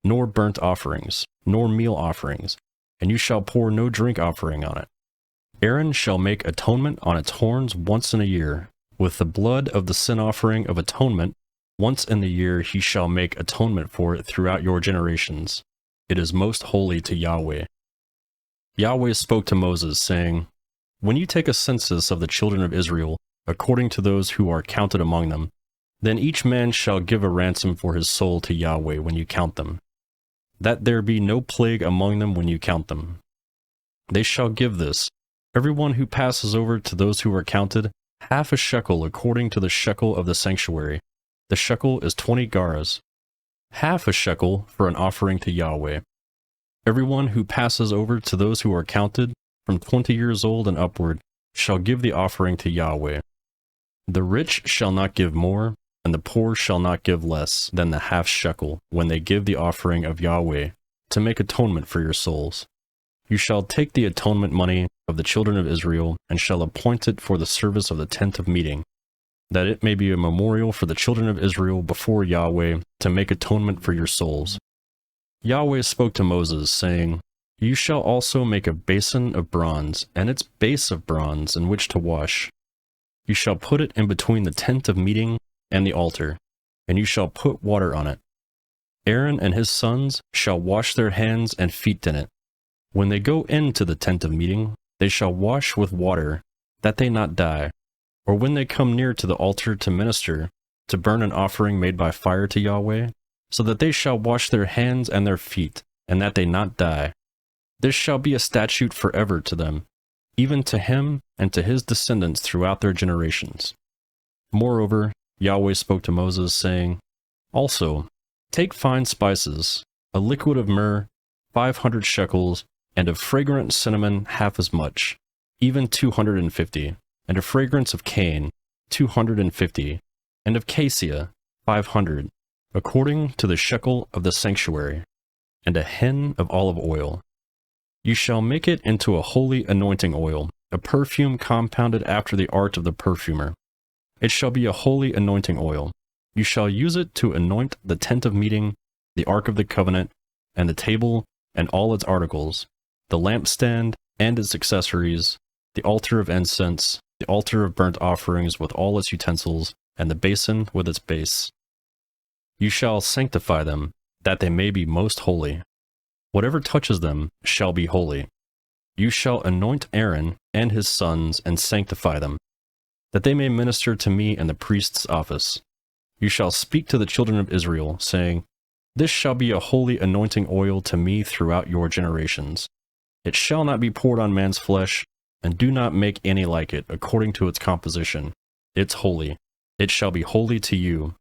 nor burnt offerings, nor meal offerings, and you shall pour no drink offering on it. Aaron shall make atonement on its horns once in a year. With the blood of the sin offering of atonement, once in the year he shall make atonement for it throughout your generations. It is most holy to Yahweh. Yahweh spoke to Moses, saying, When you take a census of the children of Israel, according to those who are counted among them, then each man shall give a ransom for his soul to Yahweh when you count them, that there be no plague among them when you count them. They shall give this, everyone who passes over to those who are counted, half a shekel according to the shekel of the sanctuary. The shekel is 20 garas. Half a shekel for an offering to Yahweh. Everyone who passes over to those who are counted, from 20 years old and upward, shall give the offering to Yahweh. The rich shall not give more, and the poor shall not give less than the half shekel when they give the offering of Yahweh, to make atonement for your souls. You shall take the atonement money of the children of Israel, and shall appoint it for the service of the tent of meeting. that it may be a memorial for the children of Israel before Yahweh to make atonement for your souls. Yahweh spoke to Moses, saying, You shall also make a basin of bronze, and its base of bronze, in which to wash. You shall put it in between the tent of meeting and the altar, and you shall put water on it. Aaron and his sons shall wash their hands and feet in it. When they go into the tent of meeting, they shall wash with water, that they not die. Or when they come near to the altar to minister, to burn an offering made by fire to Yahweh, so that they shall wash their hands and their feet, and that they not die. This shall be a statute forever to them, even to him and to his descendants throughout their generations. Moreover, Yahweh spoke to Moses, saying, Also, take fine spices, a liquid of myrrh, 500 shekels, and of fragrant cinnamon half as much, even 250, and of fragrance of cane, 250, and of cassia, 500, according to the shekel of the sanctuary, and a hin of olive oil. You shall make it into a holy anointing oil, a perfume compounded after the art of the perfumer. It shall be a holy anointing oil. You shall use it to anoint the tent of meeting, the ark of the covenant, and the table and all its articles, the lampstand and its accessories, the altar of incense, the altar of burnt offerings with all its utensils, and the basin with its base. You shall sanctify them, that they may be most holy. Whatever touches them shall be holy. You shall anoint Aaron and his sons and sanctify them, that they may minister to me in the priest's office. You shall speak to the children of Israel, saying, This shall be a holy anointing oil to me throughout your generations. It shall not be poured on man's flesh, and do not make any like it according to its composition. It's holy. It shall be holy to you.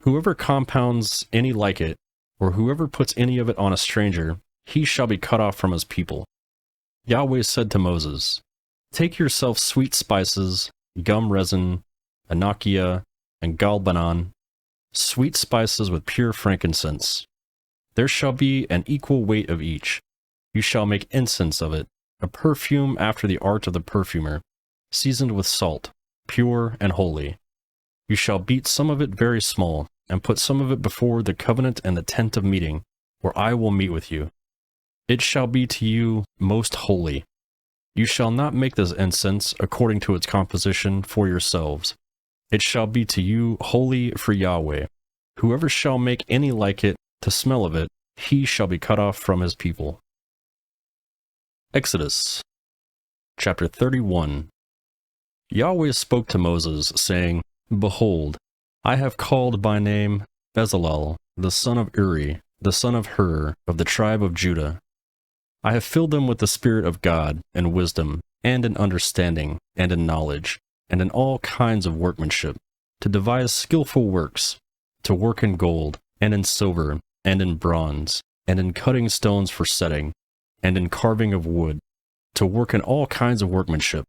Whoever compounds any like it, or whoever puts any of it on a stranger, he shall be cut off from his people. Yahweh said to Moses, Take yourself sweet spices, gum resin, anakia, and galbanon, sweet spices with pure frankincense. There shall be an equal weight of each. You shall make incense of it, a perfume after the art of the perfumer, seasoned with salt, pure and holy. You shall beat some of it very small, and put some of it before the covenant and the tent of meeting, where I will meet with you. It shall be to you most holy. You shall not make this incense according to its composition for yourselves. It shall be to you holy for Yahweh. Whoever shall make any like it to smell of it, he shall be cut off from his people. Exodus chapter 31. Yahweh spoke to Moses, saying, Behold, I have called by name Bezalel, the son of Uri, the son of Hur, of the tribe of Judah. I have filled them with the Spirit of God, and wisdom, and in understanding, and in knowledge, and in all kinds of workmanship, to devise skillful works, to work in gold, and in silver, and in bronze, and in cutting stones for setting, and in carving of wood, to work in all kinds of workmanship.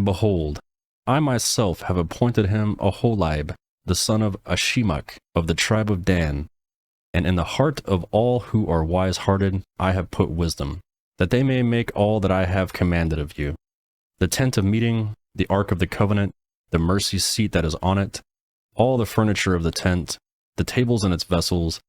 Behold, I myself have appointed him Aholiab, the son of Ashimach, of the tribe of Dan. And in the heart of all who are wise-hearted I have put wisdom, that they may make all that I have commanded of you: the tent of meeting, the ark of the covenant, the mercy seat that is on it, all the furniture of the tent, the tables and its vessels,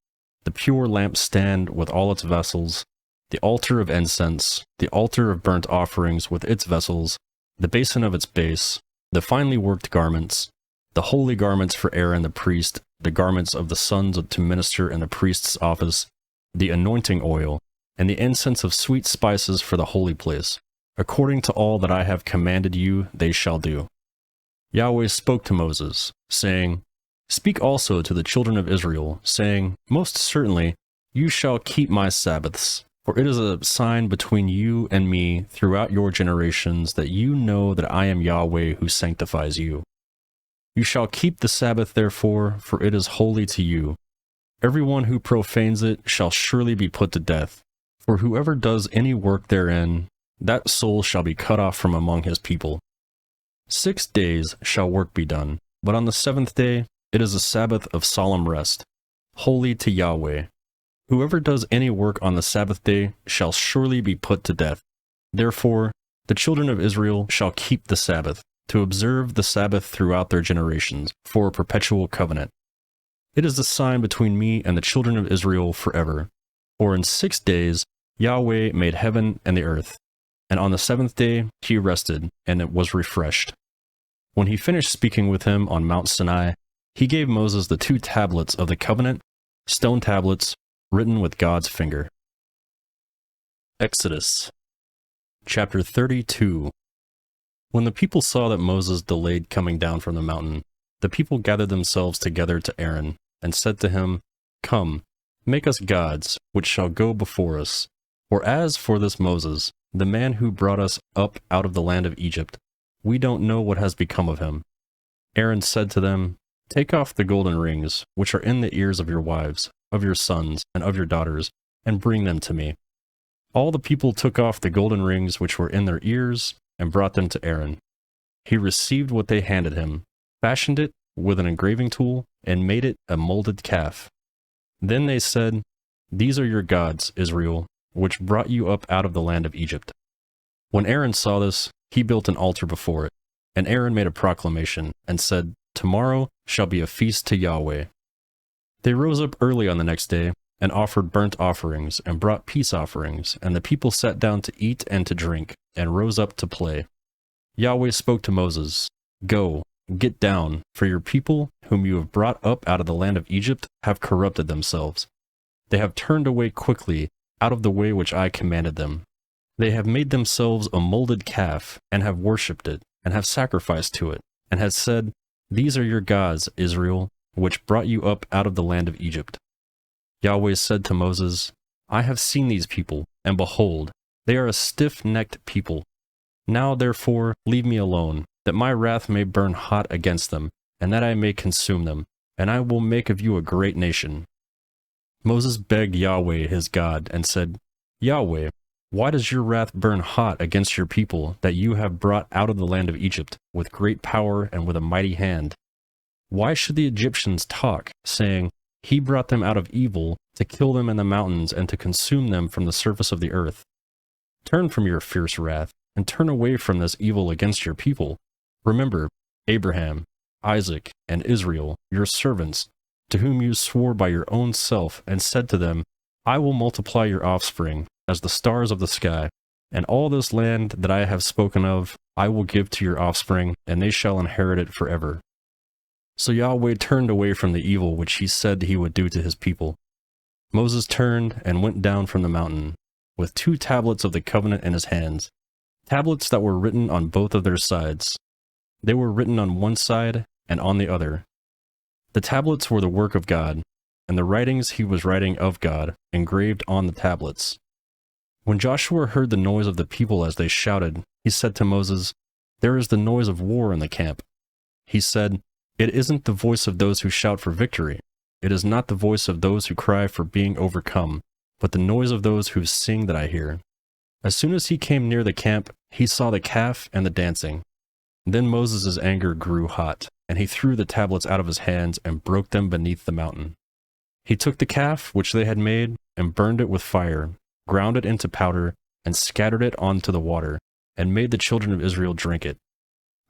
the pure lampstand with all its vessels, the altar of incense, the altar of burnt offerings with its vessels, the basin of its base, the finely worked garments, the holy garments for Aaron the priest, the garments of the sons to minister in the priest's office, the anointing oil, and the incense of sweet spices for the holy place. According to all that I have commanded you, they shall do. Yahweh spoke to Moses, saying, Speak also to the children of Israel, saying, Most certainly you shall keep my Sabbaths, for it is a sign between you and me throughout your generations, that you know that I am Yahweh who sanctifies you. You shall keep the Sabbath therefore, for it is holy to you. Everyone who profanes it shall surely be put to death, for whoever does any work therein, that soul shall be cut off from among his people. 6 days shall work be done, but on the 7th day it is a Sabbath of solemn rest, holy to Yahweh. Whoever does any work on the Sabbath day shall surely be put to death. Therefore, the children of Israel shall keep the Sabbath, to observe the Sabbath throughout their generations, for a perpetual covenant. It is the sign between me and the children of Israel forever. For in 6 days Yahweh made heaven and the earth, and on the seventh day he rested, and it was refreshed. When he finished speaking with him on Mount Sinai, he gave Moses the 2 tablets of the covenant, stone tablets, written with God's finger. Exodus Chapter 32. When the people saw that Moses delayed coming down from the mountain, the people gathered themselves together to Aaron, and said to him, Come, make us gods, which shall go before us. For as for this Moses, the man who brought us up out of the land of Egypt, we don't know what has become of him. Aaron said to them, Take off the golden rings, which are in the ears of your wives, of your sons, and of your daughters, and bring them to me. All the people took off the golden rings which were in their ears, and brought them to Aaron. He received what they handed him, fashioned it with an engraving tool, and made it a molded calf. Then they said, These are your gods, Israel, which brought you up out of the land of Egypt. When Aaron saw this, he built an altar before it, and Aaron made a proclamation, and said, Tomorrow shall be a feast to Yahweh. They rose up early on the next day, and offered burnt offerings, and brought peace offerings, and the people sat down to eat and to drink, and rose up to play. Yahweh spoke to Moses, Go, get down, for your people, whom you have brought up out of the land of Egypt, have corrupted themselves. They have turned away quickly out of the way which I commanded them. They have made themselves a molded calf, and have worshipped it, and have sacrificed to it, and have said, These are your gods, Israel, which brought you up out of the land of Egypt. Yahweh said to Moses, I have seen these people, and behold, they are a stiff-necked people. Now therefore leave me alone, that my wrath may burn hot against them, and that I may consume them, and I will make of you a great nation. Moses begged Yahweh his God, and said, Yahweh, why does your wrath burn hot against your people, that you have brought out of the land of Egypt, with great power and with a mighty hand? Why should the Egyptians talk, saying, He brought them out of evil, to kill them in the mountains, and to consume them from the surface of the earth? Turn from your fierce wrath, and turn away from this evil against your people. Remember Abraham, Isaac, and Israel, your servants, to whom you swore by your own self, and said to them, I will multiply your offspring as the stars of the sky, and all this land that I have spoken of I will give to your offspring, and they shall inherit it forever. So Yahweh turned away from the evil which he said he would do to his people. Moses turned and went down from the mountain, with 2 tablets of the covenant in his hands, tablets that were written on both of their sides. They were written on one side and on the other. The tablets were the work of God, and the writings he was writing of God, engraved on the tablets. When Joshua heard the noise of the people as they shouted, he said to Moses, There is the noise of war in the camp. He said, It isn't the voice of those who shout for victory. It is not the voice of those who cry for being overcome, but the noise of those who sing that I hear. As soon as he came near the camp, he saw the calf and the dancing. Then Moses' anger grew hot, and he threw the tablets out of his hands and broke them beneath the mountain. He took the calf which they had made and burned it with fire, ground it into powder, and scattered it onto the water, and made the children of Israel drink it.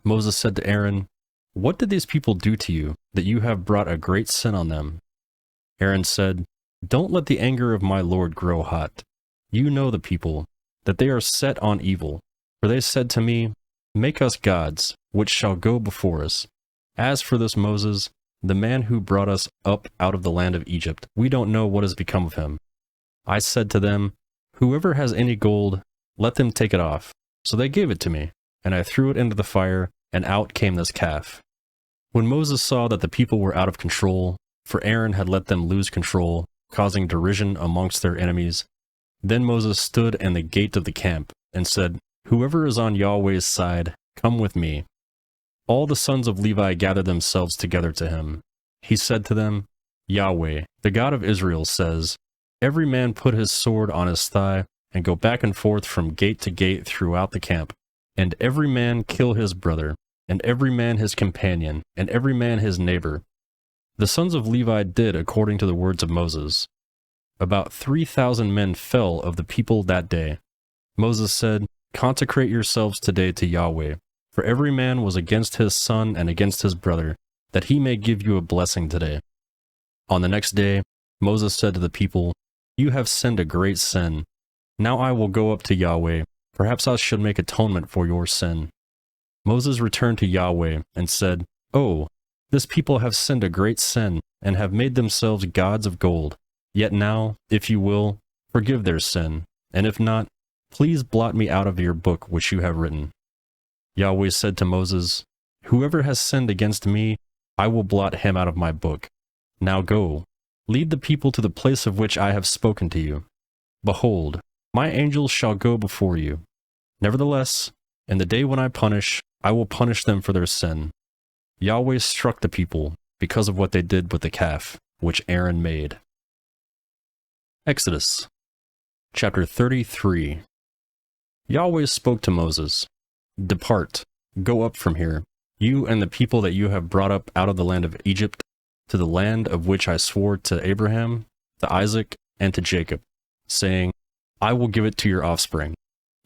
Moses said to Aaron, What did these people do to you, that you have brought a great sin on them? Aaron said, Don't let the anger of my Lord grow hot. You know the people, that they are set on evil. For they said to me, Make us gods, which shall go before us. As for this Moses, the man who brought us up out of the land of Egypt, we don't know what has become of him. I said to them, Whoever has any gold, let them take it off. So they gave it to me, and I threw it into the fire, and out came this calf. When Moses saw that the people were out of control, for Aaron had let them lose control, causing derision amongst their enemies, then Moses stood in the gate of the camp, and said, Whoever is on Yahweh's side, come with me. All the sons of Levi gathered themselves together to him. He said to them, Yahweh, the God of Israel, says, Every man put his sword on his thigh, and go back and forth from gate to gate throughout the camp, and every man kill his brother, and every man his companion, and every man his neighbor. The sons of Levi did according to the words of Moses. About 3,000 men fell of the people that day. Moses said, Consecrate yourselves today to Yahweh, For every man was against his son and against his brother, that he may give you a blessing today. On the next day, Moses said to the people, You have sinned a great sin. Now I will go up to Yahweh. Perhaps I should make atonement for your sin. Moses returned to Yahweh and said, Oh, this people have sinned a great sin, and have made themselves gods of gold. Yet now, if you will, forgive their sin, and if not, please blot me out of your book which you have written. Yahweh said to Moses, Whoever has sinned against me, I will blot him out of my book. Now go, lead the people to the place of which I have spoken to you. Behold, my angels shall go before you. Nevertheless, in the day when I will punish them for their sin. Yahweh struck the people because of what they did with the calf, which Aaron made. Exodus chapter 33. Yahweh spoke to Moses, Depart, go up from here, you and the people that you have brought up out of the land of Egypt, to the land of which I swore to Abraham, to Isaac, and to Jacob, saying, I will give it to your offspring.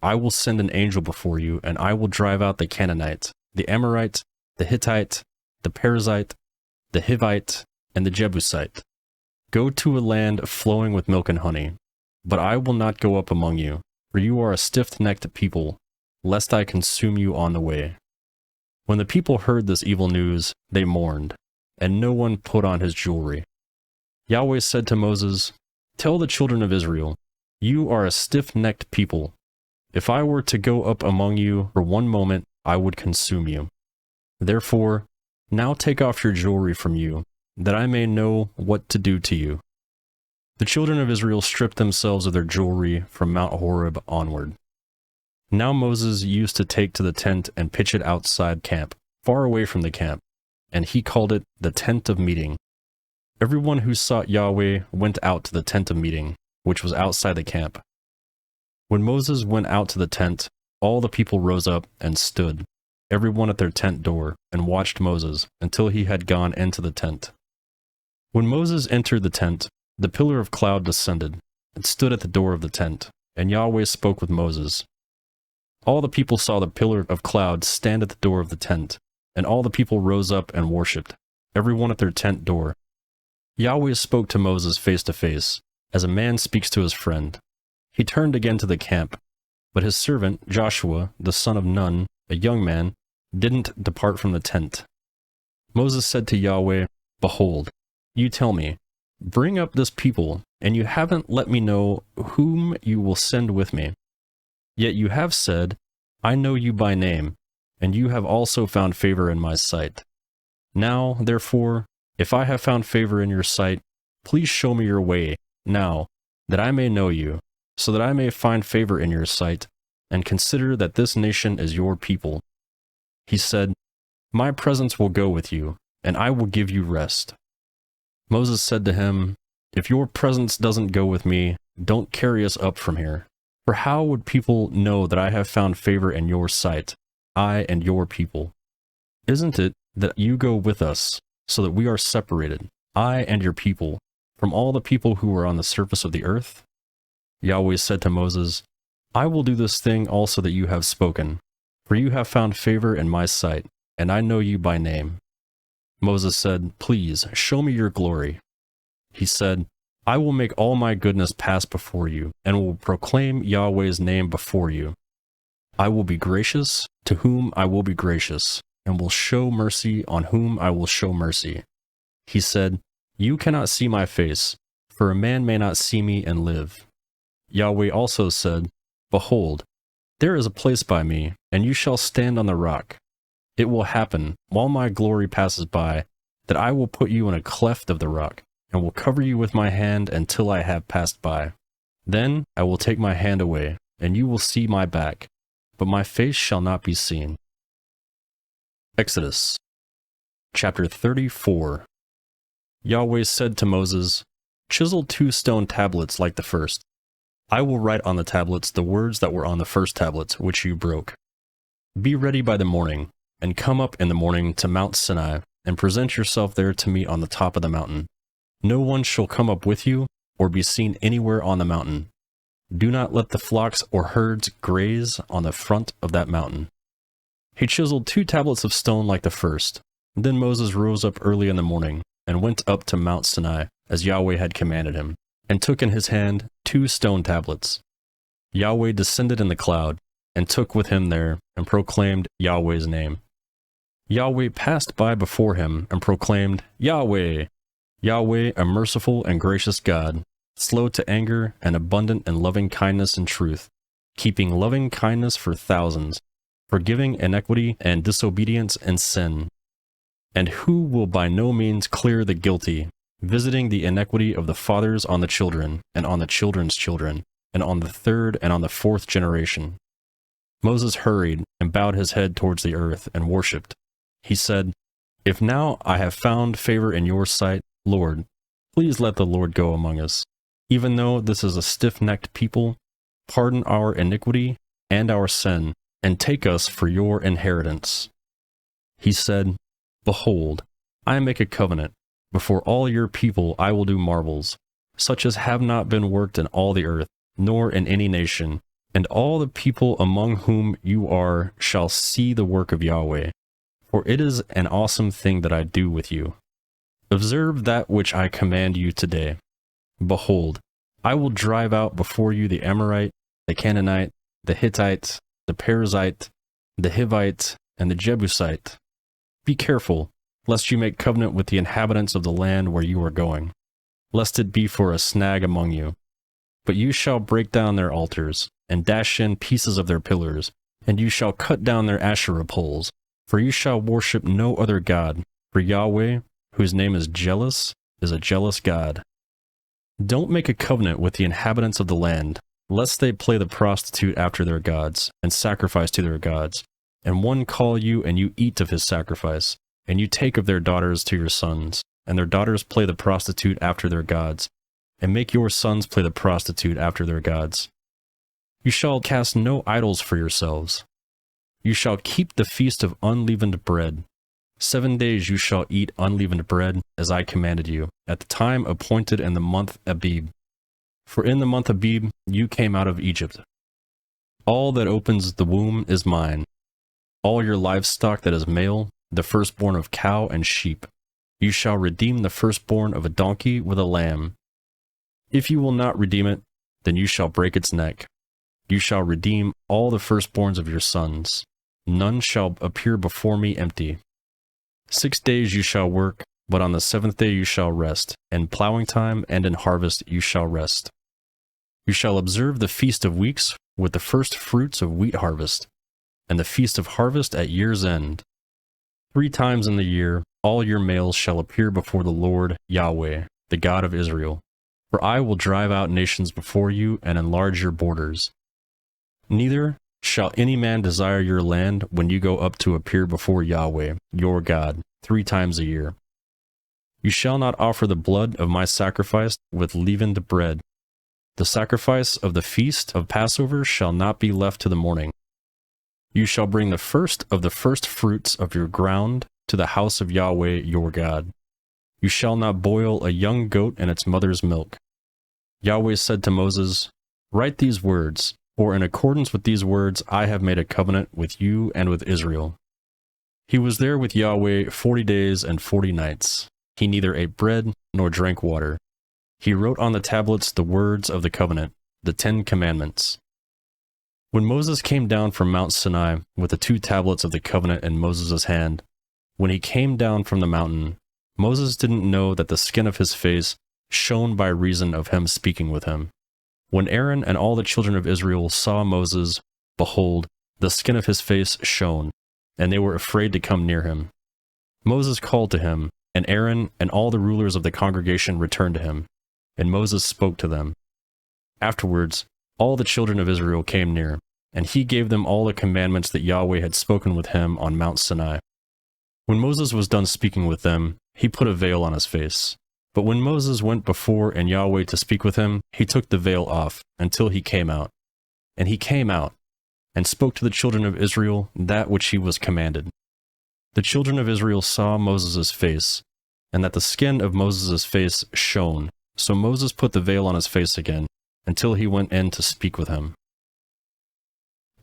I will send an angel before you, and I will drive out the Canaanite, the Amorite, the Hittite, the Perizzite, the Hivite, and the Jebusite. Go to a land flowing with milk and honey. But I will not go up among you, for you are a stiff-necked people, lest I consume you on the way. When the people heard this evil news, they mourned, and no one put on his jewelry. Yahweh said to Moses, Tell the children of Israel, You are a stiff-necked people. If I were to go up among you for one moment, I would consume you. Therefore, now take off your jewelry from you, that I may know what to do to you. The children of Israel stripped themselves of their jewelry from Mount Horeb onward. Now Moses used to take to the tent and pitch it outside camp, far away from the camp, and he called it the tent of meeting. Everyone who sought Yahweh went out to the tent of meeting, which was outside the camp. When Moses went out to the tent, all the people rose up and stood, everyone at their tent door, and watched Moses until he had gone into the tent. When Moses entered the tent, the pillar of cloud descended, and stood at the door of the tent, and Yahweh spoke with Moses. All the people saw the pillar of cloud stand at the door of the tent, and all the people rose up and worshipped, everyone at their tent door. Yahweh spoke to Moses face to face, as a man speaks to his friend. He turned again to the camp, but his servant, Joshua, the son of Nun, a young man, didn't depart from the tent. Moses said to Yahweh, Behold, you tell me, Bring up this people, and you haven't let me know whom you will send with me. Yet you have said, I know you by name, and you have also found favor in my sight. Now, therefore, if I have found favor in your sight, please show me your way, now, that I may know you, so that I may find favor in your sight, and consider that this nation is your people. He said, My presence will go with you, and I will give you rest. Moses said to him, If your presence doesn't go with me, don't carry us up from here. For how would people know that I have found favor in your sight, I and your people? Isn't it that you go with us, so that we are separated, I and your people, from all the people who are on the surface of the earth? Yahweh said to Moses, I will do this thing also that you have spoken, for you have found favor in my sight, and I know you by name. Moses said, Please, show me your glory. He said, I will make all my goodness pass before you, and will proclaim Yahweh's name before you. I will be gracious to whom I will be gracious, and will show mercy on whom I will show mercy. He said, You cannot see my face, for a man may not see me and live. Yahweh also said, Behold, there is a place by me, and you shall stand on the rock. It will happen, while my glory passes by, that I will put you in a cleft of the rock, and will cover you with my hand until I have passed by. Then I will take my hand away, and you will see my back, but my face shall not be seen. Exodus chapter 34. Yahweh said to Moses, Chisel 2 stone tablets like the first. I will write on the tablets the words that were on the first tablets, which you broke. Be ready by the morning, and come up in the morning to Mount Sinai, and present yourself there to me on the top of the mountain. No one shall come up with you, or be seen anywhere on the mountain. Do not let the flocks or herds graze on the front of that mountain. He chiseled 2 tablets of stone like the first. Then Moses rose up early in the morning, and went up to Mount Sinai, as Yahweh had commanded him, and took in his hand 2 stone tablets. Yahweh descended in the cloud, and took with him there, and proclaimed Yahweh's name. Yahweh passed by before him, and proclaimed, Yahweh! Yahweh, a merciful and gracious God, slow to anger, and abundant in loving kindness and truth, keeping loving kindness for thousands, forgiving iniquity and disobedience and sin. And who will by no means clear the guilty, visiting the iniquity of the fathers on the children, and on the children's children, and on the 3rd and on the 4th generation. Moses hurried, and bowed his head towards the earth, and worshipped. He said, If now I have found favor in your sight, Lord, please let the Lord go among us. Even though this is a stiff-necked people, pardon our iniquity and our sin, and take us for your inheritance. He said, Behold, I make a covenant. Before all your people I will do marvels, such as have not been worked in all the earth, nor in any nation, and all the people among whom you are shall see the work of Yahweh. For it is an awesome thing that I do with you. Observe that which I command you today. Behold, I will drive out before you the Amorite, the Canaanite, the Hittite, the Perizzite, the Hivite, and the Jebusite. Be careful, lest you make covenant with the inhabitants of the land where you are going, lest it be for a snag among you. But you shall break down their altars, and dash in pieces of their pillars, and you shall cut down their Asherah poles, for you shall worship no other God, for Yahweh, whose name is jealous, is a jealous God. Don't make a covenant with the inhabitants of the land, lest they play the prostitute after their gods, and sacrifice to their gods, and one call you and you eat of his sacrifice, and you take of their daughters to your sons, and their daughters play the prostitute after their gods, and make your sons play the prostitute after their gods. You shall cast no idols for yourselves. You shall keep the feast of unleavened bread. 7 days you shall eat unleavened bread, as I commanded you, at the time appointed in the month Abib. For in the month Abib you came out of Egypt. All that opens the womb is mine. All your livestock that is male, the firstborn of cow and sheep. You shall redeem the firstborn of a donkey with a lamb. If you will not redeem it, then you shall break its neck. You shall redeem all the firstborns of your sons. None shall appear before me empty. 6 days you shall work, but on the 7th day you shall rest. In plowing time and in harvest you shall rest. You shall observe the feast of weeks with the first fruits of wheat harvest, and the feast of harvest at year's end. 3 times in the year all your males shall appear before the Lord Yahweh, the God of Israel. For I will drive out nations before you and enlarge your borders. Neither shall any man desire your land when you go up to appear before Yahweh, your God, 3 times a year. You shall not offer the blood of my sacrifice with leavened bread. The sacrifice of the feast of Passover shall not be left to the morning. You shall bring the first of the first fruits of your ground to the house of Yahweh your God. You shall not boil a young goat in its mother's milk. Yahweh said to Moses, Write these words, for in accordance with these words I have made a covenant with you and with Israel. He was there with Yahweh 40 days and 40 nights. He neither ate bread nor drank water. He wrote on the tablets the words of the covenant, the 10 commandments. When Moses came down from Mount Sinai with the 2 tablets of the covenant in Moses' hand, when he came down from the mountain, Moses didn't know that the skin of his face shone by reason of him speaking with him. When Aaron and all the children of Israel saw Moses, behold, the skin of his face shone, and they were afraid to come near him. Moses called to him, and Aaron and all the rulers of the congregation returned to him, and Moses spoke to them. Afterwards, all the children of Israel came near, and he gave them all the commandments that Yahweh had spoken with him on Mount Sinai. When Moses was done speaking with them, he put a veil on his face. But when Moses went before and Yahweh to speak with him, he took the veil off until he came out. And he came out and spoke to the children of Israel that which he was commanded. The children of Israel saw Moses' face, and that the skin of Moses' face shone. So Moses put the veil on his face again until he went in to speak with him.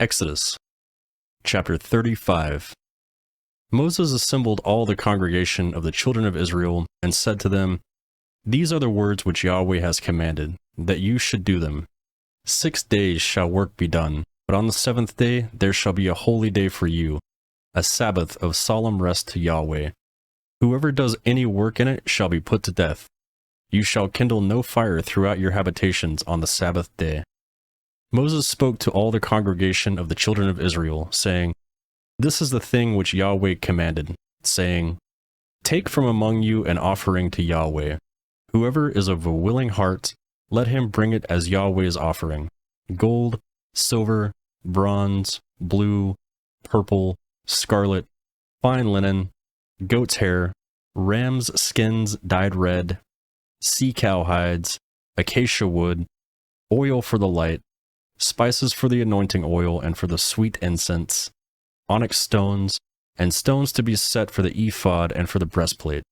Exodus Chapter 35. Moses assembled all the congregation of the children of Israel and said to them, These are the words which Yahweh has commanded, that you should do them. 6 days shall work be done, but on the 7th day there shall be a holy day for you, a Sabbath of solemn rest to Yahweh. Whoever does any work in it shall be put to death. You shall kindle no fire throughout your habitations on the Sabbath day. Moses spoke to all the congregation of the children of Israel, saying, This is the thing which Yahweh commanded, saying, Take from among you an offering to Yahweh. Whoever is of a willing heart, let him bring it as Yahweh's offering: gold, silver, bronze, blue, purple, scarlet, fine linen, goat's hair, ram's skins dyed red, sea cow hides, acacia wood, oil for the light, spices for the anointing oil and for the sweet incense, onyx stones, and stones to be set for the ephod and for the breastplate.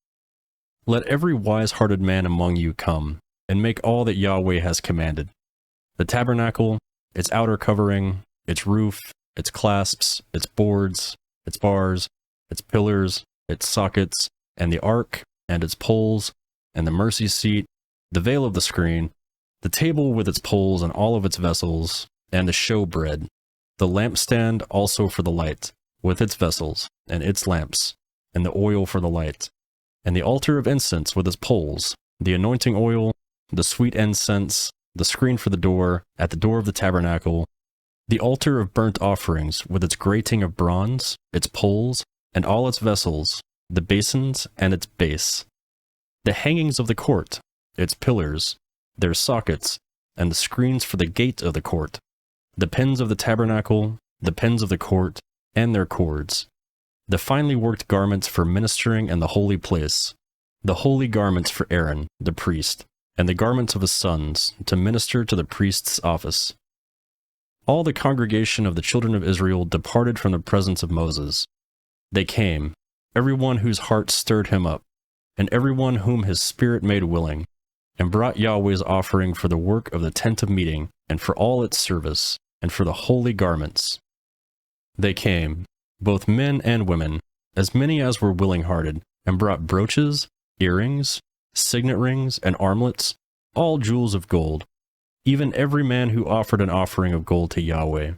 Let every wise-hearted man among you come, and make all that Yahweh has commanded: the tabernacle, its outer covering, its roof, its clasps, its boards, its bars, its pillars, its sockets, and the ark, and its poles, and the mercy seat, the veil of the screen, the table with its poles and all of its vessels, and the showbread, the lampstand also for the light, with its vessels, and its lamps, and the oil for the light, and the altar of incense with its poles, the anointing oil, the sweet incense, the screen for the door, at the door of the tabernacle, the altar of burnt offerings with its grating of bronze, its poles, and all its vessels, the basins and its base, the hangings of the court, its pillars, their sockets, and the screens for the gate of the court, the pins of the tabernacle, the pins of the court, and their cords, the finely worked garments for ministering in the holy place, the holy garments for Aaron, the priest, and the garments of his sons, to minister to the priest's office. All the congregation of the children of Israel departed from the presence of Moses. They came, everyone whose heart stirred him up, and everyone whom his spirit made willing, and brought Yahweh's offering for the work of the tent of meeting, and for all its service, and for the holy garments. They came, both men and women, as many as were willing-hearted, and brought brooches, earrings, signet rings, and armlets, all jewels of gold, even every man who offered an offering of gold to Yahweh.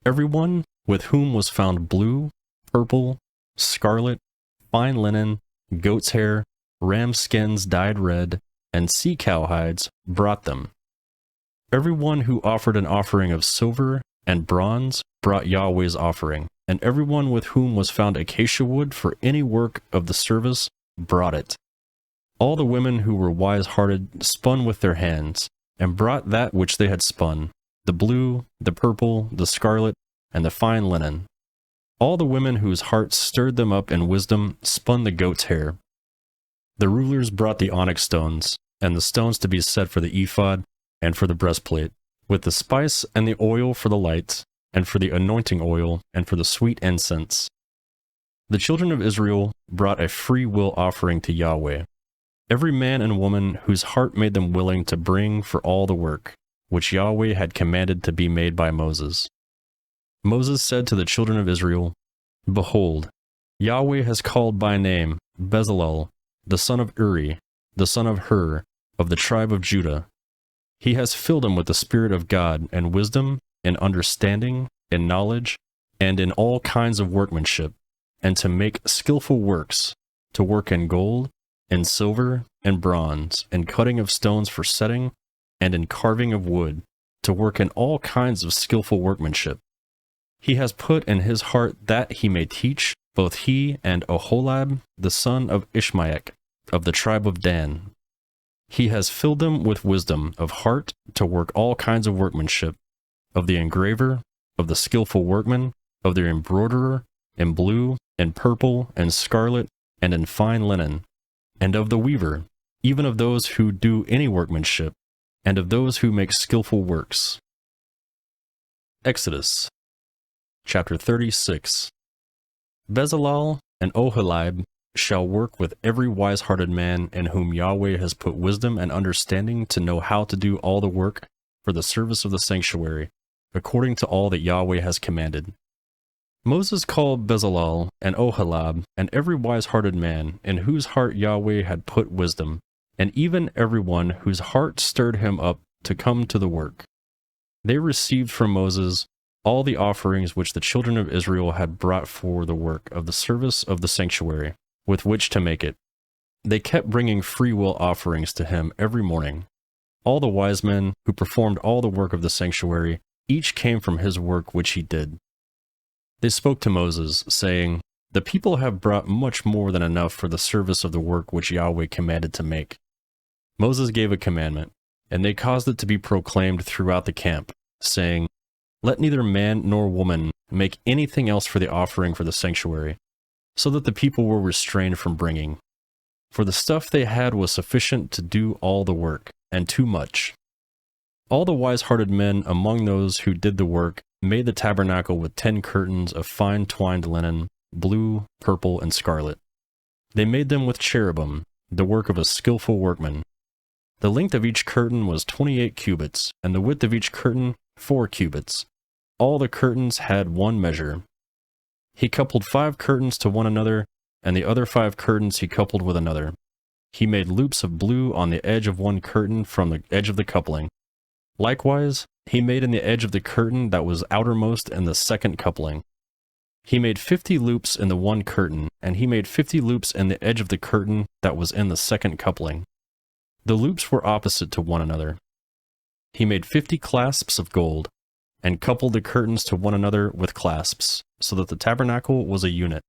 Everyone with whom was found blue, purple, scarlet, fine linen, goat's hair, ram skins dyed red, and sea cow hides brought them. Everyone who offered an offering of silver and bronze brought Yahweh's offering, and everyone with whom was found acacia wood for any work of the service brought it. All the women who were wise-hearted spun with their hands, and brought that which they had spun, the blue, the purple, the scarlet, and the fine linen. All the women whose hearts stirred them up in wisdom spun the goat's hair. The rulers brought the onyx stones, and the stones to be set for the ephod and for the breastplate, with the spice and the oil for the light, and for the anointing oil, and for the sweet incense. The children of Israel brought a free will offering to Yahweh, every man and woman whose heart made them willing to bring for all the work, which Yahweh had commanded to be made by Moses. Moses said to the children of Israel, Behold, Yahweh has called by name Bezalel, the son of Uri, the son of Hur, of the tribe of Judah. He has filled him with the Spirit of God and wisdom, and understanding, and knowledge, and in all kinds of workmanship, and to make skillful works, to work in gold, and silver, and bronze, and cutting of stones for setting, and in carving of wood, to work in all kinds of skillful workmanship. He has put in his heart that he may teach, both he and Oholab, the son of Ishmael, of the tribe of Dan. He has filled them with wisdom of heart to work all kinds of workmanship, of the engraver, of the skillful workman, of the embroiderer, in blue, and purple, and scarlet, and in fine linen, and of the weaver, even of those who do any workmanship, and of those who make skillful works. Exodus Chapter 36. Bezalel and Oholib shall work with every wise-hearted man in whom Yahweh has put wisdom and understanding to know how to do all the work for the service of the sanctuary, according to all that Yahweh has commanded. Moses called Bezalel and Oholab and every wise-hearted man in whose heart Yahweh had put wisdom, and even everyone whose heart stirred him up to come to the work. They received from Moses all the offerings which the children of Israel had brought for the work of the service of the sanctuary, with which to make it. They kept bringing freewill offerings to him every morning. All the wise men who performed all the work of the sanctuary, each came from his work which he did. They spoke to Moses, saying, "The people have brought much more than enough for the service of the work which Yahweh commanded to make." Moses gave a commandment, and they caused it to be proclaimed throughout the camp, saying, "Let neither man nor woman make anything else for the offering for the sanctuary," so that the people were restrained from bringing. For the stuff they had was sufficient to do all the work, and too much. All the wise-hearted men among those who did the work made the tabernacle with 10 curtains of fine twined linen, blue, purple, and scarlet. They made them with cherubim, the work of a skillful workman. The length of each curtain was 28 cubits, and the width of each curtain 4 cubits. All the curtains had one measure. He coupled 5 curtains to one another, and the other 5 curtains he coupled with another. He made loops of blue on the edge of one curtain from the edge of the coupling. Likewise, he made in the edge of the curtain that was outermost in the second coupling. He made 50 loops in the one curtain, and he made 50 loops in the edge of the curtain that was in the second coupling. The loops were opposite to one another. He made 50 clasps of gold, and coupled the curtains to one another with clasps, so that the tabernacle was a unit.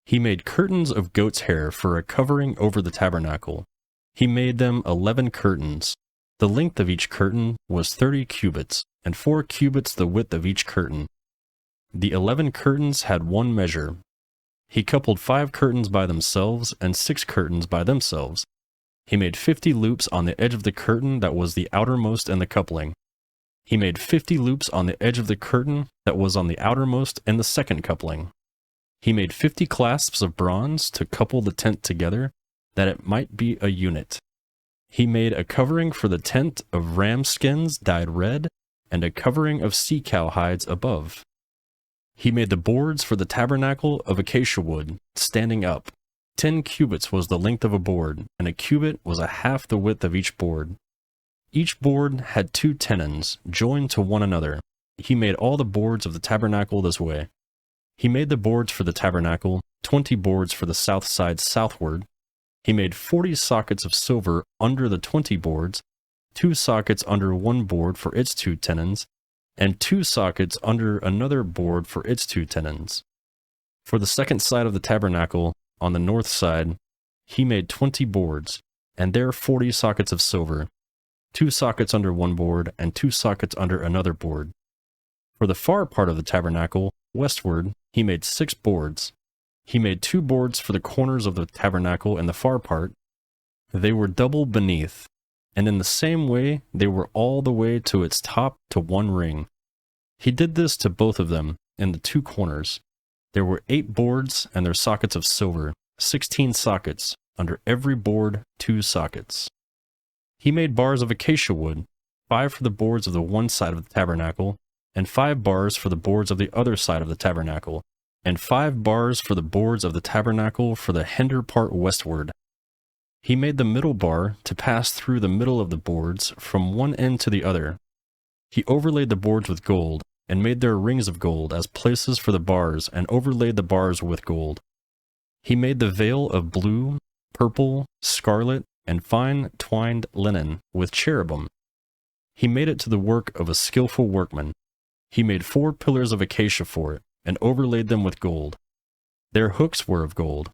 He made curtains of goat's hair for a covering over the tabernacle. He made them 11 curtains. The length of each curtain was 30 cubits, and 4 cubits the width of each curtain. The 11 curtains had one measure. He coupled 5 curtains by themselves, and 6 curtains by themselves. He made 50 loops on the edge of the curtain that was the outermost in the coupling. He made 50 loops on the edge of the curtain that was on the outermost in the second coupling. He made 50 clasps of bronze to couple the tent together, that it might be a unit. He made a covering for the tent of ram skins dyed red, and a covering of sea cow hides above. He made the boards for the tabernacle of acacia wood, standing up. 10 cubits was the length of a board, and a cubit was a half the width of each board. Each board had 2 tenons, joined to one another. He made all the boards of the tabernacle this way. He made the boards for the tabernacle, 20 boards for the south side southward. He made 40 sockets of silver under the 20 boards, 2 sockets under one board for its 2 tenons, and 2 sockets under another board for its 2 tenons. For the second side of the tabernacle, on the north side, he made 20 boards, and there 40 sockets of silver, 2 sockets under one board, and 2 sockets under another board. For the far part of the tabernacle, westward, he made 6 boards. He made 2 boards for the corners of the tabernacle in the far part. They were double beneath, and in the same way they were all the way to its top to one ring. He did this to both of them in the 2 corners. There were 8 boards and their sockets of silver, 16 sockets, under every board 2 sockets. He made bars of acacia wood, 5 for the boards of the one side of the tabernacle, and 5 bars for the boards of the other side of the tabernacle, and 5 bars for the boards of the tabernacle for the hinder part westward. He made the middle bar to pass through the middle of the boards from one end to the other. He overlaid the boards with gold, and made their rings of gold as places for the bars, and overlaid the bars with gold. He made the veil of blue, purple, scarlet, and fine twined linen with cherubim. He made it to the work of a skillful workman. He made 4 pillars of acacia for it, and overlaid them with gold. Their hooks were of gold.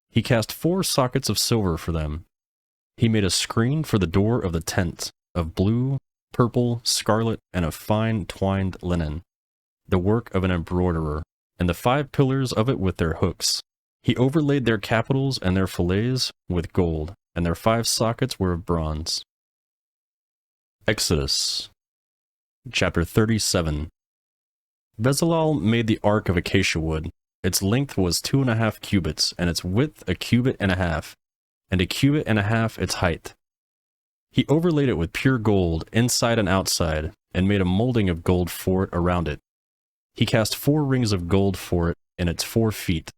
He cast 4 sockets of silver for them. He made a screen for the door of the tent, of blue, purple, scarlet, and of fine twined linen, the work of an embroiderer, and the 5 pillars of it with their hooks. He overlaid their capitals and their fillets with gold, and their 5 sockets were of bronze. Exodus Chapter 37. Bezalel made the ark of acacia wood. Its length was 2.5 cubits, and its width 1.5 cubits, and 1.5 cubits its height. He overlaid it with pure gold, inside and outside, and made a molding of gold for it around it. He cast 4 rings of gold for it in its 4 feet,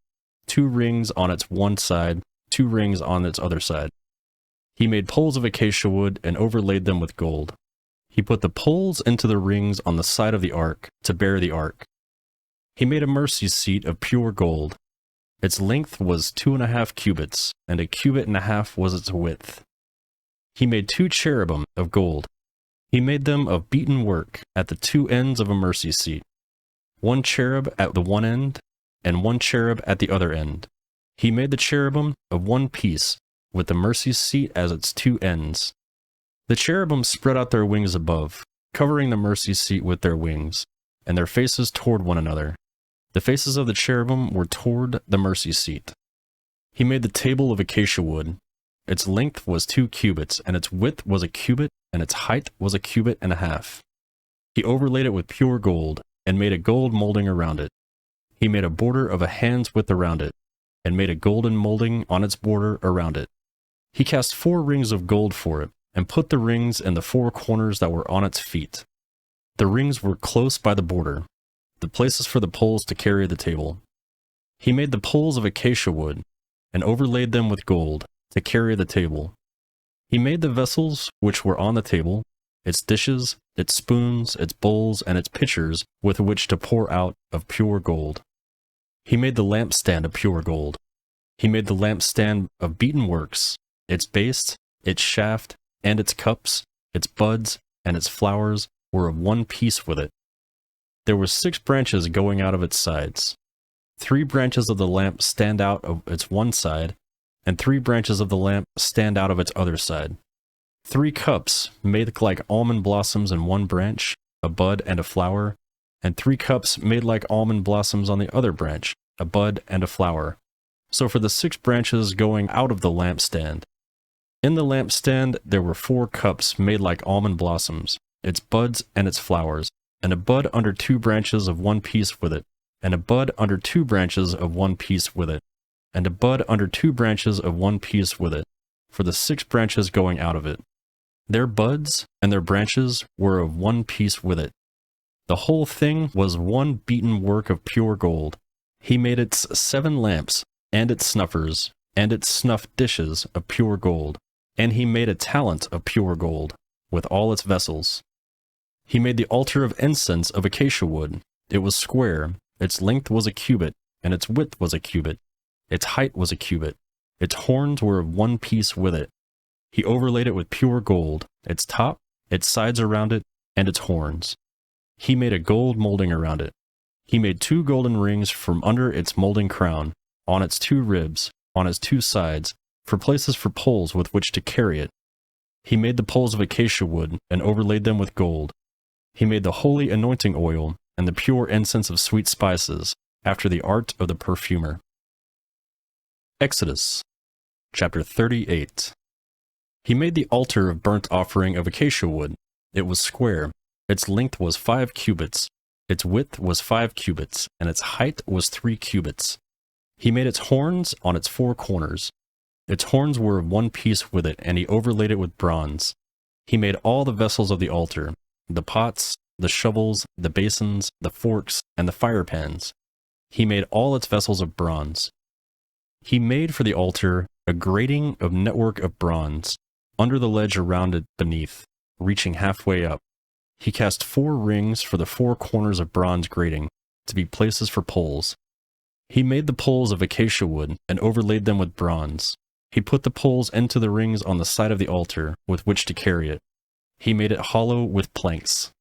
2 rings on its one side, 2 rings on its other side. He made poles of acacia wood and overlaid them with gold. He put the poles into the rings on the side of the ark to bear the ark. He made a mercy seat of pure gold. Its length was 2.5 cubits, and 1.5 cubits was its width. He made 2 cherubim of gold. He made them of beaten work at the 2 ends of a mercy seat, 1 cherub at the one end, and 1 cherub at the other end. He made the cherubim of one piece, with the mercy seat as its 2 ends. The cherubim spread out their wings above, covering the mercy seat with their wings, and their faces toward one another. The faces of the cherubim were toward the mercy seat. He made the table of acacia wood. Its length was 2 cubits, and its width was 1 cubit, and its height was 1.5 cubits. He overlaid it with pure gold, and made a gold molding around it. He made a border of a hand's width around it, and made a golden molding on its border around it. He cast 4 rings of gold for it, and put the rings in the 4 corners that were on its feet. The rings were close by the border, the places for the poles to carry the table. He made the poles of acacia wood, and overlaid them with gold, to carry the table. He made the vessels which were on the table, its dishes, its spoons, its bowls, and its pitchers with which to pour out of pure gold. He made the lampstand of pure gold. He made the lampstand of beaten works, its base, its shaft, and its cups, its buds, and its flowers were of one piece with it. There were 6 branches going out of its sides. 3 branches of the lamp stand out of its one side, and 3 branches of the lamp stand out of its other side. 3 cups made like almond blossoms in one branch, a bud and a flower, and 3 cups made like almond blossoms on the other branch, a bud and a flower. So for the 6 branches going out of the lampstand. In the lampstand there were 4 cups made like almond blossoms, its buds and its flowers, and a bud under 2 branches of one piece with it, and a bud under 2 branches of one piece with it, and a bud under 2 branches of one piece with it, for the 6 branches going out of it. Their buds and their branches were of one piece with it. The whole thing was one beaten work of pure gold. He made its 7 lamps, and its snuffers, and its snuff dishes of pure gold, and he made a talent of pure gold, with all its vessels. He made the altar of incense of acacia wood. It was square, its length was 1 cubit, and its width was 1 cubit. Its height was 1 cubit. Its horns were of one piece with it. He overlaid it with pure gold, its top, its sides around it, and its horns. He made a gold molding around it. He made 2 golden rings from under its molding crown, on its 2 ribs, on its 2 sides, for places for poles with which to carry it. He made the poles of acacia wood, and overlaid them with gold. He made the holy anointing oil, and the pure incense of sweet spices, after the art of the perfumer. Exodus, chapter 38. He made the altar of burnt offering of acacia wood. It was square. Its length was 5 cubits. Its width was 5 cubits, and its height was 3 cubits. He made its horns on its 4 corners. Its horns were of one piece with it, and he overlaid it with bronze. He made all the vessels of the altar, the pots, the shovels, the basins, the forks, and the fire pans. He made all its vessels of bronze. He made for the altar a grating of network of bronze, under the ledge around it beneath, reaching halfway up. He cast 4 rings for the 4 corners of bronze grating, to be places for poles. He made the poles of acacia wood, and overlaid them with bronze. He put the poles into the rings on the side of the altar, with which to carry it. He made it hollow with planks.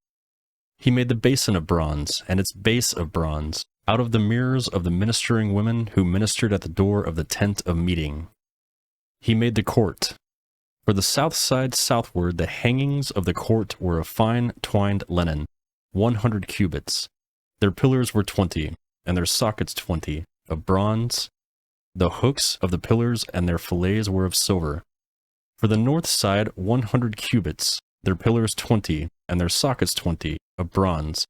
He made the basin of bronze, and its base of bronze, out of the mirrors of the ministering women who ministered at the door of the tent of meeting. He made the court. For the south side southward, the hangings of the court were of fine twined linen, 100 cubits. Their pillars were 20, and their sockets 20, of bronze. The hooks of the pillars and their fillets were of silver. For the north side, 100 cubits, their pillars 20, and their sockets 20, of bronze.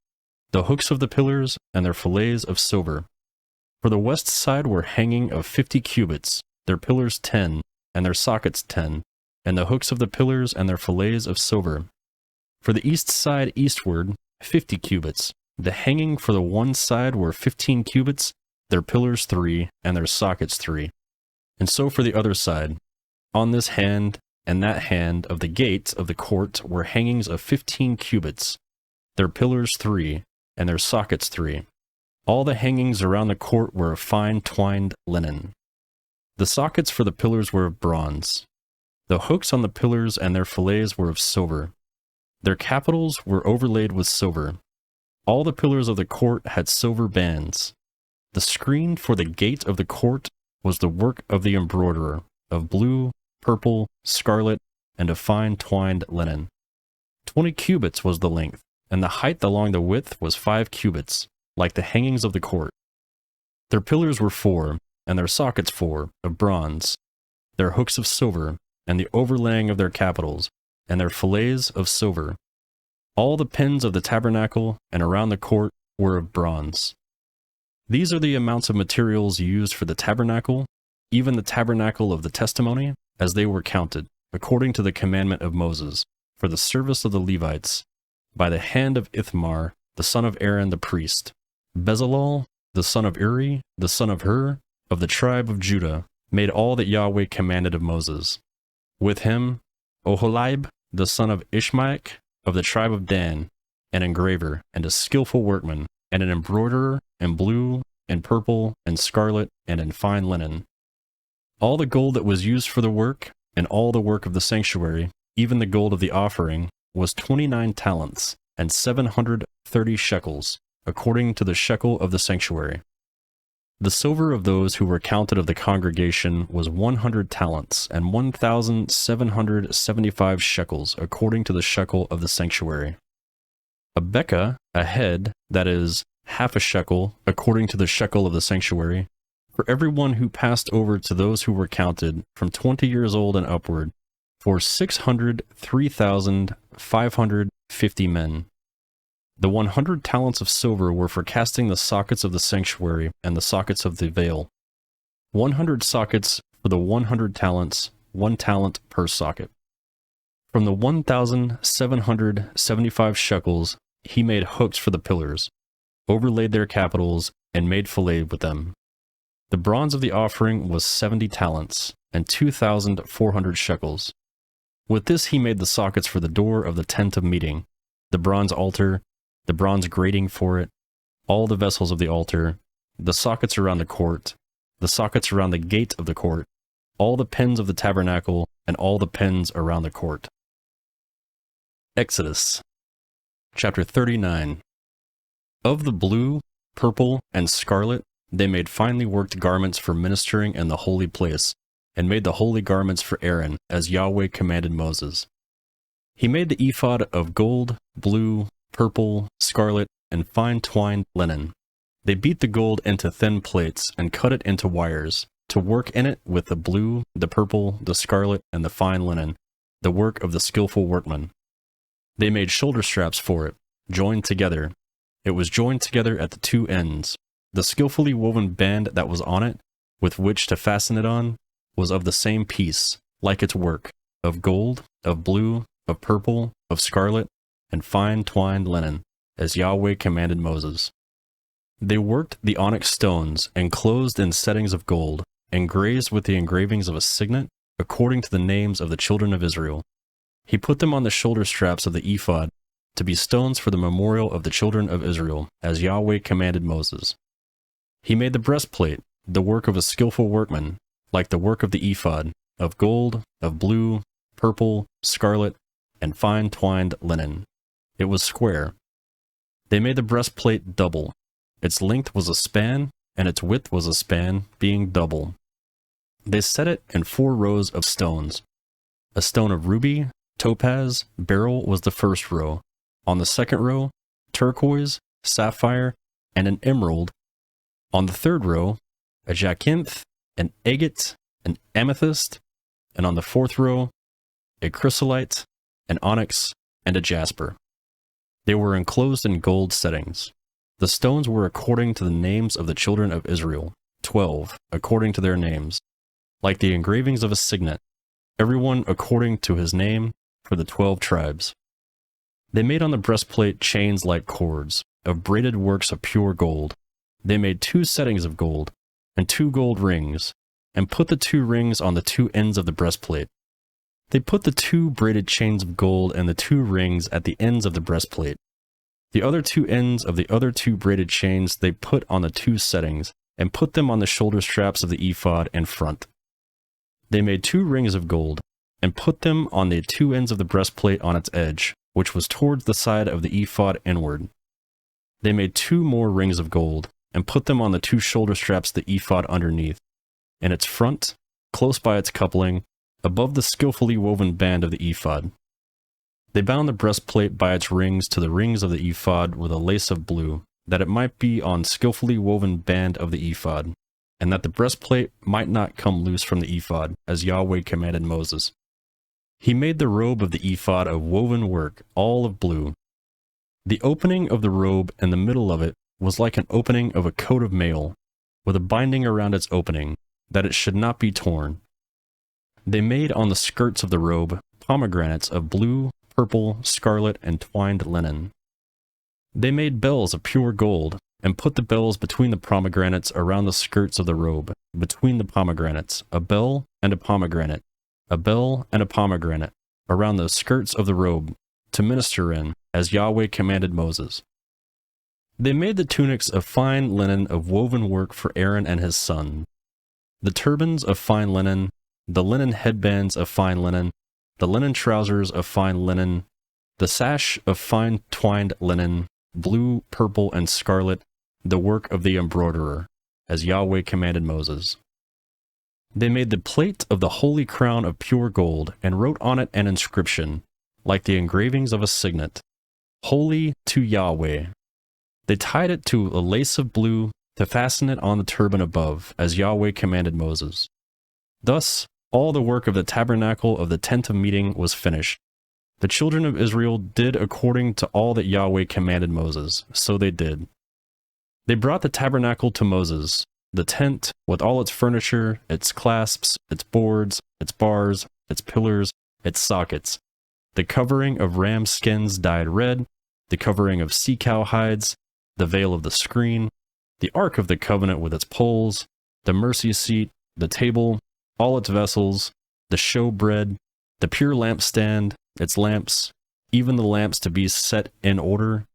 The hooks of the pillars and their fillets of silver. For the west side were hanging of 50 cubits, their pillars 10, and their sockets 10, and the hooks of the pillars and their fillets of silver. For the east side eastward, 50 cubits, The hanging for the one side were 15 cubits, their pillars 3, and their sockets 3. And so for the other side. On this hand and that hand of the gate of the court were hangings of 15 cubits, their pillars 3, and their sockets 3. All the hangings around the court were of fine twined linen. The sockets for the pillars were of bronze. The hooks on the pillars and their fillets were of silver. Their capitals were overlaid with silver. All the pillars of the court had silver bands. The screen for the gate of the court was the work of the embroiderer, of blue, purple, scarlet, and of fine twined linen. 20 cubits was the length, and the height along the width was 5 cubits, like the hangings of the court. Their pillars were 4, and their sockets 4, of bronze, their hooks of silver, and the overlaying of their capitals, and their fillets of silver. All the pins of the tabernacle and around the court were of bronze. These are the amounts of materials used for the tabernacle, even the tabernacle of the testimony, as they were counted, according to the commandment of Moses, for the service of the Levites, by the hand of Ithamar, the son of Aaron the priest, Bezalel, the son of Uri, the son of Hur, of the tribe of Judah, made all that Yahweh commanded of Moses. With him, Oholiab, the son of Ishmaach, of the tribe of Dan, an engraver, and a skillful workman, and an embroiderer, in blue, and purple, and scarlet, and in fine linen. All the gold that was used for the work, and all the work of the sanctuary, even the gold of the offering, was 29 talents, and 730 shekels, according to the shekel of the sanctuary. The silver of those who were counted of the congregation was 100 talents, and 1,775 shekels, according to the shekel of the sanctuary. A bekah, a head, that is, half a shekel, according to the shekel of the sanctuary, for everyone who passed over to those who were counted, from 20 years old and upward, for 603,550 men. The 100 talents of silver were for casting the sockets of the sanctuary and the sockets of the veil. 100 sockets for the 100 talents, 1 talent per socket. From the 1,775 shekels, he made hooks for the pillars, overlaid their capitals, and made fillet with them. The bronze of the offering was 70 talents, and 2,400 shekels. With this he made the sockets for the door of the tent of meeting, the bronze altar, the bronze grating for it, all the vessels of the altar, the sockets around the court, the sockets around the gate of the court, all the pins of the tabernacle, and all the pins around the court. Exodus chapter 39. Of the blue, purple, and scarlet, they made finely worked garments for ministering in the holy place, and made the holy garments for Aaron, as Yahweh commanded Moses. He made the ephod of gold, blue, purple, scarlet, and fine twined linen. They beat the gold into thin plates and cut it into wires, to work in it with the blue, the purple, the scarlet, and the fine linen, the work of the skillful workman. They made shoulder straps for it, joined together. It was joined together at the two ends. The skillfully woven band that was on it, with which to fasten it on, was of the same piece, like its work, of gold, of blue, of purple, of scarlet, and fine twined linen, as Yahweh commanded Moses. They worked the onyx stones, enclosed in settings of gold, engraved with the engravings of a signet, according to the names of the children of Israel. He put them on the shoulder straps of the ephod, to be stones for the memorial of the children of Israel, as Yahweh commanded Moses. He made the breastplate, the work of a skillful workman, like the work of the ephod, of gold, of blue, purple, scarlet, and fine twined linen. It was square. They made the breastplate double. Its length was a span, and its width was a span, being double. They set it in 4 rows of stones. A stone of ruby, topaz, beryl was the first row. On the second row, turquoise, sapphire, and an emerald. On the third row, a jacinth, an agate, an amethyst, and on the fourth row, a chrysolite, an onyx, and a jasper. They were enclosed in gold settings. The stones were according to the names of the children of Israel, 12, according to their names, like the engravings of a signet, everyone according to his name, for the 12 tribes. They made on the breastplate chains like cords, of braided works of pure gold. They made 2 settings of gold, and 2 gold rings, and put the 2 rings on the 2 ends of the breastplate. They put the 2 braided chains of gold and the 2 rings at the ends of the breastplate. The other 2 ends of the other 2 braided chains they put on the 2 settings, and put them on the shoulder straps of the ephod in front. They made 2 rings of gold, and put them on the 2 ends of the breastplate on its edge, which was towards the side of the ephod inward. They made 2 more rings of gold, and put them on the 2 shoulder straps of the ephod underneath, in its front, close by its coupling, above the skillfully woven band of the ephod. They bound the breastplate by its rings to the rings of the ephod with a lace of blue, that it might be on skillfully woven band of the ephod, and that the breastplate might not come loose from the ephod, as Yahweh commanded Moses. He made the robe of the ephod of woven work, all of blue. The opening of the robe in the middle of it was like an opening of a coat of mail, with a binding around its opening, that it should not be torn. They made on the skirts of the robe pomegranates of blue, purple, scarlet, and twined linen. They made bells of pure gold, and put the bells between the pomegranates around the skirts of the robe, between the pomegranates, a bell and a pomegranate, a bell and a pomegranate, around the skirts of the robe, to minister in, as Yahweh commanded Moses. They made the tunics of fine linen of woven work for Aaron and his son, the turbans of fine linen, the linen headbands of fine linen, the linen trousers of fine linen, the sash of fine twined linen, blue, purple, and scarlet, the work of the embroiderer, as Yahweh commanded Moses. They made the plate of the holy crown of pure gold, and wrote on it an inscription, like the engravings of a signet, Holy to Yahweh. They tied it to a lace of blue to fasten it on the turban above, as Yahweh commanded Moses. Thus, all the work of the tabernacle of the tent of meeting was finished. The children of Israel did according to all that Yahweh commanded Moses, so they did. They brought the tabernacle to Moses, the tent with all its furniture, its clasps, its boards, its bars, its pillars, its sockets, the covering of ram skins dyed red, the covering of sea cow hides, the veil of the screen, the ark of the covenant with its poles, the mercy seat, the table, all its vessels, the showbread, the pure lampstand, its lamps, even the lamps to be set in order,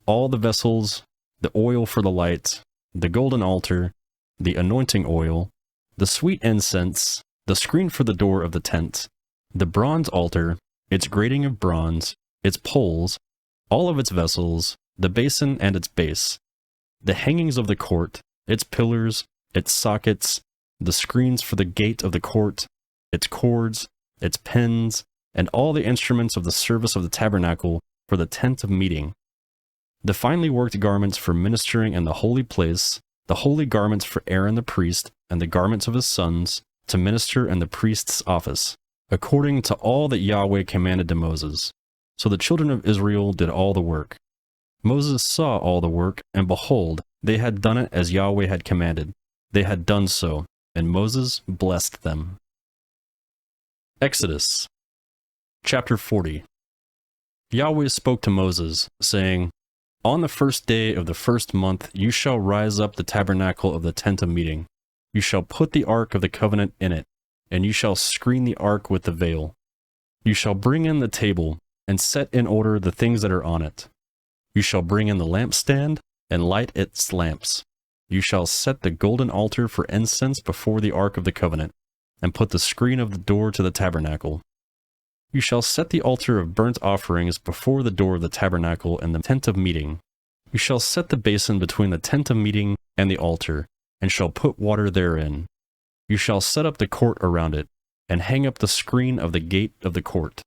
all the vessels, the oil for the light, the golden altar, the anointing oil, the sweet incense, the screen for the door of the tent, the bronze altar, its grating of bronze, its poles, all of its vessels, the basin and its base, the hangings of the court, its pillars, its sockets, the screens for the gate of the court, its cords, its pins, and all the instruments of the service of the tabernacle for the tent of meeting, the finely worked garments for ministering in the holy place, the holy garments for Aaron the priest, and the garments of his sons, to minister in the priest's office, according to all that Yahweh commanded to Moses. So the children of Israel did all the work. Moses saw all the work, and behold, they had done it as Yahweh had commanded. They had done so, and Moses blessed them. Exodus Chapter 40. Yahweh spoke to Moses, saying, On the first day of the first month you shall rise up the tabernacle of the tent of meeting. You shall put the ark of the covenant in it, and you shall screen the ark with the veil. You shall bring in the table, and set in order the things that are on it. You shall bring in the lampstand, and light its lamps. You shall set the golden altar for incense before the ark of the covenant, and put the screen of the door to the tabernacle. You shall set the altar of burnt offerings before the door of the tabernacle and the tent of meeting. You shall set the basin between the tent of meeting and the altar, and shall put water therein. You shall set up the court around it, and hang up the screen of the gate of the court.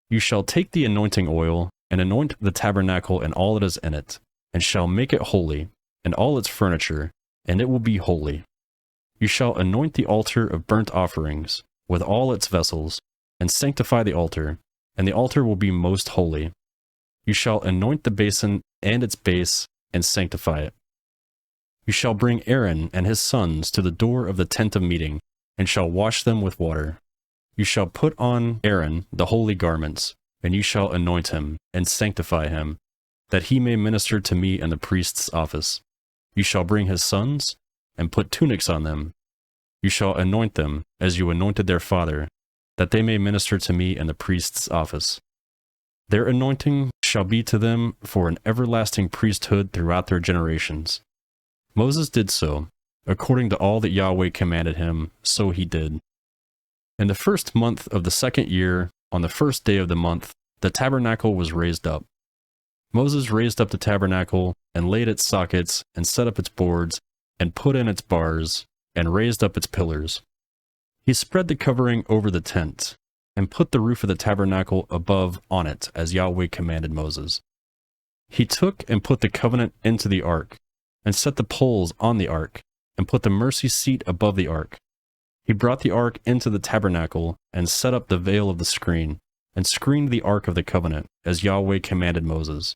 You shall take the anointing oil, and anoint the tabernacle and all that is in it, and shall make it holy, and all its furniture, and it will be holy. You shall anoint the altar of burnt offerings, with all its vessels, and sanctify the altar, and the altar will be most holy. You shall anoint the basin and its base, and sanctify it. You shall bring Aaron and his sons to the door of the tent of meeting, and shall wash them with water. You shall put on Aaron the holy garments, and you shall anoint him, and sanctify him, that he may minister to me in the priest's office. You shall bring his sons, and put tunics on them. You shall anoint them, as you anointed their father, that they may minister to me in the priest's office. Their anointing shall be to them for an everlasting priesthood throughout their generations. Moses did so, according to all that Yahweh commanded him, so he did. In the 1st month of the 2nd year, on the 1st day of the month, the tabernacle was raised up. Moses raised up the tabernacle, and laid its sockets, and set up its boards, and put in its bars, and raised up its pillars. He spread the covering over the tent, and put the roof of the tabernacle above on it, as Yahweh commanded Moses. He took and put the covenant into the ark, and set the poles on the ark, and put the mercy seat above the ark. He brought the ark into the tabernacle, and set up the veil of the screen, and screened the ark of the covenant, as Yahweh commanded Moses.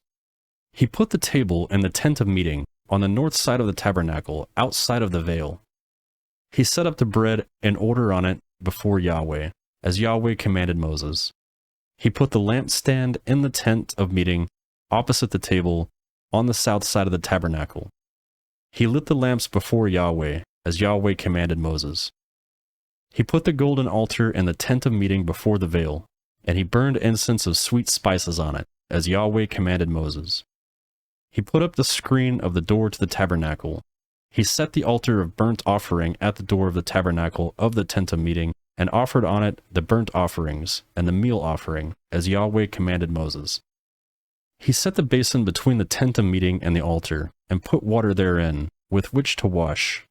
He put the table in the tent of meeting, on the north side of the tabernacle, outside of the veil. He set up the bread in order on it before Yahweh, as Yahweh commanded Moses. He put the lampstand in the tent of meeting, opposite the table, on the south side of the tabernacle. He lit the lamps before Yahweh, as Yahweh commanded Moses. He put the golden altar in the tent of meeting before the veil, and he burned incense of sweet spices on it, as Yahweh commanded Moses. He put up the screen of the door to the tabernacle. He set the altar of burnt offering at the door of the tabernacle of the tent of meeting, and offered on it the burnt offerings and the meal offering, as Yahweh commanded Moses. He set the basin between the tent of meeting and the altar, and put water therein, with which to wash.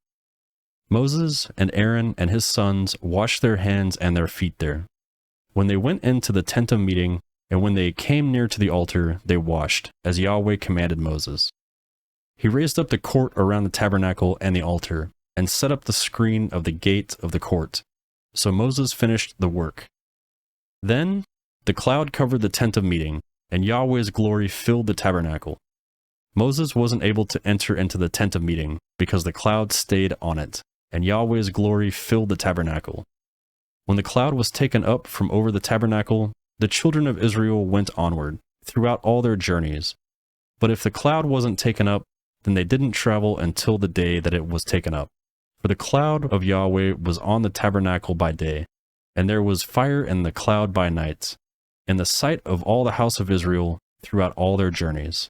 Moses and Aaron and his sons washed their hands and their feet there. When they went into the tent of meeting, and when they came near to the altar, they washed, as Yahweh commanded Moses. He raised up the court around the tabernacle and the altar, and set up the screen of the gate of the court. So Moses finished the work. Then the cloud covered the tent of meeting, and Yahweh's glory filled the tabernacle. Moses wasn't able to enter into the tent of meeting, because the cloud stayed on it, and Yahweh's glory filled the tabernacle. When the cloud was taken up from over the tabernacle, the children of Israel went onward, throughout all their journeys. But if the cloud wasn't taken up, then they didn't travel until the day that it was taken up. For the cloud of Yahweh was on the tabernacle by day, and there was fire in the cloud by night, in the sight of all the house of Israel throughout all their journeys.